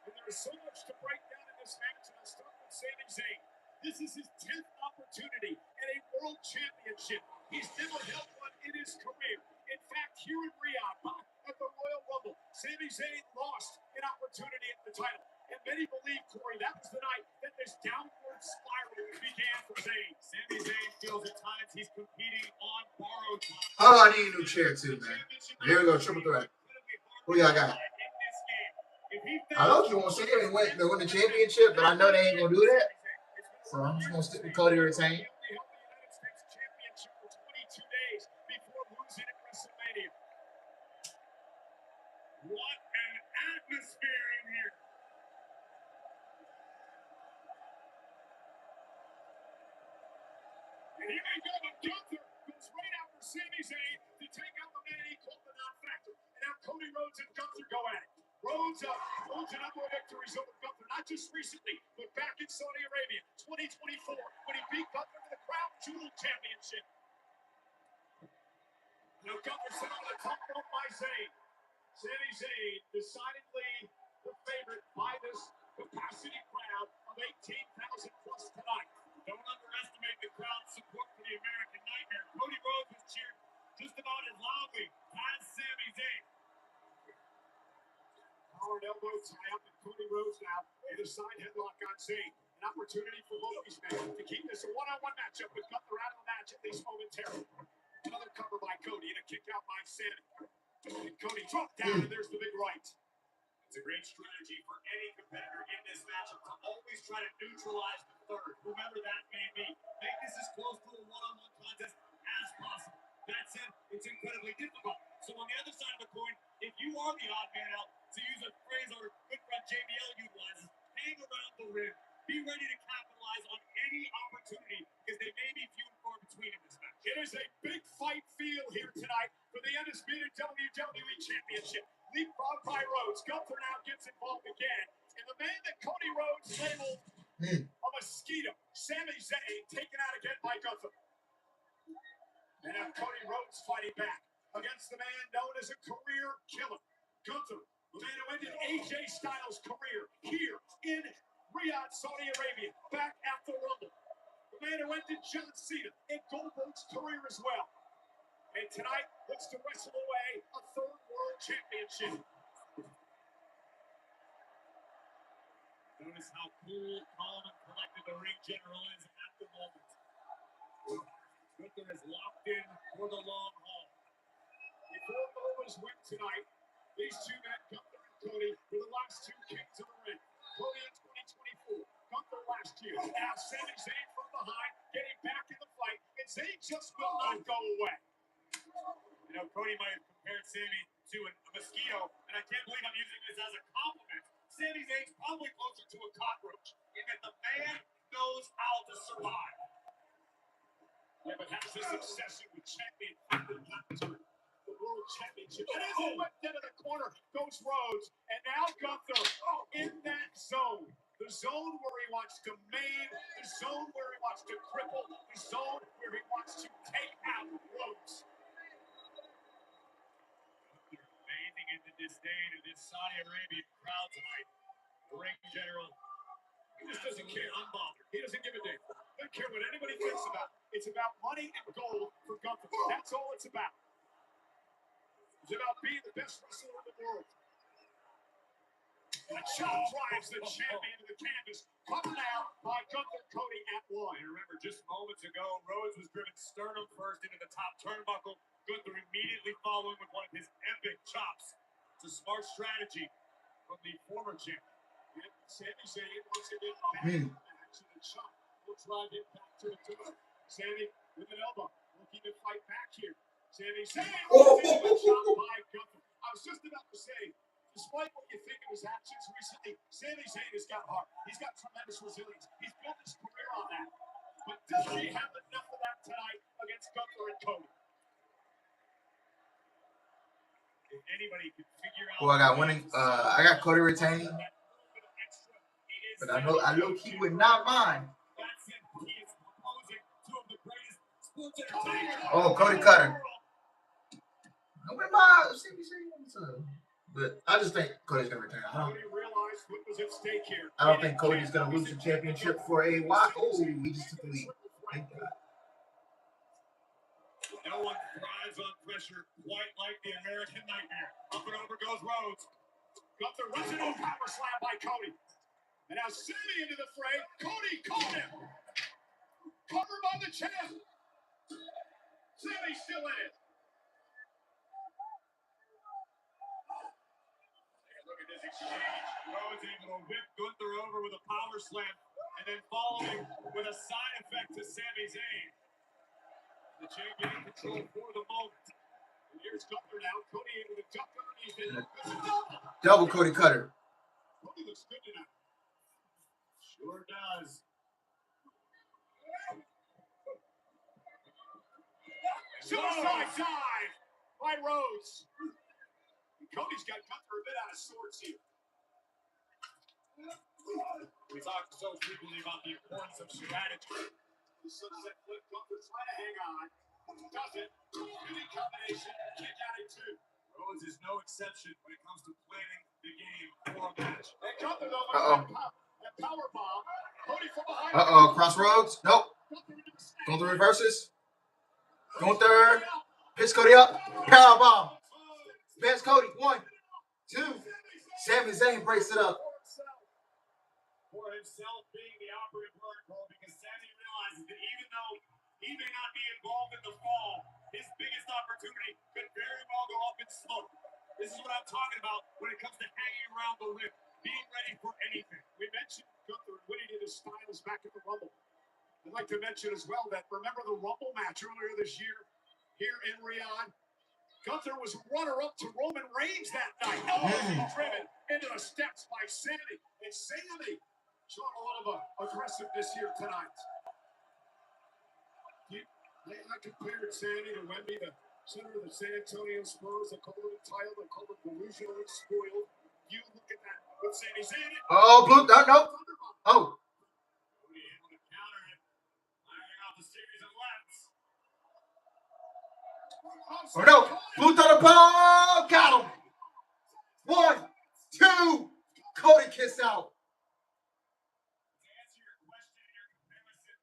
And there is so much to break down in this match, and I'll start with Sami Zayn. This is his 10th opportunity at a world championship. He's never held one in his career. In fact, here in Riyadh, back at the Royal Rumble, Sami Zayn lost an opportunity at the title. And many believe, Corey, that was the night that this downward spiral began for Zayn. Sami Zayn feels at times he's competing on borrowed time. Oh, I need a new chair too, man. Here we go, triple threat. Who y'all got? I don't you want to say they win the championship, but I know they ain't gonna do that. So I'm just gonna stick with Cody retain. What an atmosphere in here. And here we go, but Gunther goes right after Sami Zayn to take out the man he called the non-factor. And now Cody Rhodes and Gunther go at it. Rhodes holds a number of victories over Gunther, not just recently, but back in Saudi Arabia, 2024, when he beat Gunther for the Crown Jewel Championship. Now Gunther's on the top rope by Zayn. Sami Zayn decidedly the favorite by this capacity crowd of 18,000 plus tonight. Don't underestimate the crowd's support for the American Nightmare. Cody Rhodes was cheered just about as loudly as Sami Zayn. Power elbow tie up and Cody Rhodes now in a side headlock on Zayn. An opportunity for both these men to keep this a one-on-one matchup with Gunther out of the match at least momentarily. Another cover by Cody and a kick out by Sami. And Cody dropped down and there's the big right. It's a great strategy for any competitor in this matchup to always try to neutralize the third, whomever that may be. Make this as close to a one-on-one contest as possible. That said, it's incredibly difficult. So on the other side of the coin, if you are the odd man out, to use a phrase our good friend JBL utilizes, hang around the rim. Be ready to capitalize on any opportunity because they may be few and far between in this match. It is a big fight feel here tonight for the undisputed WWE Championship. Leapfrog by Rhodes. Gunther now gets involved again. And the man that Cody Rhodes labeled a mosquito, Sami Zayn, taken out again by Gunther. And now Cody Rhodes fighting back against the man known as a career killer, Gunther, the man who ended AJ Styles' career here in Riyadh, Saudi Arabia, back at the Rumble. The man who ended John Cena and Goldberg's career as well. And tonight looks to wrestle away a third world championship. Notice how cool, calm, and collected the ring general is at the moment. Gunther is locked in for the long haul. Before Nova's win tonight, these two men, Gunther and Cody, were the last two kings of the ring. Cody in 2024, Gunther last year. Now Sami Zayn from behind, getting back in the fight, and Zayn just will not go away. You know, Cody might have compared Sami to a mosquito, and I can't believe I'm using this as a compliment. Sami Zayn's probably closer to a cockroach, in that the man knows how to survive. Yeah, but has this obsession with champion the world championship. And as he whipped into the corner goes Rhodes, and now Gunther in that zone. The zone where he wants to maim, the zone where he wants to cripple, the zone where he wants to take out Rhodes. Bathing in the disdain of this Saudi Arabian crowd tonight. The ring general, he just doesn't care. Unbothered. He doesn't give a damn. Doesn't care what anybody thinks about. It's about money and gold for Gunther. That's all it's about. It's about being the best wrestler in the world. And a chop drives the champion to the canvas. Covered out by Gunther Cody at one. And remember, just moments ago, Rhodes was driven sternum first into the top turnbuckle. Gunther immediately following with one of his epic chops. It's a smart strategy from the former champion. And Sami Zayn once again back in the match. And the chop will drive him back to the top. Sami with an elbow, looking to fight back here. Sami Zayn into the chop by Gunther. I was just about to say, despite what you think of his actions recently, Sami Zayn has got heart. He's got tremendous resilience. He's built his career on that. But does he have enough of that tonight against Gunther and Cody? if anybody could figure out. Well, I got winning. I got Cody retaining, but I low key would not mind. Oh, Cody Cutter. I wouldn't mind. But I just think Cody's gonna return. I don't think Cody's gonna lose the championship for a while. Oh, he just took the lead. Thank God. No one thrives on pressure quite like the American Nightmare. Up and over goes Rhodes. Gunther runs into a power slam by Cody. And now Sammy into the fray. Cody caught him. Covered by the champ. Sammy still in it. Take a look at this exchange. Rhodes able to whip Gunther over with a power slam. And then following with a side effect to Sami Zayn. The champion in control for the moment. And here's Gunther now. Cody able to duck underneath it. Double Cody Cutter. Cody looks good tonight. Sure does. Suicide dive by Rhodes. Cody's got Gunther a bit out of sorts here. We talk so frequently about the importance of strategy. The sunset flip, Gunther trying to hang on. Does it. Good combination. Kick out at two. Rhodes is no exception when it comes to planning the game for a match. And Gunther though, that power bomb. Cody from behind. Crossroads. Nope. Gunther reverses. Gunther picks Cody up. Power bomb. Spins Cody. 1, 2. Sami Zayn breaks it up. For himself being the operative word, Cole, because Sami realizes that even though he may not be involved in the fall, his biggest opportunity could very well go up in smoke. This is what I'm talking about when it comes to hanging around the rim, being ready for anything. We mentioned Gunther winning in his styles back at the Rumble. I'd like to mention as well that remember the Rumble match earlier this year here in Riyadh? Gunther was runner-up to Roman Reigns that night. Driven into the steps by Sammy. And Sammy showing a lot of aggressiveness here tonight. I compared Sammy to Wemby, the center of the San Antonio Spurs. They call it entitled, they call it delusionally spoiled. You look at that with Sami Zayn. Oh, blue. No. Oh. Able to counter it, firing off a series of lefts. Oh no. Blue to the ball. Got him. 1, 2. Cody kiss out. To answer your question, your comparison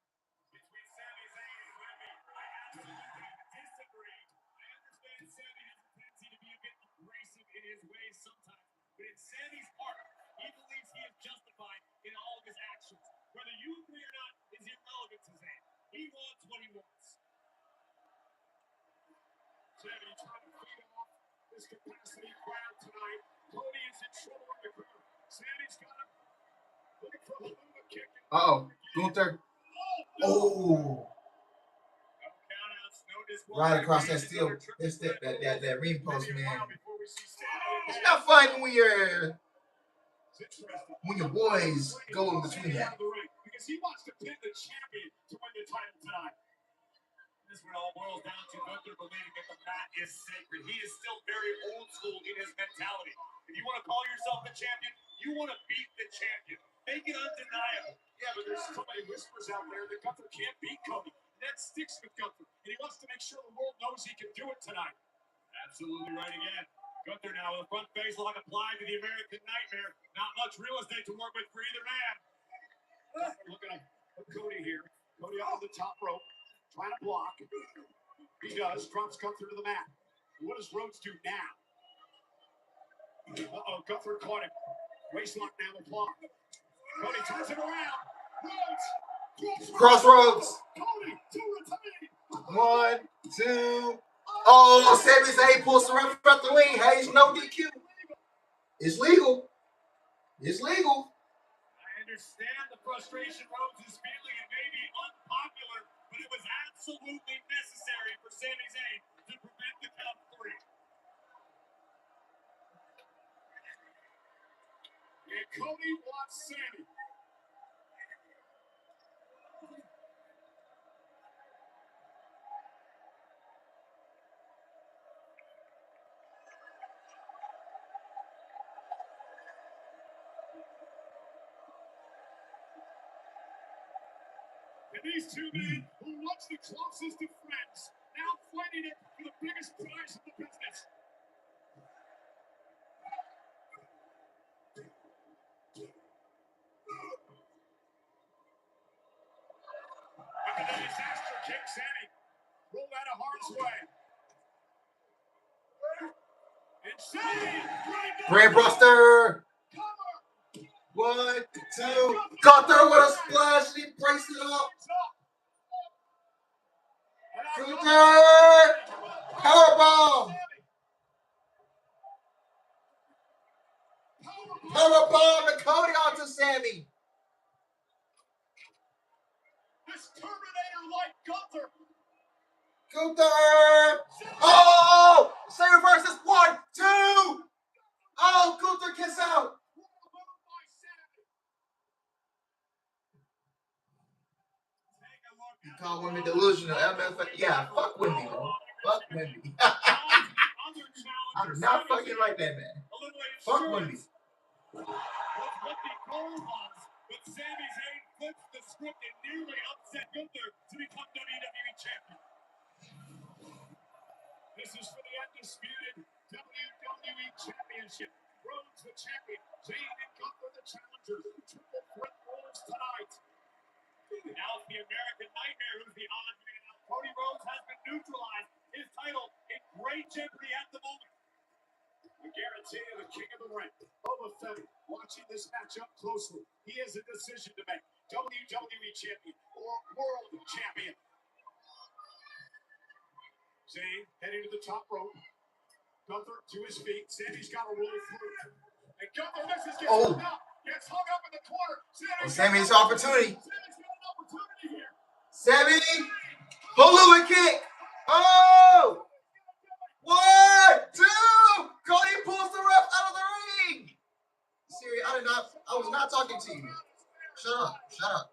between Sami Zayn and Wemby, I absolutely disagree. I understand Sammy has a tendency to be a bit abrasive in his ways sometimes, but in Sammy's heart, he believes he is justified in all of his actions. Whether you agree or not is irrelevant to Zayn. He wants what he wants. Sammy trying to feed off this capacity crowd tonight. Cody is in trouble in the corner. Sammy's got him. Looking for the Luma kick. Gunther. Oh. Right across that steel. It's that ring post, man. It's not fun when your boys go in between that. Because he wants to pin the champion to win the title tonight. This is what it all boils down to. Gunther believing that the mat is sacred. He is still very old school in his mentality. If you want to call yourself the champion, you want to beat the champion. Make it undeniable. Yeah, but there's so many whispers out there that Gunther can't beat Cody. That sticks with Gunther, and he wants to make sure the world knows he can do it tonight. Absolutely right again. Gunther now with a front face lock applied to the American Nightmare. Not much real estate to work with for either man. Looking at Cody here. Cody up on the top rope, trying to block. He does. Drops Gunther to the mat. What does Rhodes do now? Gunther caught him. Waist lock now applied. Cody turns it around. Rhodes. Crossroads. Cody to retain. 1, 2. Oh, Sami Zayn pulls the ref out the ring. Hayes, no DQ. It's legal. It's legal. I understand the frustration Rhodes is feeling. It may be unpopular, but it was absolutely necessary for Sami Zayn to prevent the count 3. And Cody wants Sammy. And these two men who once the closest of friends, now fighting it for the biggest prize in the business. Look at the disaster kick, Sammy. Rolled out of harm's way. And Sammy, Brand Buster. 1, 2. Gunther with a splash. And he breaks it up. Gunther. Powerbomb. Powerbomb and Cody onto Sammy. This Terminator-like Gunther. Gunther. Oh! Sammy versus 1, 2. Oh, Gunther gets out. You call women delusional. Yeah, fuck Wendy, bro. Fuck Wendy. I'm not fucking like that, man. Fuck Wendy. But Sami Zayn flips the script and nearly upset Gunther to become WWE champion. This is for the undisputed WWE Championship. Rhodes the champion, Zayn and Gunther the challengers. Triple threat rules tonight. Now it's the American Nightmare who's the odd man out. Cody Rhodes has been neutralized. His title in great jeopardy at the moment. The guarantee of the king of the ring. Boba Fett watching this matchup closely. He has a decision to make. WWE champion or world champion. Zayn heading to the top rope. Gunther to his feet. Sami's got to roll through. And Gunther misses, gets hung up. Gets hung up in the corner. Sammy's opportunity. Sami's got an opportunity here. Sami. Hula kick. Oh! 1, 2. Cody pulls the ref out of the ring. Siri, I was not talking to you. Shut up. Shut up.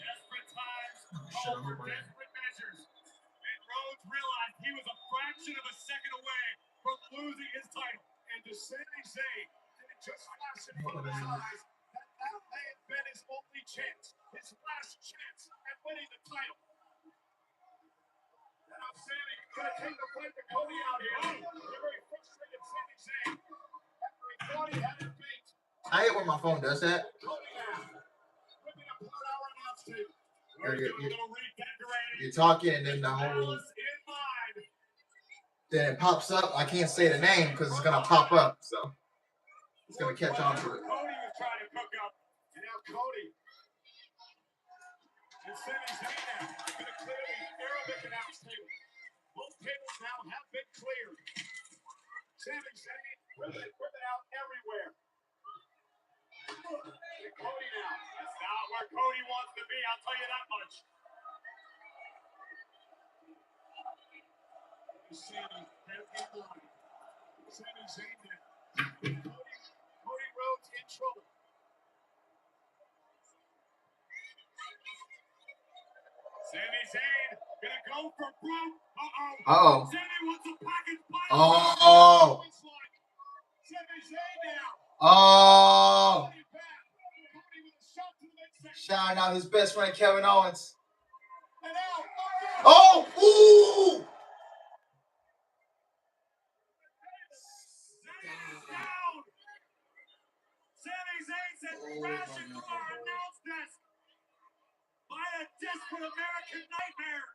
Desperate times call for desperate measures. And Rhodes realized he was a fraction of a second away from losing his title. And to Sami Zayn, did it just flash in front of his eyes that may have been his only chance, his last chance at winning the title. Now Sami gonna take the fight to Cody out here. A very frustrated Sami Zayn after he thought he had it beat. I hate when my phone does that. Cody now, ripping apart our announce table. You're talking and then the whole then it pops up. I can't say the name because it's gonna pop up, so it's gonna catch on to it. Cody was trying to cook up, and now Cody and Sami Zayn now gonna clear the Arabic announce table. Both tables now have been cleared. Sami Zayn ripping it out everywhere. And Cody now. That's not where Cody wants to be, I'll tell you that much. Sami has in line. Sami Zayn now. Cody Rhodes in trouble. Sami Zayn gonna go for broke. Uh-oh. Sami wants a package punch. Oh. Sami Zayn now. Oh. Shouting out his best friend Kevin Owens. Oh. Ooh. Sami Zayn said crash into our announce desk by a desperate American Nightmare.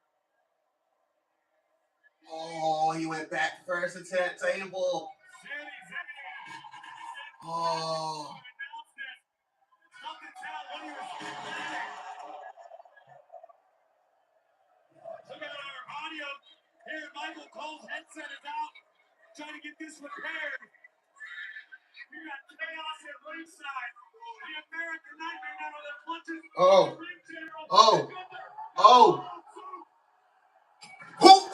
Oh, he went back first into that table. Sami Zayn. Oh. Nothing tell what he was planning. Look at our audio here. Michael Cole's headset is out. Trying to get this repaired. We got chaos at ringside. The American Nightmare now with the clutches. Oh.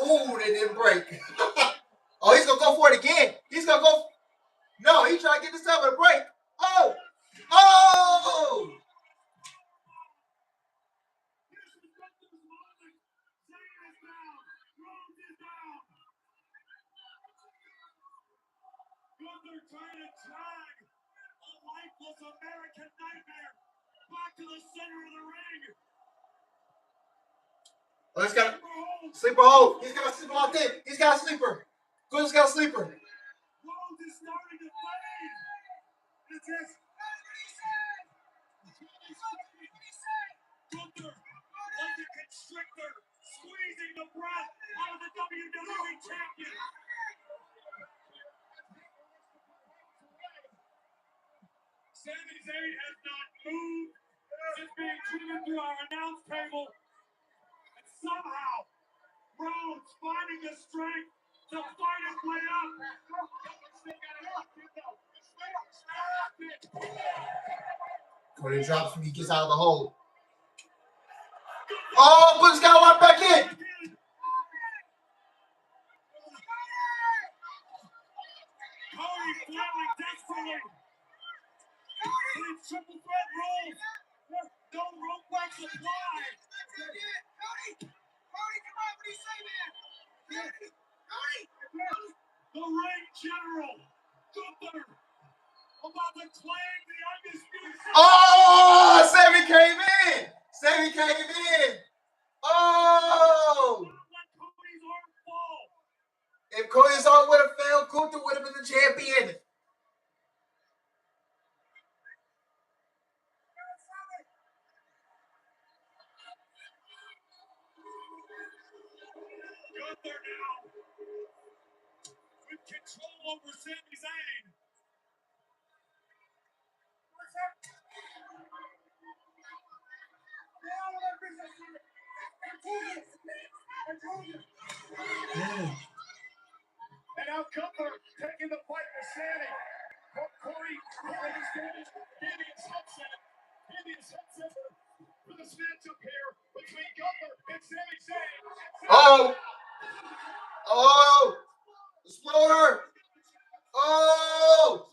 Ooh, they didn't break. Oh, he's gonna go for it again. He's gonna go. No, he's trying to get this time with a break. Oh. Oh. Gunther trying to tag a lifeless American Nightmare. Back to the center of the ring. Oh, he's got a sleeper hold. He's got a sleeper locked in. He's got a sleeper. Gunther's got a sleeper. Rhodes is starting to fade. It's his. Gunther, like a constrictor, squeezing the breath out of the WWE champion. Sami Zayn has not moved since being driven through our announce table. And somehow, Rhodes finding the strength to fight his way up. Cody drops when he gets out of the hole. Oh, Butch got locked back in. Cody flailing desperately. It's triple threat rules. No rope breaks applied. Cody, come on, what do you say, man? Cody. The ring general, Gunther, about to claim the undisputed. Oh, Sami came in. Sami came in. Oh. Cody's arm fall. If Cody's arm would have failed, Gunther would have been the champion. Gunther now with control over Sami Zayn. And now Gunther taking the fight to Sami. Corey is giving his headset for this matchup here between Gunther and Sami Zayn. Oh. Oh. Exploder. Oh.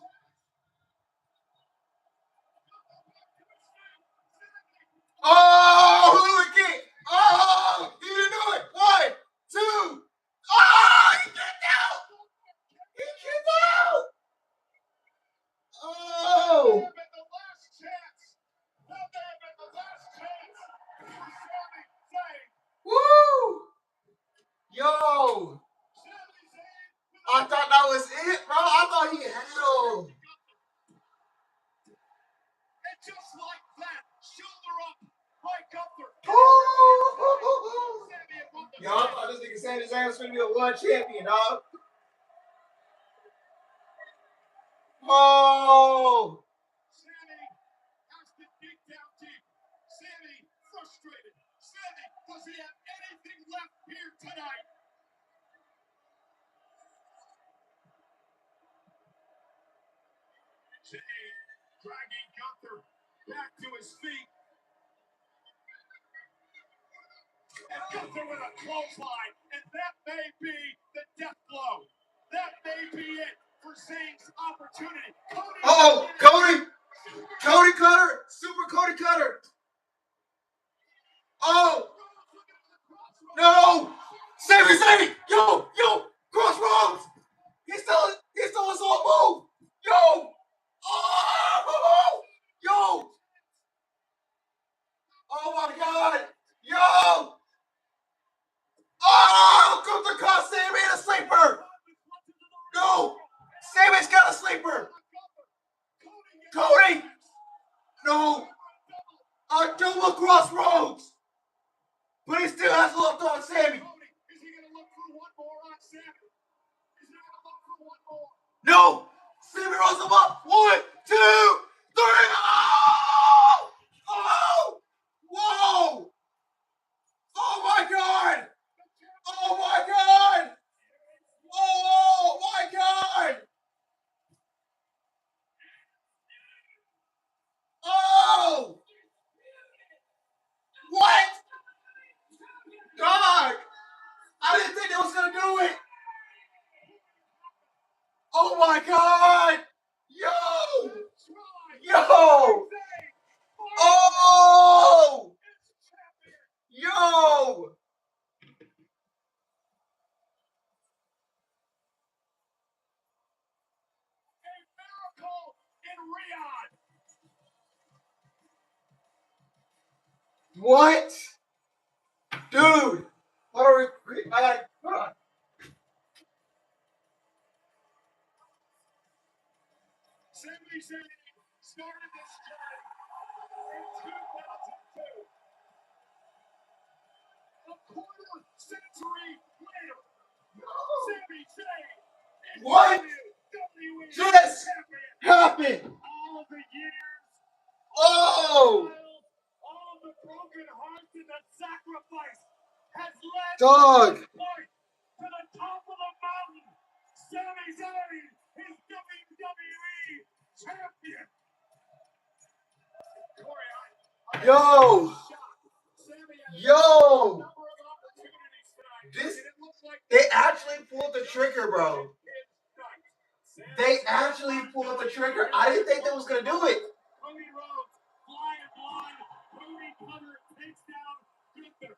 Oh, who kick? Oh, he didn't do it. 1, 2. Oh, he kicked out. He kicked out. Oh. Woo. Yo. I thought that was it, bro. I thought he held. And just like that, shoulder up by Gunther. Yo, I thought this nigga Sami Zayn was gonna be a world champion, dog. Oh. Sami has to dig down deep. Sami frustrated. Sami, does he have anything left here tonight? Zayn dragging Gunther back to his feet. And Gunther with a clothesline. And that may be the death blow. That may be it for Zayn's opportunity. Oh, Cody. Cody Cutter. Super Cody Cutter. Oh. No. Sami. Yo. Crossroads. He's still his own move. Yo. Oh. Yo. Oh my God. Yo. Oh, Gunther caught Sami in a sleeper. No. Sami's got a sleeper. Cody. No. A double crossroads. But he still has looked on Sami. Is he going to look for one more on Sami? Is he going to look for one more? No. Sami rolls him up. 1, 2, 3. Oh! Oh! Whoa! Oh my God! Oh my God! Oh my God! Oh! What? Dog! I didn't think they was gonna do it! Oh my God! Yo! Yo! Oh! Yo! A miracle in Riyadh. What? Dude! Hold on. I gotta. Hold on. Sami Zayn started this journey in 2002. A quarter century later, Sami Zayn is What WWE just champion. happened? All of the years, Oh! all of the broken hearts and the sacrifice has led Dog! to this point, to the top of the mountain. Sami Zayn is WWE champion. Corey, Yo! Sami had Yo! a number of opportunities tonight, This, and it looks like they actually pulled the trigger, bro. it's night. They actually pulled the trigger. I didn't think they was gonna do it. Cody Rhodes, flying blind. Cody Cutter takes down Gunther.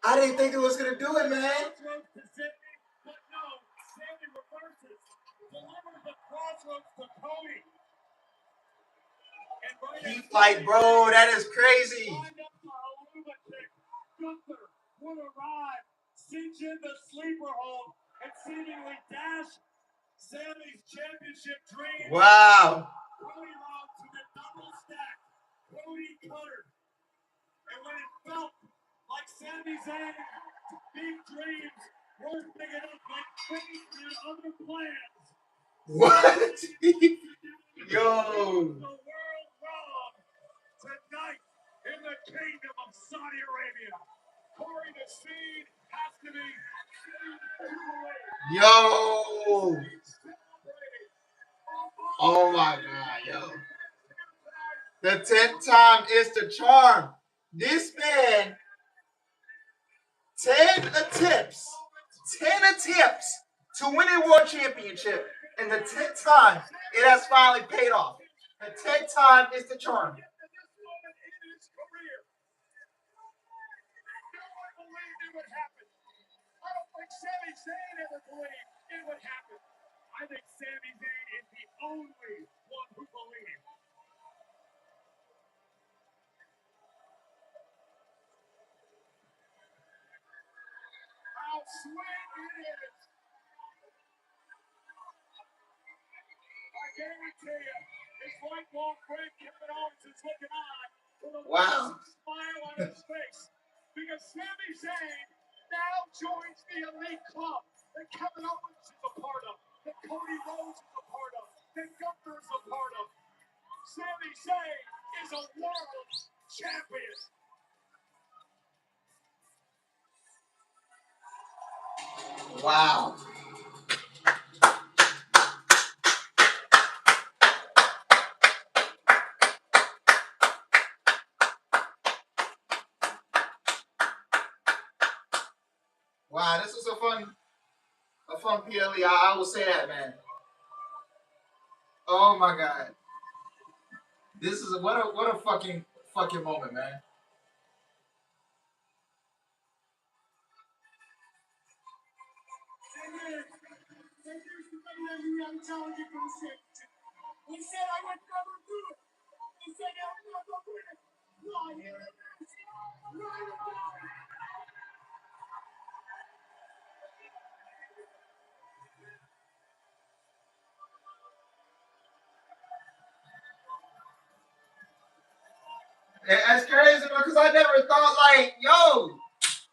I didn't think it was gonna do it, man. Crossroads to Sydney, but no, Sami reverses. Delivers the crossroads to Cody. And right He's as like, bro, that is crazy. lined up for a lunatic, Gunther would arrive, cinch in the sleeper hold, and seemingly dash Sami's championship dream. Wow. Cody Rhodes with a double stack. Cody Cutter. And when it felt like Sami Zayn, big dreams weren't big enough, like faith and other plans. What? Yo. The world wrong tonight in the kingdom of Saudi Arabia. Corey, the seed has to be Yo. Oh my God, yo. The 10th time is the charm. This man, 10 attempts to win a world championship. And the 10th time, it has finally paid off. The 10th time is the charm. Sami Zayn ever believed it would happen. I think Sami Zayn is the only one who believes. How sweet it is. I guarantee you, his lifelong friend Kevin Owens is looking on with a smile on his face. Because Sami Zayn now joins the elite club that Kevin Owens is a part of, that Cody Rhodes is a part of, that Gunther is a part of. Sami Zayn is a world champion. Wow. Wow, this was a fun PLE. I will say that, man. Oh my God. This is what a fucking moment, man. He said I would never do it. He said I'll never win. Well, here it is. Right about it. That's crazy because I never thought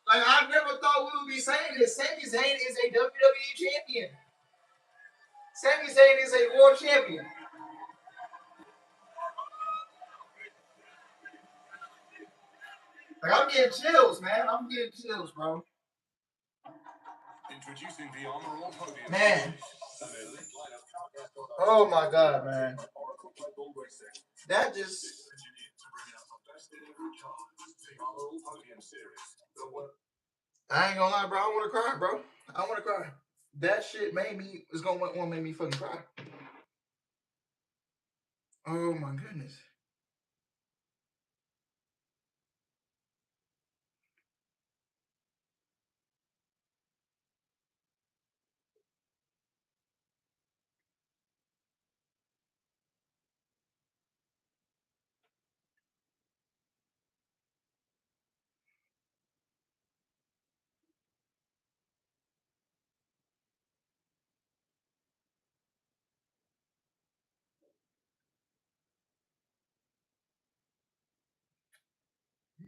I never thought we would be saying this. Sami Zayn is a WWE champion. Sami Zayn is a world champion. Like, I'm getting chills, man. I'm getting chills, bro. Introducing the honorable podium. Man. Oh my God, man. That just. I ain't gonna lie, bro. I want to cry, bro. I want to cry. That shit is gonna make me fucking cry. Oh my goodness.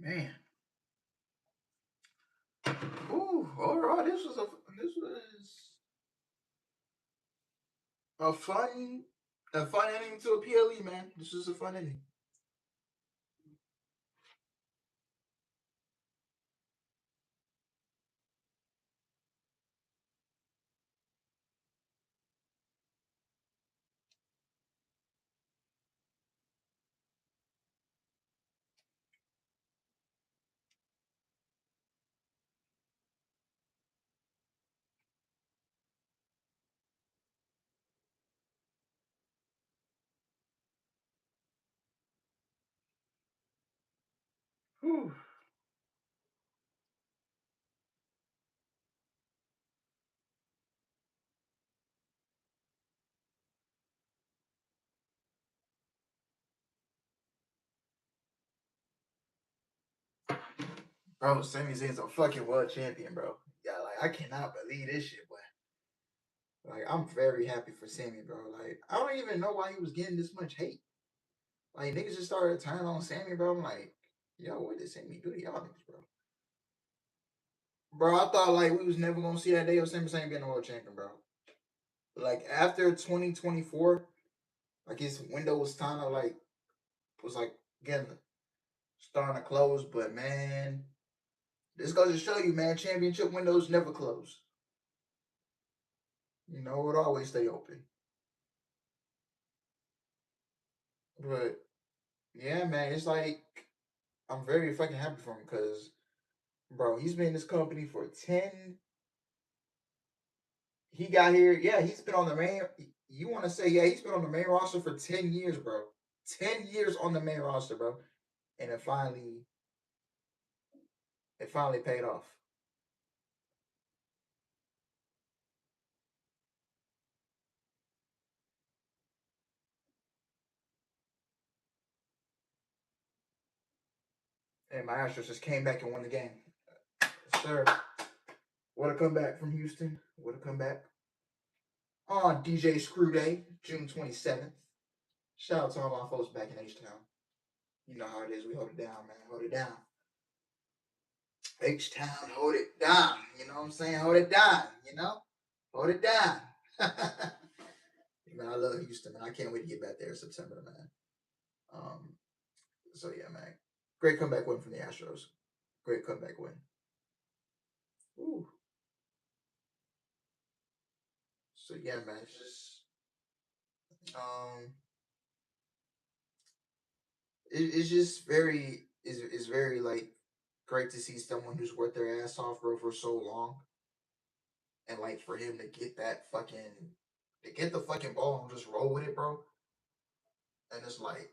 Man. Ooh, overall, this was a fun ending to a PLE, man. This was a fun ending. Whew. Bro, Sami Zayn's a fucking world champion, bro. Yeah, like I cannot believe this shit, boy. Like I'm very happy for Sammy, bro. Like I don't even know why he was getting this much hate. Like niggas just started turning on Sammy, bro. I'm like, yo, what did Sammy do to y'all niggas, bro? Bro, I thought like we was never gonna see that day of Sami Zayn being a world champion, bro. Like after 2024, like his window was kind of like was like getting starting to close, but man, this goes to show you, man, championship windows never close. You know, it always stay open. But yeah, man, it's like I'm very fucking happy for him because, bro, he's been in this company for 10. He got here. Yeah, he's been on the main. You want to say, yeah, he's been on the main roster for 10 years, bro. 10 years on the main roster, bro. And it finally paid off. And my Astros just came back and won the game. Yes, sir. What a comeback from Houston. What a comeback. On DJ Screw Day, June 27th. Shout out to all my folks back in H-Town. You know how it is. We hold it down, man. Hold it down. H-Town, hold it down. You know what I'm saying? Hold it down, you know? Hold it down. Man, I love Houston, man. I can't wait to get back there in September, man. Um, so yeah, man. Great comeback win from the Astros. Great comeback win. Ooh. So yeah, man. It's just it's just very very like great to see someone who's worked their ass off, bro, for so long, and like for him to get that fucking to get the fucking ball and just roll with it, bro. And it's like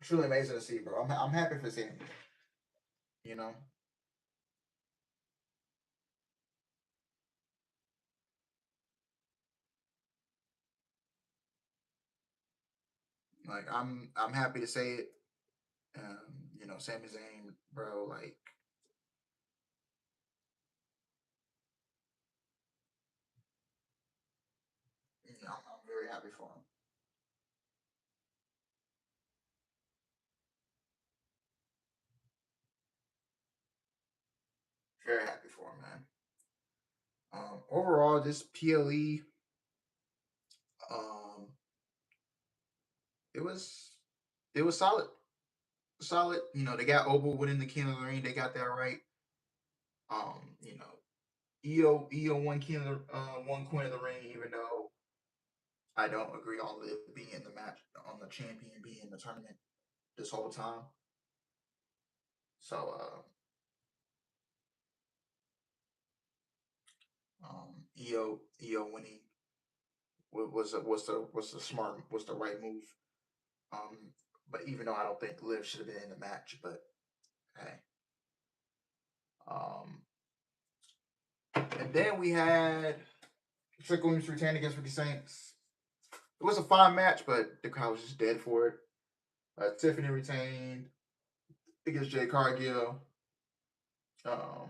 truly amazing to see, bro. I'm happy for seeing him. You know, like I'm happy to say it. You know, Sami Zayn, bro. Like, you know, I'm very happy for him. Very happy for him, man. Overall, this PLE, um, it was it was solid, solid. You know, they got Obo winning the King of the Ring. They got that right. You know, EO won won Queen of the Ring, even though I don't agree on Liv being in the match, on the champion being in the tournament this whole time. So, EO winning was the right move. Um, but even though I don't think Liv should have been in the match, but hey. Um, and then we had Trick Williams retain against Ricky Saints. It was a fine match, but the crowd was just dead for it. Tiffany retained against Jay Cargill. Um,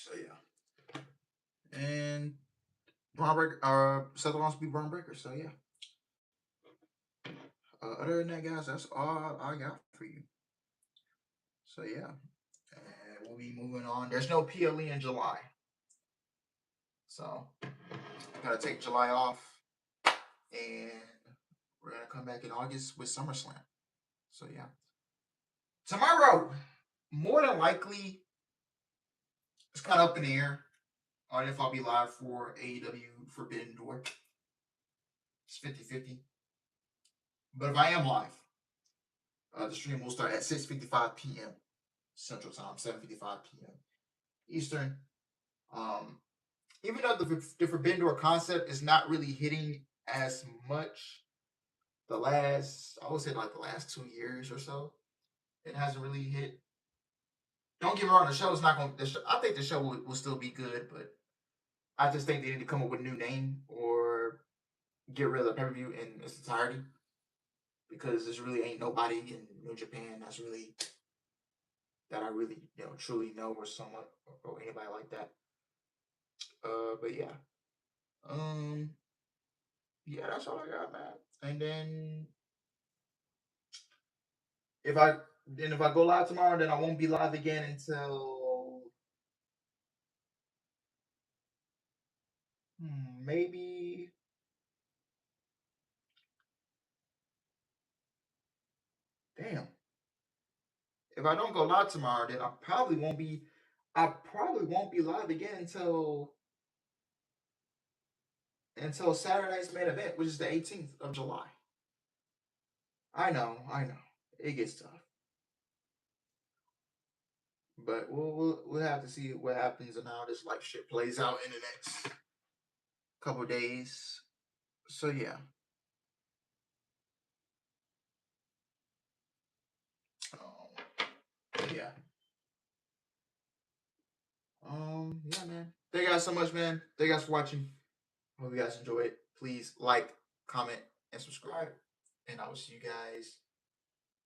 So yeah, and Seth Rollins beat Braun Breaker. So yeah. Other than that, guys, that's all I got for you. So yeah, and we'll be moving on. There's no PLE in July, so I'm gonna take July off, and we're gonna come back in August with SummerSlam. So yeah, tomorrow, more than likely, it's kind of up in the air on if I'll be live for AEW Forbidden Door. It's 50-50. But if I am live, the stream will start at 6:55 p.m. Central Time, 7:55 p.m. Eastern. Even though the Forbidden Door concept is not really hitting as much the last, I would say like the last 2 years or so, it hasn't really hit. Don't get me wrong, the show is not going to, I think the show will still be good, but I just think they need to come up with a new name or get rid of the pay-per-view in its entirety, because there really ain't nobody in New Japan that I really truly know or someone or anybody like that. But yeah. Yeah, that's all I got, man. And then if I go live tomorrow, then I won't be live again until maybe damn. If I don't go live tomorrow, then I probably won't be live again until Saturday's main event, which is the 18th of July. I know. It gets tough. But we'll have to see what happens and how this life shit plays out in the next couple days. So yeah. Yeah. Yeah, man. Thank you guys so much, man. Thank you guys for watching. Hope you guys enjoy it. Please like, comment, and subscribe. And I will see you guys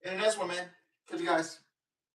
in the next one, man. Catch you guys.